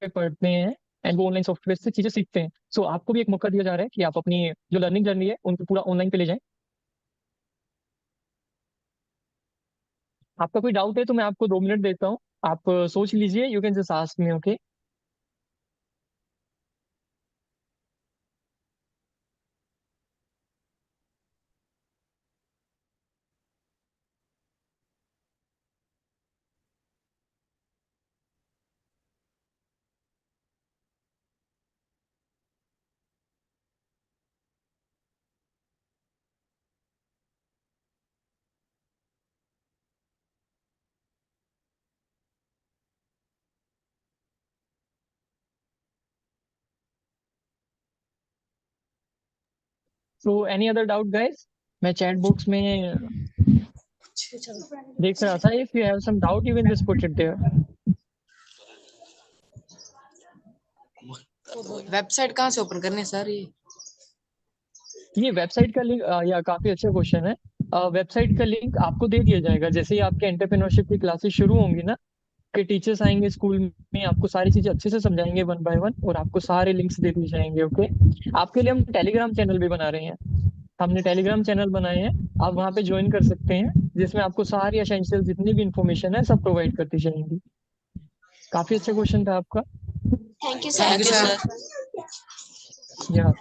पे पढ़ते हैं एंड वो ऑनलाइन सॉफ्टवेयर से चीजें सीखते हैं। सो आपको भी एक मौका दिया जा रहा है कि आप अपनी जो लर्निंग जर्नी है उनको पूरा ऑनलाइन पे ले जाएं। आपका कोई डाउट है तो मैं आपको 2 मिनट देता हूँ, आप सोच लीजिए। You can just ask me. Okay, so any other doubt guys? मैं चैट बॉक्स में देख रहा था, if you have some doubt you can just put it there. Website कहाँ से ओपन करने सर ये वेबसाइट का लिंक या काफी अच्छा क्वेश्चन है। वेबसाइट का लिंक आपको दे दिया जाएगा जैसे ही आपके एंटरप्रेन्योरशिप की क्लासेस शुरू होंगी ना, के टीचर्स आएंगे स्कूल में, आपको सारी चीजें अच्छे से समझाएंगे वन बाय वन, और आपको सारे लिंक्स दे दिए जाएंगे। ओके, आपके लिए हम टेलीग्राम चैनल भी बना रहे हैं। हमने टेलीग्राम चैनल बनाए हैं, आप वहाँ पे ज्वाइन कर सकते हैं, जिसमें आपको सारी एसेंशियल जितनी भी इंफॉर्मेशन है सब प्रोवाइड करती जाएंगी। काफी अच्छा क्वेश्चन था आपका। Thank you sir. या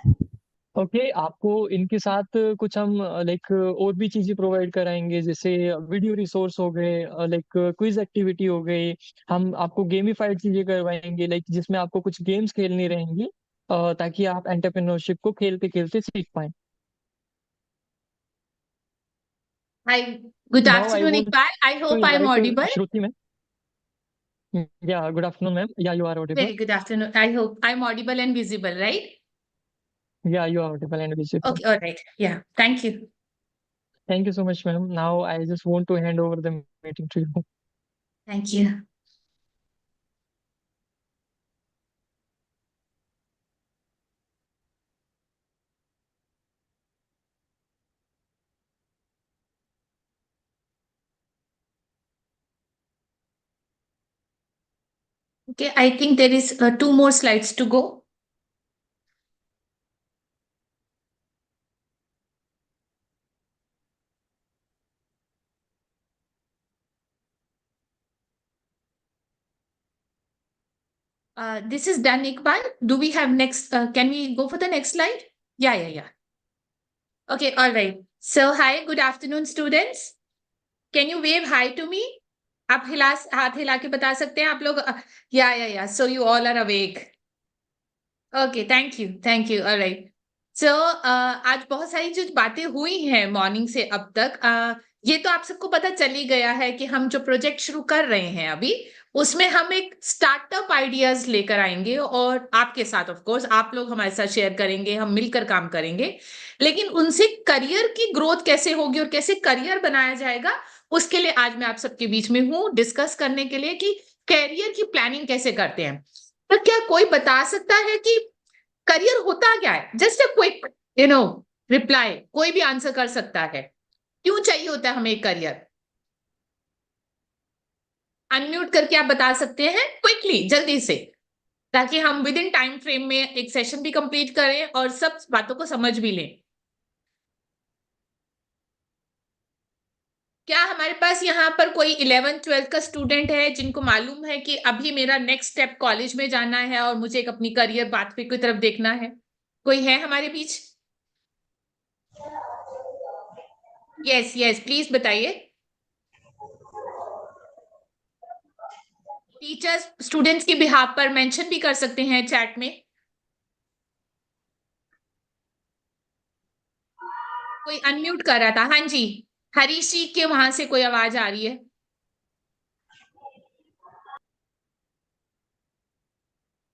ओके, आपको इनके साथ कुछ हम लाइक और भी चीजें प्रोवाइड कराएंगे, जैसे वीडियो रिसोर्स हो गए, लाइक क्विज एक्टिविटी हो गई। हम आपको गेमिफाइड चीजें करवाएंगे, लाइक जिसमें आपको कुछ गेम्स खेलनी रहेंगी ताकि आप एंटरप्रेन्योरशिप को खेलते खेलते सीख पाए। Hi, good now I afternoon, want Iqbal. I to hope I'm invite audible. Shruti ma'am. Yeah good afternoon ma'am, yeah you are audible. Very good afternoon. I hope I'm audible and visible, right? Yeah you are audible and visible. Okay, all right. Yeah, thank you. Thank you so much ma'am. Now I just want to hand over the meeting to you. Thank you. Okay, I think there is 2 more slides to go. This is done, Iqbal. Do we have next? Can we go for the next slide? Yeah. Okay, all right. So, hi, good afternoon, students. Can you wave hi to me? आप हाथ हिला के बता सकते हैं आप लोग? Yeah so you all are awake. Okay, thank you alright. So आज बहुत सारी जो बातें हुई हैं मॉर्निंग से अब तक, ये तो आप सबको पता चल ही गया है कि हम जो प्रोजेक्ट शुरू कर रहे हैं अभी, उसमें हम एक स्टार्टअप आइडियाज लेकर आएंगे और आपके साथ, ऑफ कोर्स आप लोग हमारे साथ शेयर करेंगे, हम मिलकर काम करेंगे। लेकिन उनसे करियर की ग्रोथ कैसे होगी और कैसे करियर बनाया जाएगा, उसके लिए आज मैं आप सबके बीच में हूँ डिस्कस करने के लिए कि करियर की प्लानिंग कैसे करते हैं। तो क्या कोई बता सकता है कि करियर होता क्या है? जस्ट अ क्विक रिप्लाई, कोई भी आंसर कर सकता है। क्यों चाहिए होता है हमें करियर? अनम्यूट करके आप बता सकते हैं क्विकली, जल्दी से, ताकि हम विद इन टाइम फ्रेम में एक सेशन भी कंप्लीट करें और सब बातों को समझ भी लें। क्या हमारे पास यहाँ पर कोई 11th-12th का स्टूडेंट है जिनको मालूम है कि अभी मेरा नेक्स्ट स्टेप कॉलेज में जाना है और मुझे एक अपनी करियर पाथवे की तरफ देखना है? कोई है हमारे बीच? यस प्लीज बताइए। टीचर्स स्टूडेंट्स के बिहाफ पर मेंशन भी कर सकते हैं चैट में। कोई अनम्यूट कर रहा था? हाँ जी, हरीश जी के वहां से कोई आवाज आ रही है?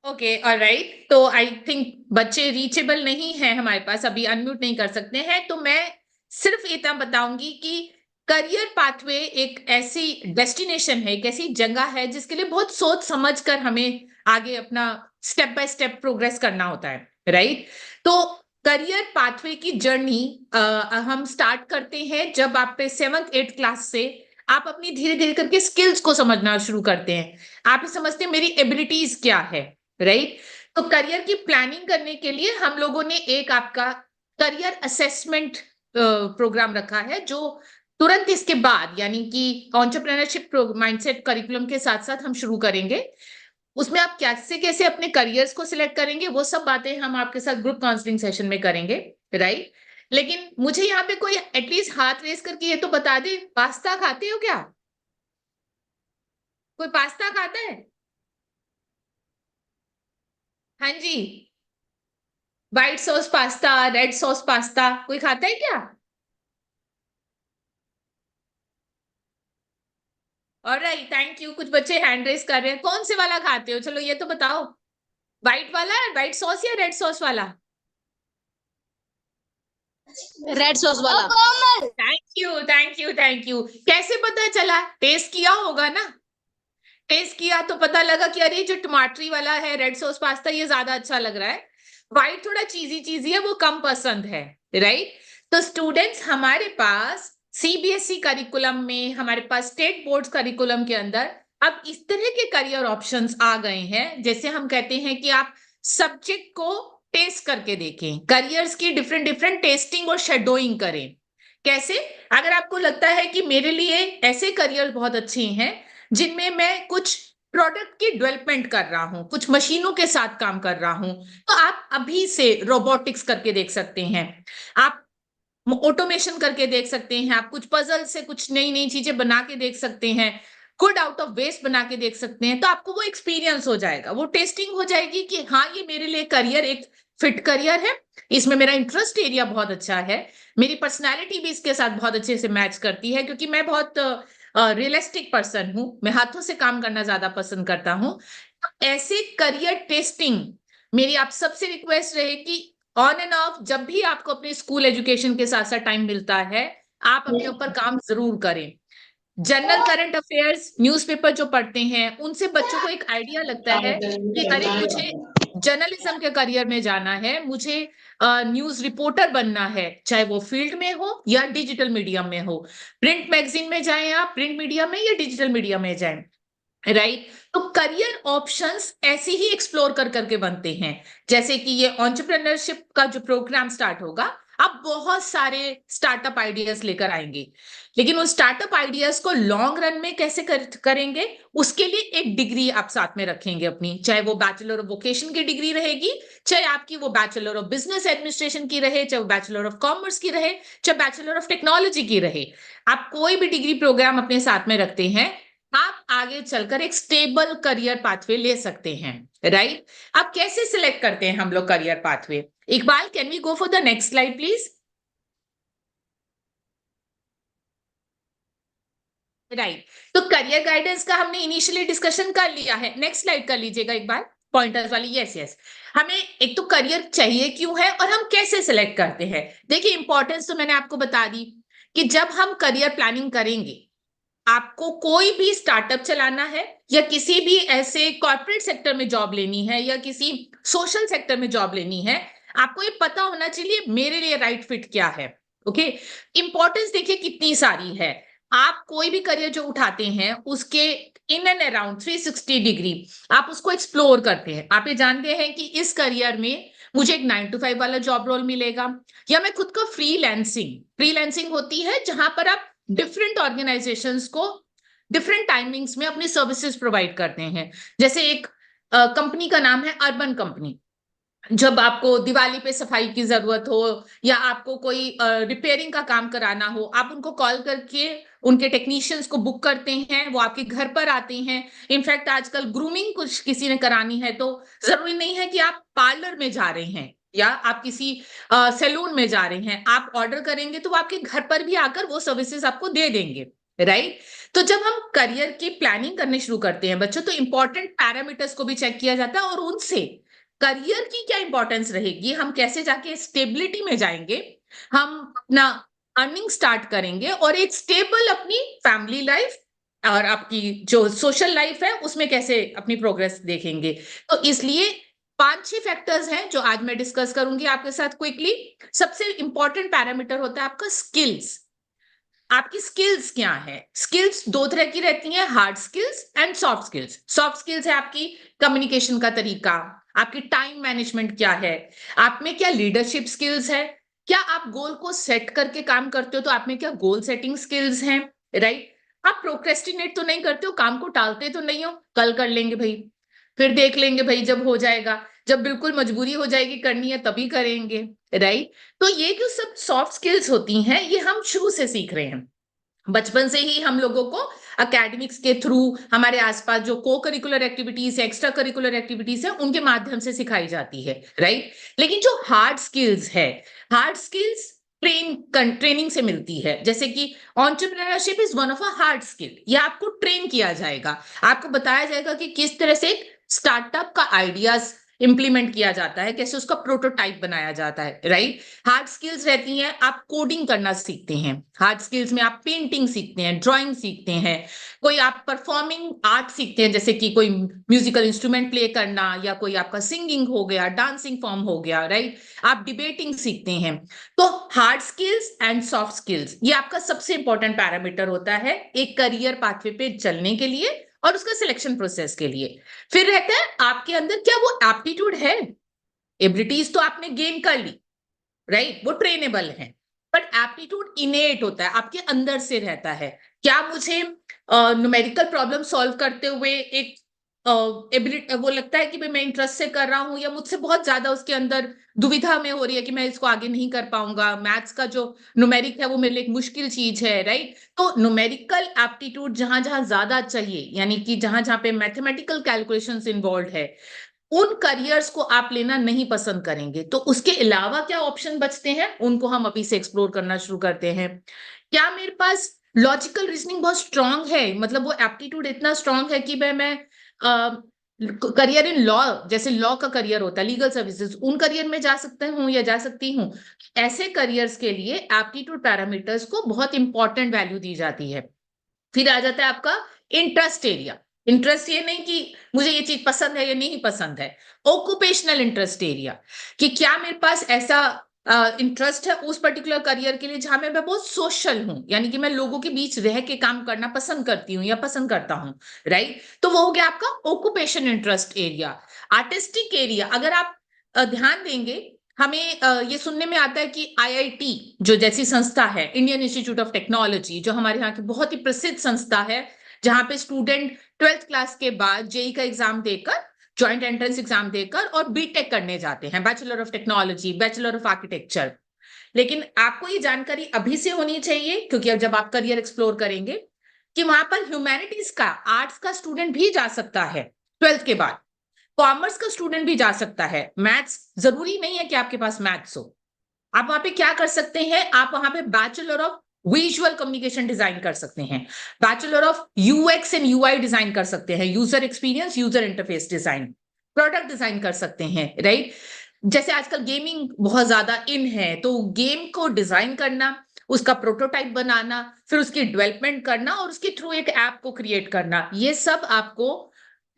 ओके ऑलराइट, तो आई थिंक बच्चे रीचेबल नहीं है हमारे पास, अभी अनम्यूट नहीं कर सकते हैं। तो मैं सिर्फ इतना बताऊंगी कि करियर पाथवे एक ऐसी डेस्टिनेशन है, एक ऐसी जगह है जिसके लिए बहुत सोच समझ कर हमें आगे अपना स्टेप बाय स्टेप प्रोग्रेस करना होता है, राइट? तो करियर पाथवे की जर्नी हम स्टार्ट करते हैं जब आप पे 7th-8th क्लास से आप अपनी धीरे धीरे करके स्किल्स को समझना शुरू करते हैं। आप समझते हैं मेरी एबिलिटीज क्या है, राइट? तो करियर की प्लानिंग करने के लिए हम लोगों ने एक आपका करियर असेसमेंट प्रोग्राम रखा है, जो तुरंत इसके बाद यानी कि एंटरप्रेन्योरशिप माइंडसेट करिकुलम के साथ साथ हम शुरू करेंगे। उसमें आप कैसे कैसे अपने करियर्स को सिलेक्ट करेंगे वो सब बातें हम आपके साथ ग्रुप काउंसलिंग सेशन में करेंगे, राइट? लेकिन मुझे यहाँ पे कोई एटलीस्ट हाथ रेस करके ये तो बता दे, पास्ता खाते हो क्या? कोई पास्ता खाता है? हाँ जी, white sauce pasta, red sauce pasta, कोई खाता है क्या? Alright, thank you. कुछ बच्चे हैंड रेस कर रहे हैं। कौन से वाला खाते हो? चलो ये तो बताओ, व्हाइट वाला, व्हाइट सॉस या रेड सॉस वाला? रेड सॉस वाला। Thank you. कैसे पता चला? टेस्ट किया होगा ना? टेस्ट किया तो पता लगा कि अरे जो टमाटरी वाला है रेड सॉस पास्ता ये ज्यादा अच्छा लग रहा है, व्हाइट थोड़ा चीजी है, वो कम पसंद है, राइट? तो स्टूडेंट्स, हमारे पास सीबीएसई करिकुलम में, हमारे पास स्टेट बोर्ड करिकुलम के अंदर अब इस तरह के करियर ऑप्शंस आ गए हैं, जैसे हम कहते हैं कि आप सब्जेक्ट को टेस्ट करके देखें, करियर्स की डिफरेंट टेस्टिंग और शेडोइंग करें। कैसे? अगर आपको लगता है कि मेरे लिए ऐसे करियर बहुत अच्छे हैं जिनमें मैं कुछ प्रोडक्ट की डेवलपमेंट कर रहा हूं, कुछ मशीनों के साथ काम कर रहा हूं, तो आप अभी से रोबोटिक्स करके देख सकते हैं, आप ऑटोमेशन करके देख सकते हैं, आप कुछ पजल से कुछ नई नई चीजें बना के देख सकते हैं, गुड आउट ऑफ वेस्ट बना के देख सकते हैं। तो आपको वो एक्सपीरियंस हो जाएगा, वो टेस्टिंग हो जाएगी कि हाँ ये मेरे लिए करियर एक फिट करियर है, इसमें मेरा इंटरेस्ट एरिया बहुत अच्छा है, मेरी पर्सनैलिटी भी इसके साथ बहुत अच्छे से मैच करती है, क्योंकि मैं बहुत रियलिस्टिक पर्सन हूं, मैं हाथों से काम करना ज्यादा पसंद करता हूं। ऐसे करियर टेस्टिंग मेरी आप सबसे रिक्वेस्ट रहेगी, ऑन एंड ऑफ जब भी आपको अपने स्कूल एजुकेशन के साथ साथ टाइम मिलता है, आप अपने ऊपर काम जरूर करें। जनरल करंट अफेयर्स न्यूज़पेपर जो पढ़ते हैं उनसे बच्चों को एक आइडिया लगता है कि अरे मुझे जर्नलिज्म के करियर में जाना है, मुझे न्यूज रिपोर्टर बनना है, चाहे वो फील्ड में हो या डिजिटल मीडियम में हो, प्रिंट मैगजीन में जाएं आप, प्रिंट मीडिया में या डिजिटल मीडिया में जाएं, राइट? तो करियर ऑप्शंस ऐसे ही एक्सप्लोर कर करके बनते हैं। जैसे कि ये एंटरप्रेन्योरशिप का जो प्रोग्राम स्टार्ट होगा, आप बहुत सारे स्टार्टअप आइडियाज लेकर आएंगे, लेकिन उन स्टार्टअप आइडियाज को लॉन्ग रन में कैसे करेंगे, उसके लिए एक डिग्री आप साथ में रखेंगे अपनी, चाहे वो बैचलर ऑफ वोकेशन की डिग्री रहेगी, चाहे आपकी वो बैचलर ऑफ बिजनेस एडमिनिस्ट्रेशन की रहे, चाहे वो बैचलर ऑफ कॉमर्स की रहे, चाहे बैचलर ऑफ टेक्नोलॉजी की रहे। आप कोई भी डिग्री प्रोग्राम अपने साथ में रखते हैं, आप आगे चलकर एक स्टेबल करियर पाथवे ले सकते हैं, राइट? अब कैसे सिलेक्ट करते हैं हम लोग career pathway? Iqbal, can we go for the next slide please? Right, तो करियर गाइडेंस का हमने इनिशियली डिस्कशन कर लिया है। नेक्स्ट स्लाइड कर लीजिएगा एक बार, पॉइंटर्स वाली। यस यस, हमें एक तो करियर चाहिए क्यों है और हम कैसे सिलेक्ट करते हैं। देखिए, इंपॉर्टेंस तो मैंने आपको बता दी कि जब हम करियर प्लानिंग करेंगे, आपको कोई भी स्टार्टअप चलाना है या किसी भी ऐसे कॉर्पोरेट सेक्टर में जॉब लेनी है या किसी सोशल सेक्टर में जॉब लेनी है, आपको ये पता होना चाहिए मेरे लिए राइट फिट क्या है। ओके, इंपॉर्टेंस देखिए कितनी सारी है। आप कोई भी करियर जो उठाते हैं उसके इन एंड अराउंड 360 डिग्री आप उसको एक्सप्लोर करते हैं। आप ये जानते हैं कि इस करियर में मुझे एक 9 to 5 वाला जॉब रोल मिलेगा, या मैं खुद का फ्रीलांसिंग होती है जहां पर आप डिफरेंट ऑर्गेनाइजेशंस को डिफरेंट टाइमिंग्स में अपनी सर्विसेज प्रोवाइड करते हैं। जैसे एक कंपनी का नाम है अर्बन कंपनी। जब आपको दिवाली पे सफाई की जरूरत हो या आपको कोई रिपेयरिंग का काम कराना हो, आप उनको कॉल करके उनके टेक्नीशियंस को बुक करते हैं, वो आपके घर पर आते हैं। इनफैक्ट आजकल ग्रूमिंग कुछ किसी ने करानी है तो जरूरी नहीं है कि आप पार्लर में जा रहे हैं या आप किसी सैलून में जा रहे हैं, आप ऑर्डर करेंगे तो वो आपके घर पर भी आकर वो सर्विसेज आपको दे देंगे, राइट? तो जब हम करियर की प्लानिंग करने शुरू करते हैं बच्चों, तो इंपॉर्टेंट पैरामीटर्स को भी चेक किया जाता है और उनसे करियर की क्या इंपॉर्टेंस रहेगी, हम कैसे जाके स्टेबिलिटी में जाएंगे, हम अपना अर्निंग स्टार्ट करेंगे और एक स्टेबल अपनी फैमिली लाइफ और आपकी जो सोशल लाइफ है उसमें कैसे अपनी प्रोग्रेस देखेंगे। तो इसलिए 5-6 फैक्टर्स हैं जो आज मैं डिस्कस करूंगी आपके साथ क्विकली। सबसे इंपॉर्टेंट पैरामीटर होता है आपका स्किल्स। आपकी स्किल्स क्या है? स्किल्स दो तरह की रहती हैं, hard skills and soft skills. Soft skills है आपकी कम्युनिकेशन का तरीका, आपकी टाइम मैनेजमेंट क्या है, आप में क्या लीडरशिप स्किल्स है, क्या आप गोल को सेट करके काम करते हो तो आप में क्या गोल सेटिंग स्किल्स हैं, राइट? आप प्रोक्रेस्टिनेट तो नहीं करते हो, काम को टालते तो नहीं हो, कल कर लेंगे भाई, फिर देख लेंगे भाई जब हो जाएगा, जब बिल्कुल मजबूरी हो जाएगी करनी है तभी करेंगे, राइट? तो ये जो सब सॉफ्ट स्किल्स होती हैं ये हम शुरू से सीख रहे हैं। बचपन से ही हम लोगों को एकेडमिक्स के थ्रू हमारे आसपास जो को करिकुलर एक्टिविटीज है, एक्स्ट्रा करिकुलर एक्टिविटीज है, उनके माध्यम से सिखाई जाती है, राइट? लेकिन जो हार्ड स्किल्स है, हार्ड स्किल्स ट्रेनिंग से मिलती है। जैसे कि entrepreneurship is one of a hard skill, ये आपको ट्रेन किया जाएगा, आपको बताया जाएगा कि किस तरह से एक स्टार्टअप का आइडियाज इंप्लीमेंट किया जाता है, कैसे उसका प्रोटोटाइप बनाया जाता है, राइट? हार्ड स्किल्स रहती हैं, आप कोडिंग करना सीखते हैं, हार्ड स्किल्स में आप पेंटिंग सीखते हैं, ड्राइंग सीखते हैं, कोई आप परफॉर्मिंग आर्ट सीखते हैं जैसे कि कोई म्यूजिकल इंस्ट्रूमेंट प्ले करना, या कोई आपका सिंगिंग हो गया, डांसिंग फॉर्म हो गया, राइट? आप डिबेटिंग सीखते हैं। तो hard skills and soft skills ये आपका सबसे इंपॉर्टेंट पैरामीटर होता है एक करियर पाथवे पे चलने के लिए और उसका सिलेक्शन प्रोसेस के लिए। फिर रहता है आपके अंदर क्या वो एप्टीट्यूड है, एबिलिटीज तो आपने गेन कर ली, राइट? वो ट्रेनेबल है, बट एप्टीट्यूड इनेट होता है, आपके अंदर से रहता है। क्या मुझे न्यूमेरिकल प्रॉब्लम सॉल्व करते हुए एक एबिलिटी वो लगता है कि भाई मैं इंटरेस्ट से कर रहा हूं, या मुझसे बहुत ज्यादा उसके अंदर दुविधा में हो रही है कि मैं इसको आगे नहीं कर पाऊंगा, मैथ्स का जो न्यूमेरिक है वो मेरे लिए एक मुश्किल चीज है, राइट? तो न्यूमेरिकल एप्टीट्यूड जहां जहां ज्यादा चाहिए, यानी कि जहां जहां पे मैथमेटिकल कैलकुलेशंस इन्वॉल्व है, उन करियर्स को आप लेना नहीं पसंद करेंगे। तो उसके अलावा क्या ऑप्शन बचते हैं उनको हम अभी से एक्सप्लोर करना शुरू करते हैं। क्या मेरे पास लॉजिकल रीजनिंग बहुत स्ट्रांग है, मतलब वो एप्टीट्यूड इतना स्ट्रांग है कि मैं करियर इन लॉ, जैसे लॉ का करियर होता है, लीगल सर्विसेज, उन करियर में जा सकते हूँ या जा सकती हूँ। ऐसे करियर्स के लिए एप्टीट्यूड पैरामीटर्स को बहुत इंपॉर्टेंट वैल्यू दी जाती है। फिर आ जाता है आपका इंटरेस्ट एरिया। इंटरेस्ट ये नहीं कि मुझे ये चीज पसंद है या नहीं पसंद है, ऑक्यूपेशनल इंटरेस्ट एरिया, कि क्या मेरे पास ऐसा इंटरेस्ट है उस पर्टिकुलर करियर के लिए जहां मैं बहुत सोशल हूं, यानी कि मैं लोगों के बीच रह के काम करना पसंद करती हूँ या पसंद करता हूँ, राइट? तो वो हो गया आपका occupation interest area. Artistic area, अगर आप ध्यान देंगे, हमें ये सुनने में आता है कि IIT जो जैसी संस्था है, इंडियन इंस्टीट्यूट ऑफ टेक्नोलॉजी, जो हमारे यहाँ की बहुत ही प्रसिद्ध संस्था है, जहां पे स्टूडेंट 12th क्लास के बाद जेई का एग्जाम देकर, ज्वाइंट एंट्रेंस एग्जाम देकर और बीटेक करने जाते हैं, bachelor of technology, bachelor of architecture. लेकिन आपको ये जानकारी अभी से होनी चाहिए, क्योंकि अब जब आप करियर एक्सप्लोर करेंगे कि वहां पर ह्यूमैनिटीज का, आर्ट्स का स्टूडेंट भी जा सकता है 12th के बाद, कॉमर्स का स्टूडेंट भी जा सकता है, मैथ्स जरूरी नहीं है कि आपके पास मैथ्स हो। आप वहां पे क्या कर सकते हैं, आप वहां पे bachelor of visual communication design कर सकते हैं, bachelor of UX and UI design कर सकते हैं, user experience user interface design, product design कर सकते हैं, राइट। जैसे आजकल गेमिंग बहुत ज्यादा इन है, तो गेम को डिजाइन करना, उसका प्रोटोटाइप बनाना, फिर उसकी डेवलपमेंट करना और उसके थ्रू एक ऐप को क्रिएट करना, ये सब आपको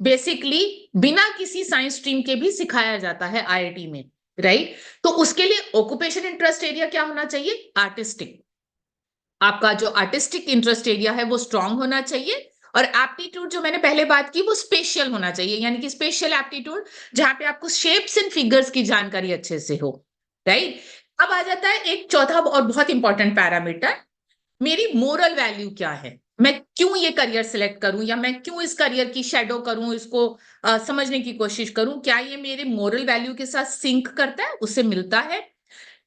बेसिकली बिना किसी साइंस स्ट्रीम के भी सिखाया जाता है आईआईटी में, राइट। तो उसके लिए ऑक्यूपेशन इंटरेस्ट एरिया क्या होना चाहिए, आर्टिस्टिक। आपका जो आर्टिस्टिक इंटरेस्ट एरिया है वो स्ट्रांग होना चाहिए, और एप्टीट्यूड जो मैंने पहले बात की वो स्पेशल होना चाहिए, यानी कि स्पेशल एप्टीट्यूड जहां पे आपको शेप्स एंड फिगर्स की जानकारी अच्छे से हो, राइट। अब आ जाता है एक चौथा और बहुत इंपॉर्टेंट पैरामीटर, मेरी मोरल वैल्यू क्या है, मैं क्यों ये करियर सिलेक्ट करूं, या मैं क्यों इस करियर की शैडो करूं, इसको समझने की कोशिश करूं, क्या ये मेरे मोरल वैल्यू के साथ सिंक करता है, उससे मिलता है,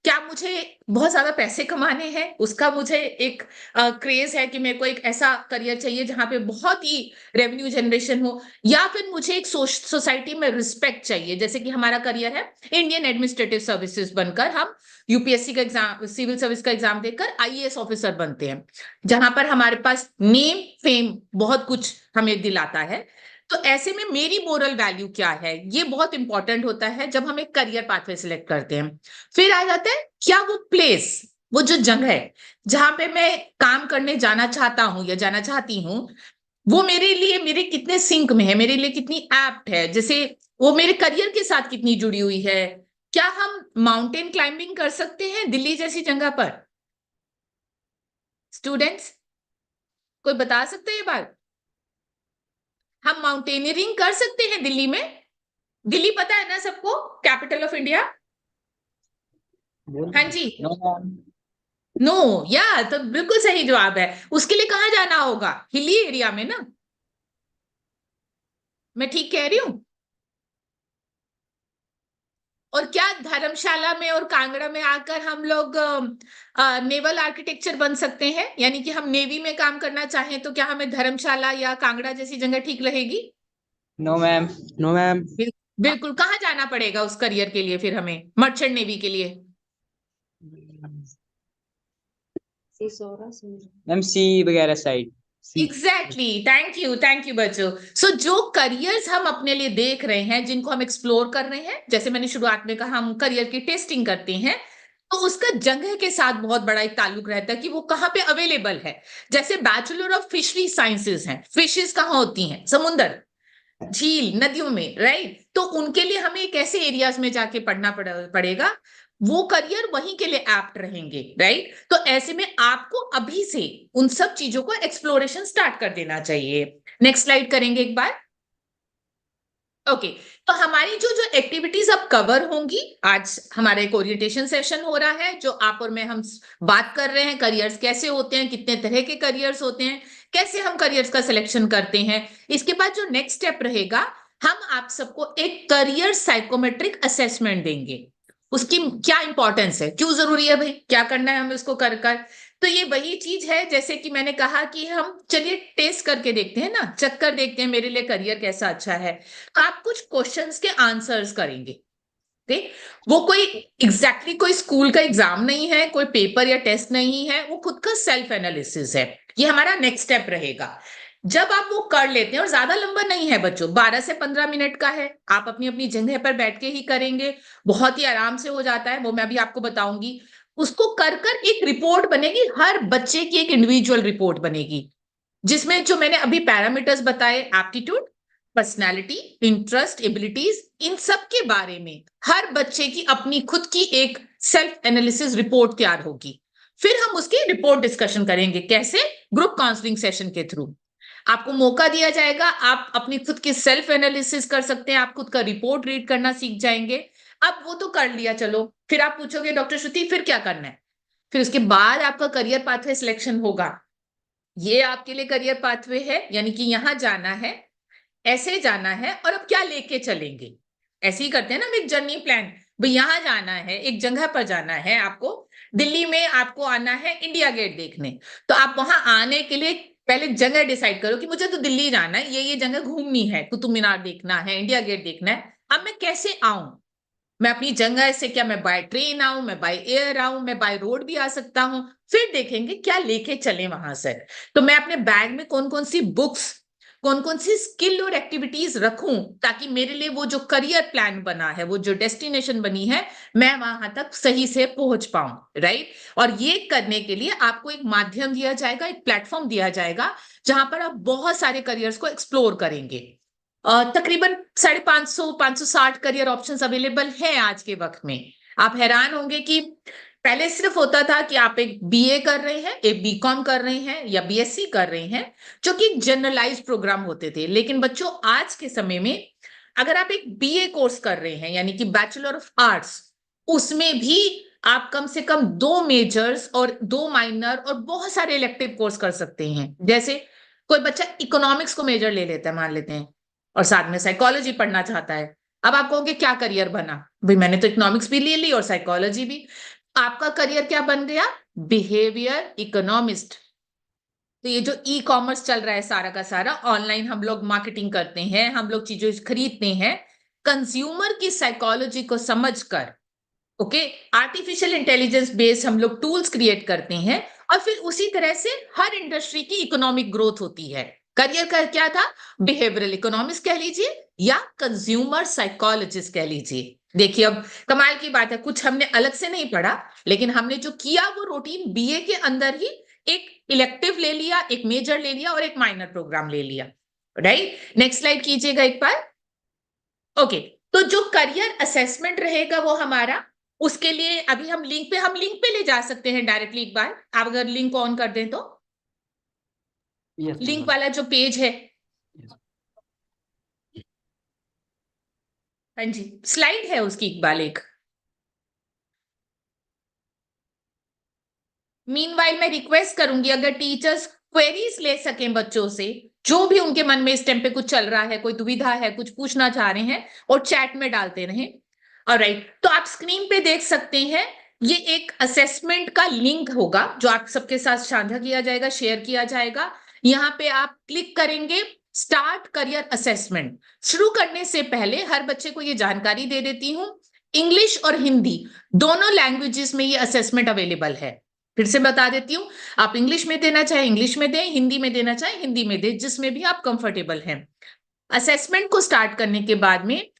क्या मुझे बहुत ज्यादा पैसे कमाने हैं, उसका मुझे एक क्रेज है कि मेरे को एक ऐसा करियर चाहिए जहां पे बहुत ही रेवेन्यू जनरेशन हो, या फिर मुझे एक सोसाइटी में रिस्पेक्ट चाहिए, जैसे कि हमारा करियर है इंडियन एडमिनिस्ट्रेटिव सर्विसेज बनकर हम यूपीएससी का एग्जाम, सिविल सर्विस का एग्जाम देकर आईएएस ऑफिसर बनते हैं, जहां पर हमारे पास नेम फेम बहुत कुछ हमें दिलाता है। तो ऐसे में मेरी मोरल वैल्यू क्या है, ये बहुत इंपॉर्टेंट होता है जब हम एक करियर पाथवे सिलेक्ट करते हैं। फिर आ जाता है क्या वो प्लेस, वो जो जगह है जहां पे मैं काम करने जाना चाहता हूं या जाना चाहती हूं, वो मेरे लिए, मेरे कितने सिंक में है, मेरे लिए कितनी एप्ट है, जैसे वो मेरे करियर के साथ कितनी जुड़ी हुई है। क्या हम माउंटेन क्लाइंबिंग कर सकते हैं दिल्ली जैसी जगह पर? स्टूडेंट्स कोई बता सकते हैं ये बात? हम माउंटेनियरिंग कर सकते हैं दिल्ली में? दिल्ली पता है ना सबको, कैपिटल ऑफ इंडिया। हाँ जी, नो या तो बिल्कुल सही जवाब है। उसके लिए कहाँ जाना होगा, हिली एरिया में ना, मैं ठीक कह रही हूं? और क्या धर्मशाला में और कांगड़ा में आकर हम लोग नेवल आर्किटेक्चर बन सकते हैं, यानी कि हम नेवी में काम करना चाहें तो क्या हमें धर्मशाला या कांगड़ा जैसी जगह ठीक रहेगी? No ma'am, no ma'am. बिल्कुल। कहाँ जाना पड़ेगा उस करियर के लिए फिर हमें, मर्चेंट नेवी के लिए? मैम सी वगैरह साइड। एग्जैक्टली, थैंक यू बच्चों। सो जो करियर्स हम अपने लिए देख रहे हैं, जिनको हम एक्सप्लोर कर रहे हैं, जैसे मैंने शुरुआत में कहा हम करियर की टेस्टिंग करते हैं, तो उसका जगह के साथ बहुत बड़ा एक ताल्लुक रहता है कि वो कहाँ पे अवेलेबल है। जैसे बैचलर ऑफ फिशरी साइंसेज हैं, फिशेस कहाँ होती हैं, समुद्र, झील, नदियों में, राइट। तो उनके लिए हमें एक ऐसे एरियाज में जाके पढ़ना पड़ेगा, वो करियर वहीं के लिए एप्ट रहेंगे, राइट। तो ऐसे में आपको अभी से उन सब चीजों को एक्सप्लोरेशन स्टार्ट कर देना चाहिए। नेक्स्ट स्लाइड करेंगे एक बार। ओके, तो हमारी जो जो एक्टिविटीज अब कवर होंगी, आज हमारा एक ओरिएंटेशन सेशन हो रहा है, जो आप और मैं हम बात कर रहे हैं करियर्स कैसे होते हैं, कितने तरह के करियर्स होते हैं, कैसे हम करियर्स का सिलेक्शन करते हैं। इसके बाद जो नेक्स्ट स्टेप रहेगा, हम आप सबको एक करियर साइकोमेट्रिक असेसमेंट देंगे, उसकी क्या इंपॉर्टेंस है, क्यों जरूरी है भाई, क्या करना है हमें उसको कर कर। तो ये वही चीज है जैसे कि मैंने कहा कि हम चलिए टेस्ट करके देखते हैं ना, चक्कर देखते हैं मेरे लिए करियर कैसा अच्छा है। तो आप कुछ क्वेश्चंस के आंसर्स करेंगे, ठीक। वो कोई एग्जैक्टली कोई स्कूल का एग्जाम नहीं है, कोई पेपर या टेस्ट नहीं है, वो खुद का सेल्फ एनालिसिस है। ये हमारा नेक्स्ट स्टेप रहेगा। जब आप वो कर लेते हैं, और ज्यादा लंबा नहीं है बच्चों, 12 से 15 मिनट का है, आप अपनी अपनी जगह पर बैठ के ही करेंगे, बहुत ही आराम से हो जाता है, वो मैं अभी आपको बताऊंगी। उसको कर कर एक रिपोर्ट बनेगी, हर बच्चे की एक इंडिविजुअल रिपोर्ट बनेगी, जिसमें जो मैंने अभी पैरामीटर्स बताए, एप्टीट्यूड, पर्सनालिटी, इंटरेस्ट, एबिलिटीज, इन सब के बारे में हर बच्चे की अपनी खुद की एक सेल्फ एनालिसिस रिपोर्ट तैयार होगी। फिर हम उसकी रिपोर्ट डिस्कशन करेंगे, कैसे? ग्रुप काउंसलिंग सेशन के थ्रू आपको मौका दिया जाएगा, आप अपनी खुद की सेल्फ एनालिसिस कर सकते हैं, आप खुद का रिपोर्ट रीड करना सीख जाएंगे। अब वो तो कर लिया, चलो फिर आप पूछोगे डॉक्टर श्रुति फिर क्या करना है? फिर उसके बाद आपका करियर पाथवे सिलेक्शन होगा। ये आपके लिए करियर पाथवे है, यानी कि यहां जाना है, ऐसे जाना है, और अब क्या लेके चलेंगे, ऐसे ही करते हैं ना हम एक जर्नी प्लान। भाई यहां जाना है, एक जगह पर जाना है, आपको दिल्ली में आपको आना है इंडिया गेट देखने, तो आप वहां आने के लिए पहले जगह डिसाइड करो कि मुझे तो दिल्ली जाना है, ये जगह घूमनी है, कुतुब मीनार देखना है, इंडिया गेट देखना है। अब मैं कैसे आऊं? मैं अपनी जगह से, क्या मैं बाय ट्रेन आऊं, मैं बाय एयर आऊं, मैं बाय रोड भी आ सकता हूं। फिर देखेंगे क्या लेके चले वहां से। तो मैं अपने बैग में कौन कौन सी बुक्स, कौन कौन सी स्किल और एक्टिविटीज रखूं, ताकि मेरे लिए वो जो करियर प्लान बना है, वो जो डेस्टिनेशन बनी है, मैं वहां तक सही से पहुंच पाऊं, राइट। और ये करने के लिए आपको एक माध्यम दिया जाएगा, एक प्लेटफॉर्म दिया जाएगा, जहां पर आप बहुत सारे करियर्स को एक्सप्लोर करेंगे। तकरीबन 550 560 करियर ऑप्शंस अवेलेबल हैं आज के वक्त में। आप हैरान होंगे कि पहले सिर्फ होता था कि आप एक बीए कर रहे हैं, एक बीकॉम कर रहे हैं या बीएससी कर रहे हैं, जो कि जनरलाइज प्रोग्राम होते थे। लेकिन बच्चों, आज के समय में अगर आप एक बीए कोर्स कर रहे हैं, यानी कि बैचलर ऑफ आर्ट्स, उसमें भी आप कम से कम 2 मेजर्स और 2 माइनर और बहुत सारे इलेक्टिव कोर्स कर सकते हैं। जैसे कोई बच्चा इकोनॉमिक्स को मेजर ले लेता है, मान लेते हैं, और साथ में साइकोलॉजी पढ़ना चाहता है। अब आप कहोगे क्या करियर बना? भाई मैंने तो इकोनॉमिक्स भी ले ली और साइकोलॉजी भी। आपका करियर क्या बन गया? Behaviour economist. तो ये जो ई कॉमर्स चल रहा है सारा का सारा, ऑनलाइन हम लोग मार्केटिंग करते हैं, हम लोग चीजें खरीदते हैं, कंज्यूमर की साइकोलॉजी को समझकर, ओके, आर्टिफिशियल इंटेलिजेंस बेस्ड हम लोग टूल्स क्रिएट करते हैं, और फिर उसी तरह से हर इंडस्ट्री की इकोनॉमिक ग्रोथ होती है। करियर का क्या था? बिहेवियरल इकोनॉमिस्ट कह लीजिए या कंज्यूमर साइकोलॉजिस्ट कह लीजिए। देखिए अब कमाल की बात है, कुछ हमने अलग से नहीं पढ़ा, लेकिन हमने जो किया वो रूटीन बीए के अंदर ही एक इलेक्टिव ले लिया, एक मेजर ले लिया और एक माइनर प्रोग्राम ले लिया, राइट। नेक्स्ट स्लाइड कीजिएगा एक बार। ओके, तो जो करियर असेसमेंट रहेगा वो हमारा, उसके लिए अभी हम लिंक पे ले जा सकते हैं डायरेक्टली। एक बार आप अगर लिंक ऑन कर दें तो लिंक वाला जो पेज है, हाँ जी, स्लाइड है उसकी इकबाल एक। मीनवाइल मैं रिक्वेस्ट करूंगी, अगर टीचर्स क्वेरीज ले सकें बच्चों से, जो भी उनके मन में इस टाइम पे कुछ चल रहा है, कोई दुविधा है, कुछ पूछना चाह रहे हैं, और चैट में डालते रहें। ऑलराइट, तो आप स्क्रीन पे देख सकते हैं, ये एक असेसमेंट का लिंक होगा जो आप सबके साथ साझा किया जाएगा, शेयर किया जाएगा। यहाँ पे आप क्लिक करेंगे स्टार्ट करियर असेसमेंट। शुरू करने से पहले हर बच्चे को ये जानकारी दे देती हूँ, इंग्लिश और हिंदी दोनों लैंग्वेजेस में ये असेसमेंट अवेलेबल है। फिर से बता देती हूँ, आप इंग्लिश में देना चाहे इंग्लिश में दें, हिंदी में देना चाहे हिंदी में दें, जिसमें भी आप कंफर्टेबल हैं। असेसमेंट को स्टार्ट करने के बाद में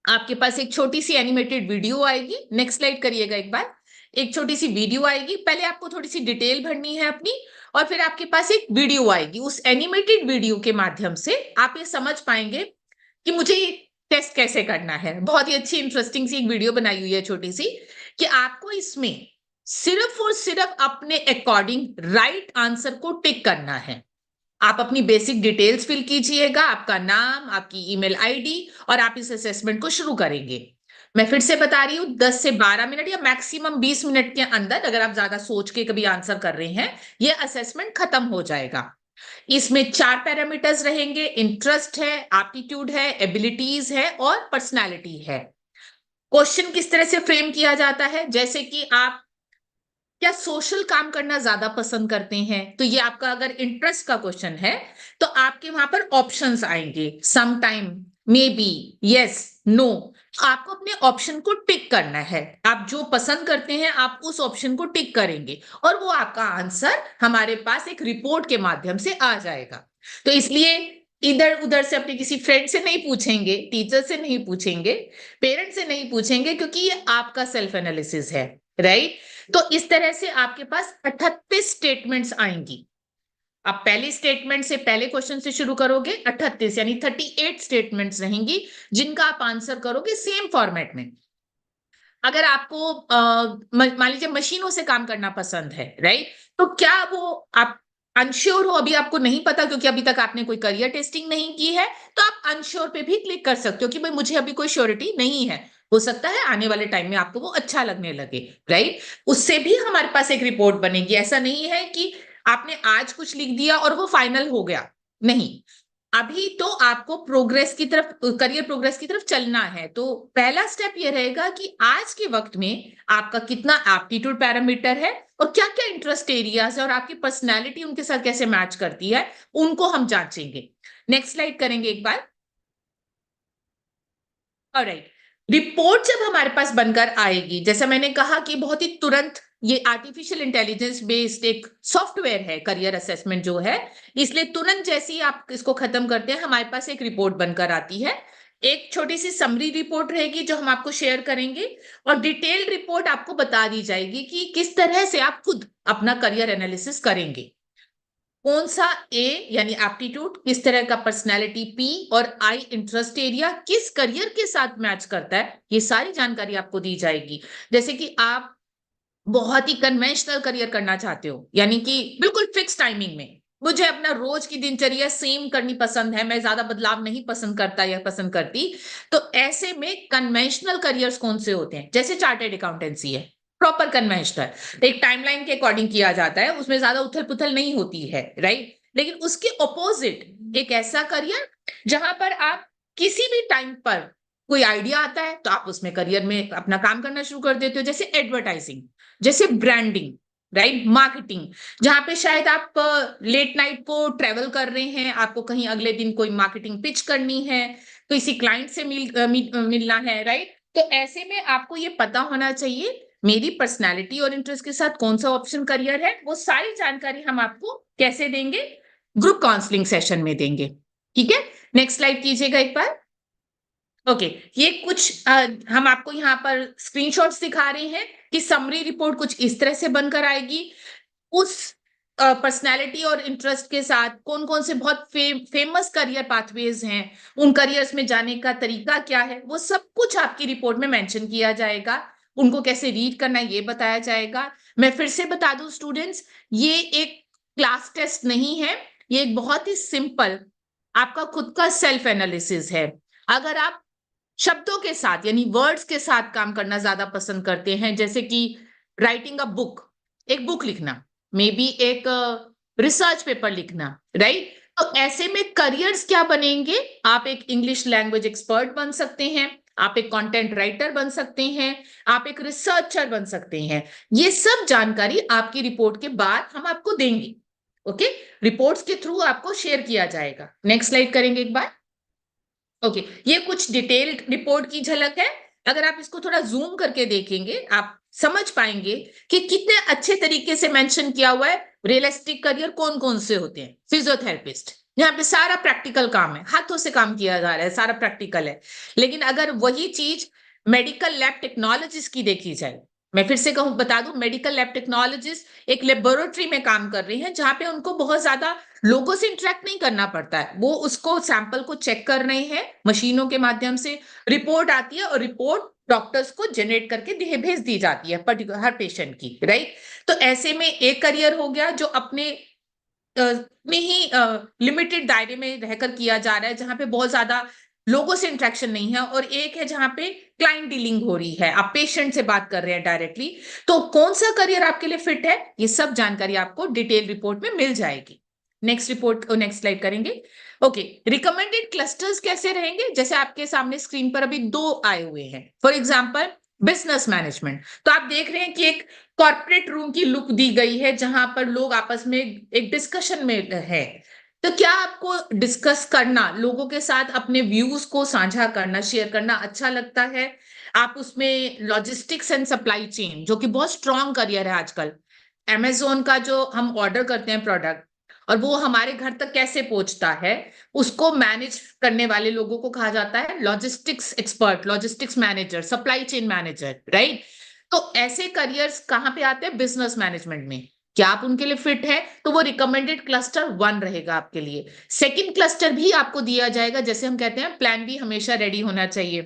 आपके पास एक छोटी सी एनिमेटेड वीडियो आएगी। नेक्स्ट स्लाइड करिएगा एक बार। एक छोटी सी वीडियो आएगी, पहले आपको थोड़ी सी डिटेल भरनी है अपनी, और फिर आपके पास एक वीडियो आएगी। उस एनिमेटेड वीडियो के माध्यम से आप ये समझ पाएंगे कि मुझे ये टेस्ट कैसे करना है। बहुत ही अच्छी इंटरेस्टिंग सी एक वीडियो बनाई हुई है छोटी सी, कि आपको इसमें सिर्फ और सिर्फ अपने अकॉर्डिंग राइट आंसर को टिक करना है। आप अपनी बेसिक डिटेल्स फिल कीजिएगा, आपका नाम, आपकी ईमेल आईडी, और आप इस असेसमेंट को शुरू करेंगे। मैं फिर से बता रही हूँ, 10 से 12 मिनट या मैक्सिमम 20 मिनट के अंदर, अगर आप ज्यादा सोच के कभी आंसर कर रहे हैं, ये असेसमेंट खत्म हो जाएगा। इसमें 4 पैरामीटर्स रहेंगे, इंटरेस्ट है, एप्टीट्यूड है, एबिलिटीज है और पर्सनैलिटी है। क्वेश्चन किस तरह से फ्रेम किया जाता है, जैसे कि आप क्या सोशल काम करना ज्यादा पसंद करते हैं, तो ये आपका अगर इंटरेस्ट का क्वेश्चन है तो आपके वहां पर ऑप्शंस आएंगे, some time, maybe, yes, no. आपको अपने ऑप्शन को टिक करना है। आप जो पसंद करते हैं आप उस ऑप्शन को टिक करेंगे, और वो आपका आंसर हमारे पास एक रिपोर्ट के माध्यम से आ जाएगा। तो इसलिए इधर उधर से अपने किसी फ्रेंड से नहीं पूछेंगे, टीचर से नहीं पूछेंगे, पेरेंट्स से नहीं पूछेंगे, क्योंकि ये आपका सेल्फ एनालिसिस है, राइट। तो इस तरह से आपके पास 38 स्टेटमेंट्स आएंगी। आप पहली स्टेटमेंट से, पहले क्वेश्चन से शुरू करोगे, 38 यानी 38 स्टेटमेंट्स रहेंगी, जिनका आप आंसर करोगे सेम फॉर्मेट में। अगर आपको मान लीजिए मशीनों से काम करना पसंद है, राइट, तो क्या वो आप अनश्योर हो, अभी आपको नहीं पता क्योंकि अभी तक आपने कोई करियर टेस्टिंग नहीं की है, तो आप अनश्योर पे भी क्लिक कर सकते हो कि भाई मुझे अभी कोई श्योरिटी नहीं है, हो सकता है आने वाले टाइम में आपको वो अच्छा लगने लगे, राइट। उससे भी हमारे पास एक रिपोर्ट बनेगी। ऐसा नहीं है कि आपने आज कुछ लिख दिया और वो फाइनल हो गया, नहीं। अभी तो आपको प्रोग्रेस की तरफ, करियर प्रोग्रेस की तरफ चलना है। तो पहला स्टेप ये रहेगा कि आज के वक्त में आपका कितना एप्टीट्यूड पैरामीटर है और क्या क्या इंटरेस्ट एरियाज है और आपकी पर्सनैलिटी उनके साथ कैसे मैच करती है, उनको हम जांचेंगे। नेक्स्ट स्लाइड करेंगे एक बार। ऑलराइट, रिपोर्ट जब हमारे पास बनकर आएगी, जैसा मैंने कहा कि बहुत ही तुरंत ये आर्टिफिशियल इंटेलिजेंस बेस्ड एक सॉफ्टवेयर है करियर असेसमेंट जो है, इसलिए तुरंत जैसे ही आप इसको खत्म करते हैं हमारे पास एक रिपोर्ट बनकर आती है। एक छोटी सी समरी रिपोर्ट रहेगी जो हम आपको शेयर करेंगे और डिटेल्ड रिपोर्ट आपको बता दी जाएगी कि किस तरह से आप खुद अपना करियर एनालिसिस करेंगे। कौन सा ए यानी एप्टीट्यूड, किस तरह का पर्सनैलिटी पी और आई इंटरेस्ट एरिया किस करियर के साथ मैच करता है, ये सारी जानकारी आपको दी जाएगी। जैसे कि आप बहुत ही कन्वेंशनल करियर करना चाहते हो, यानी कि बिल्कुल फिक्स टाइमिंग में, मुझे अपना रोज की दिनचर्या सेम करनी पसंद है, मैं ज्यादा बदलाव नहीं पसंद करता या पसंद करती, तो ऐसे में कन्वेंशनल करियर्स कौन से होते हैं, जैसे चार्टर्ड अकाउंटेंसी है, प्रॉपर कन्वेंशनल, एक टाइमलाइन के अकॉर्डिंग किया जाता है, उसमें ज्यादा उथल पुथल नहीं होती है, राइट। लेकिन उसके ऑपोजिट एक ऐसा करियर जहां पर आप किसी भी टाइम पर कोई आइडिया आता है तो आप उसमें करियर में अपना काम करना शुरू कर देते हो, जैसे एडवर्टाइजिंग, जैसे ब्रांडिंग, राइट, मार्केटिंग, जहां पे शायद आप लेट नाइट को ट्रेवल कर रहे हैं, आपको कहीं अगले दिन कोई मार्केटिंग पिच करनी है, किसी क्लाइंट से मिलना है, राइट। तो ऐसे में आपको ये पता होना चाहिए मेरी पर्सनालिटी और इंटरेस्ट के साथ कौन सा ऑप्शन करियर है। वो सारी जानकारी हम आपको कैसे देंगे, ग्रुप काउंसलिंग सेशन में देंगे, ठीक है। नेक्स्ट स्लाइड कीजिएगा एक बार। ओके, ये कुछ हम आपको यहाँ पर स्क्रीनशॉट्स दिखा रहे हैं कि समरी रिपोर्ट कुछ इस तरह से बनकर आएगी। उस पर्सनैलिटी और इंटरेस्ट के साथ कौन कौन से बहुत फेमस करियर पाथवेज हैं, उन करियर्स में जाने का तरीका क्या है, वो सब कुछ आपकी रिपोर्ट में मेंशन किया जाएगा। उनको कैसे रीड करना है ये बताया जाएगा। मैं फिर से बता दूं स्टूडेंट्स, ये एक क्लास टेस्ट नहीं है, ये एक बहुत ही सिंपल आपका खुद का सेल्फ एनालिसिस है। अगर आप शब्दों के साथ यानी वर्ड्स के साथ काम करना ज्यादा पसंद करते हैं, जैसे कि राइटिंग अ बुक, एक बुक लिखना, मे बी एक रिसर्च पेपर लिखना, राइट, तो ऐसे में करियर्स क्या बनेंगे, आप एक इंग्लिश लैंग्वेज एक्सपर्ट बन सकते हैं, आप एक कंटेंट राइटर बन सकते हैं, आप एक रिसर्चर बन सकते हैं। ये सब जानकारी आपकी रिपोर्ट के बाद हम आपको देंगे, ओके, रिपोर्ट्स के थ्रू आपको शेयर किया जाएगा। नेक्स्ट स्लाइड करेंगे एक बार। ओके, ये कुछ डिटेल्ड रिपोर्ट की झलक है। अगर आप इसको थोड़ा जूम करके देखेंगे आप समझ पाएंगे कि कितने अच्छे तरीके से मेंशन किया हुआ है रियलिस्टिक करियर कौन कौन से होते हैं। फिजियोथेरेपिस्ट, यहाँ पे सारा प्रैक्टिकल काम है, हाथों से काम किया जा रहा है, सारा प्रैक्टिकल है। लेकिन अगर वही चीज मेडिकल लैब टेक्नोलॉजिस्ट की देखी जाए, मैं फिर से कहूं बता दूं, मेडिकल लैब टेक्नोलॉजिस्ट एक लेबोरेटरी में काम कर रहे हैं जहां पे उनको बहुत ज्यादा लोगों से इंटरेक्ट नहीं करना पड़ता है, वो उसको सैंपल को चेक कर रहे हैं मशीनों के माध्यम से, रिपोर्ट आती है और रिपोर्ट डॉक्टर्स को जनरेट करके भेज दी जाती है पर्टिकुलर हर पेशेंट की, राइट। तो ऐसे में एक करियर हो गया जो अपने में ही लिमिटेड दायरे में रहकर किया जा रहा है, जहां पे बहुत ज्यादा लोगों से इंटरेक्शन नहीं है, और एक है जहां पे क्लाइंट डीलिंग हो रही है, आप पेशेंट से बात कर रहे हैं डायरेक्टली। तो कौन सा करियर आपके लिए फिट है, ये सब जानकारी आपको डिटेल रिपोर्ट में मिल जाएगी। नेक्स्ट स्लाइड करेंगे। ओके, रिकमेंडेड क्लस्टर्स कैसे रहेंगे, जैसे आपके सामने स्क्रीन पर अभी 2 आए हुए हैं। फॉर एग्जांपल बिजनेस मैनेजमेंट, तो आप देख रहे हैं कि एक कॉर्पोरेट रूम की लुक दी गई है जहां पर लोग आपस में एक डिस्कशन में है। तो क्या आपको डिस्कस करना, लोगों के साथ अपने व्यूज को साझा करना, शेयर करना अच्छा लगता है? आप उसमें लॉजिस्टिक्स एंड सप्लाई चेन, जो कि बहुत स्ट्रॉन्ग करियर है आजकल, अमेजोन का जो हम ऑर्डर करते हैं प्रोडक्ट और वो हमारे घर तक कैसे पहुंचता है, उसको मैनेज करने वाले लोगों को कहा जाता है logistics expert, logistics manager, supply chain manager, right. तो ऐसे करियर्स कहां पे आते हैं, बिजनेस मैनेजमेंट में। क्या आप उनके लिए फिट है, तो वो रिकमेंडेड क्लस्टर 1 रहेगा आपके लिए। सेकंड क्लस्टर भी आपको दिया जाएगा, जैसे हम कहते हैं प्लान बी हमेशा रेडी होना चाहिए।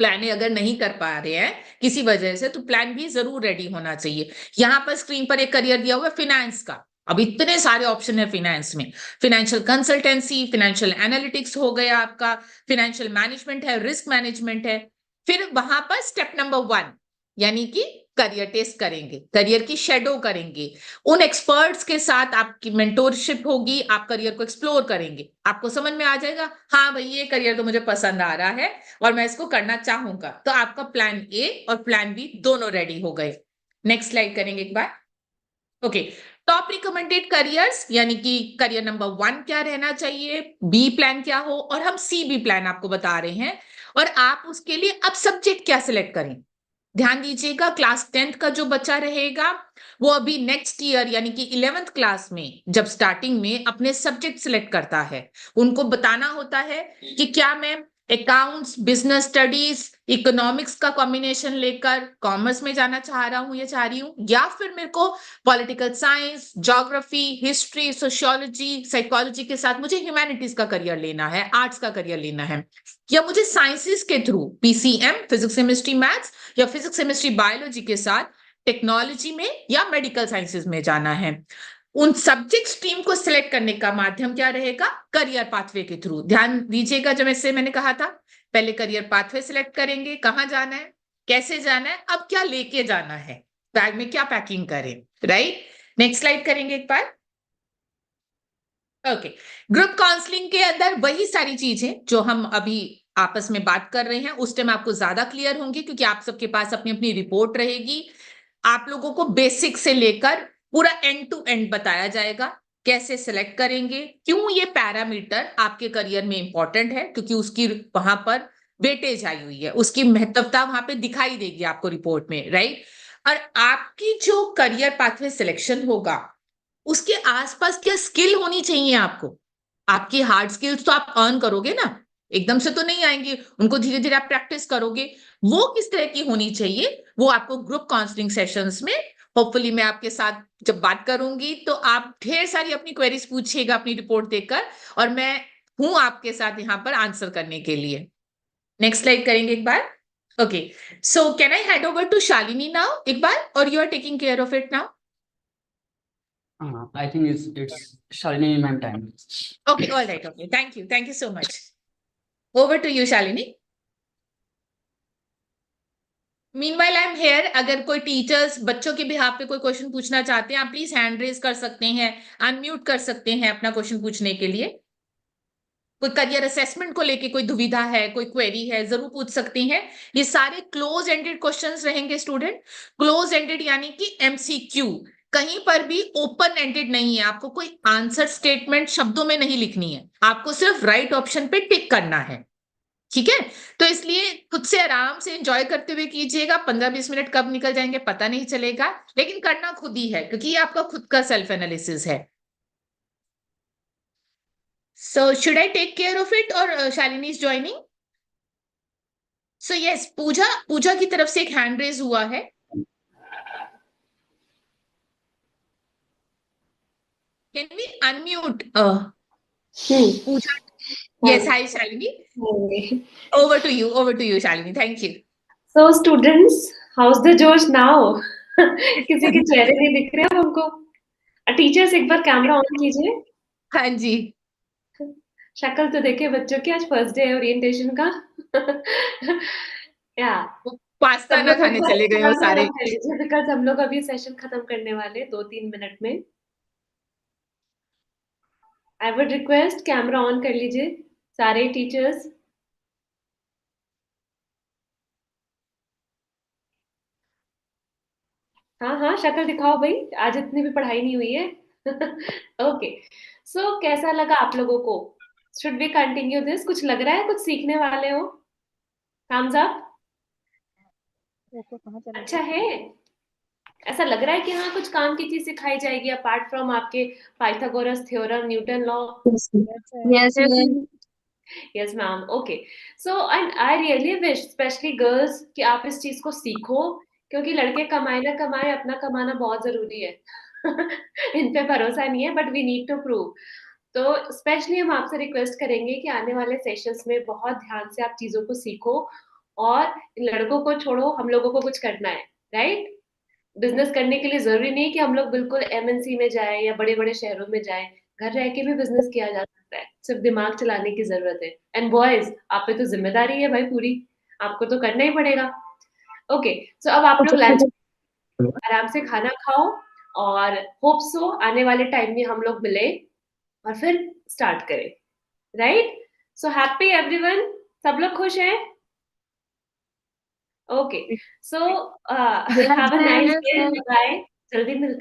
प्लान ए अगर नहीं कर पा रहे हैं किसी वजह से, तो प्लान बी जरूर रेडी होना चाहिए। यहाँ पर स्क्रीन पर एक करियर दिया हुआ है फिनेंस का। अब इतने सारे ऑप्शन है फिनेंस में, फाइनेंशियल कंसल्टेंसी, फाइनेंशियल एनालिटिक्स हो गया आपका, फाइनेंशियल मैनेजमेंट है, रिस्क मैनेजमेंट है। फिर वहां पर स्टेप नंबर 1 यानी कि करियर टेस्ट करेंगे, करियर की शेडो करेंगे, उन एक्सपर्ट्स के साथ आपकी मेंटोरशिप होगी, आप करियर को एक्सप्लोर करेंगे, आपको समझ में आ जाएगा हाँ भाई ये करियर तो मुझे पसंद आ रहा है और मैं इसको करना चाहूंगा। तो आपका प्लान ए और प्लान बी दोनों रेडी हो गए। नेक्स्ट स्लाइड करेंगे एक बार। ओके, टॉप रिकमेंडेड करियर्स यानी कि करियर नंबर 1 क्या रहना चाहिए, बी प्लान क्या हो, और हम सी बी प्लान आपको बता रहे हैं। और आप उसके लिए अब सब्जेक्ट क्या सिलेक्ट करें, ध्यान दीजिएगा। क्लास 10th का जो बच्चा रहेगा वो अभी नेक्स्ट ईयर यानी कि 11th क्लास में जब स्टार्टिंग में अपने सब्जेक्ट सिलेक्ट करता है, उनको बताना होता है कि क्या मैं अकाउंट्स, बिजनेस स्टडीज, इकोनॉमिक्स का कॉम्बिनेशन लेकर कॉमर्स में जाना चाह रहा हूं या चाह रही हूं, या फिर मेरे को political science, geography, history, sociology, psychology के साथ मुझे ह्यूमैनिटीज का करियर लेना है, आर्ट्स का करियर लेना है, या मुझे साइंसेस के through PCM, physics chemistry maths, या फिजिक्स केमिस्ट्री बायोलॉजी के साथ टेक्नोलॉजी में या मेडिकल साइंसेज में जाना है। उन सब्जेक्ट स्ट्रीम को सिलेक्ट करने का माध्यम क्या रहेगा, करियर पाथवे के थ्रू। ध्यान दीजिएगा, जब इससे मैंने कहा था पहले करियर पाथवे सिलेक्ट करेंगे, कहां जाना है, कैसे जाना है, अब क्या लेके जाना है, बैग में क्या पैकिंग करें, राइट। नेक्स्ट स्लाइड करेंगे एक बार। ओके, ग्रुप काउंसलिंग के अंदर वही सारी चीजें जो हम अभी आपस में बात कर रहे हैं उस टाइम आपको ज्यादा क्लियर होंगी, क्योंकि आप सबके पास अपनी अपनी रिपोर्ट रहेगी। आप लोगों को बेसिक से लेकर पूरा एंड टू एंड बताया जाएगा, कैसे सिलेक्ट करेंगे, क्यों ये पैरामीटर आपके करियर में इंपॉर्टेंट है, क्योंकि उसकी वहां पर वेटेज आई हुई है, उसकी महत्वता वहां पे दिखाई देगी आपको रिपोर्ट में, राइट। और आपकी जो करियर पाथवे सिलेक्शन होगा उसके आसपास क्या स्किल होनी चाहिए आपको, आपकी हार्ड स्किल्स तो आप अर्न करोगे ना, एकदम से तो नहीं आएंगी, उनको धीरे धीरे आप प्रैक्टिस करोगे, वो किस तरह की होनी चाहिए वो आपको ग्रुप काउंसलिंग सेशंस में होपफुली मैं आपके साथ जब बात करूंगी तो आप ढेर सारी अपनी क्वेरीज पूछिएगा अपनी रिपोर्ट देखकर, और मैं हूं आपके साथ यहाँ पर आंसर करने के लिए। नेक्स्ट स्लाइड करेंगे एक बार। Okay, so can I hand over to Shalini now एक बार, और you are taking care of it now? I think it's Shalini ma'am time. Okay, all right, okay, thank you so much. Over to you, Shalini. Meanwhile, I am here. अगर कोई teachers बच्चों के behalf पे कोई question पूछना चाहते हैं आप प्लीज हैंड रेज कर सकते हैं, अनम्यूट कर सकते हैं अपना क्वेश्चन पूछने के लिए। कोई करियर असेसमेंट को लेके कोई दुविधा है, कोई क्वेरी है, जरूर पूछ सकते हैं। ये सारे क्लोज एंडेड क्वेश्चंस रहेंगे स्टूडेंट, क्लोज एंडेड यानी कि एमसीक्यू, कहीं पर भी ओपन एंडेड नहीं है। आपको कोई आंसर स्टेटमेंट शब्दों में नहीं लिखनी है, आपको सिर्फ राइट ऑप्शन पे टिक करना है, ठीक है। तो इसलिए खुद से आराम से एंजॉय करते हुए कीजिएगा, 15-20 मिनट कब निकल जाएंगे पता नहीं चलेगा, लेकिन करना खुद ही है क्योंकि ये आपका खुद का सेल्फ एनालिसिस है। So should I take care of it or Shalini is joining? So yes, पूजा की तरफ से एक हैंड रेज हुआ है। Can we unmute Pooja? Yes, hi Shalini. Over to you Shalini. Thank you. So students, how's the Josh now? किसी के चेहरे नहीं दिख रहे हैं हमको। टीचर्स एक बार कैमरा ऑन कीजिए। हाँ जी, शक्ल तो देखे बच्चों की, आज फर्स्ट डे है ओरिएंटेशन का। या पास्ता ना खाने चले गए हो सारे। बिकॉज हम लोग अभी सेशन खत्म करने वाले 2-3 मिनट में। आई वुड रिक्वेस्ट कैमरा ऑन कर लीजिए सारे टीचर्स। हाँ शक्ल दिखाओ भाई, आज इतनी भी पढ़ाई नहीं हुई है। ओके, सो कैसा लगा आप लोगों को? Should we continue this? कुछ लग रहा है कुछ सीखने वाले हो? Thumbs up. अच्छा है, ऐसा लग रहा है कि हाँ कुछ काम की चीज सिखाई जाएगी अपार्ट फ्रॉम आपके Pythagoras theorem, Newton law. Yes ma'am, okay. So and I really wish specially girls कि आप इस चीज को सीखो, क्योंकि लड़के कमाए ना कमाए अपना कमाना बहुत जरूरी है। इन पे भरोसा नहीं है, but we need to prove. तो स्पेशली हम आपसे रिक्वेस्ट करेंगे कि आने वाले सेशंस में बहुत ध्यान से आप चीजों को सीखो, और लड़कों को छोड़ो, हम लोगों को कुछ करना है, राइट। बिजनेस करने के लिए जरूरी नहीं कि हम लोग बिल्कुल एमएनसी में जाए या बड़े बड़े शहरों में जाए, घर रह के भी बिजनेस किया जा सकता है, सिर्फ दिमाग चलाने की जरूरत है। एंड बॉयज, आप पे तो जिम्मेदारी है भाई पूरी, आपको तो करना ही पड़ेगा। ओके, सो अब आप लोग लंच आराम से खाना खाओ और होप सो आने वाले टाइम में हम लोग मिले और फिर स्टार्ट करें, राइट? सो हैप्पी एवरीवन, सब लोग खुश हैं? Okay, so have a nice day, bye, जल्दी मिलते हैं।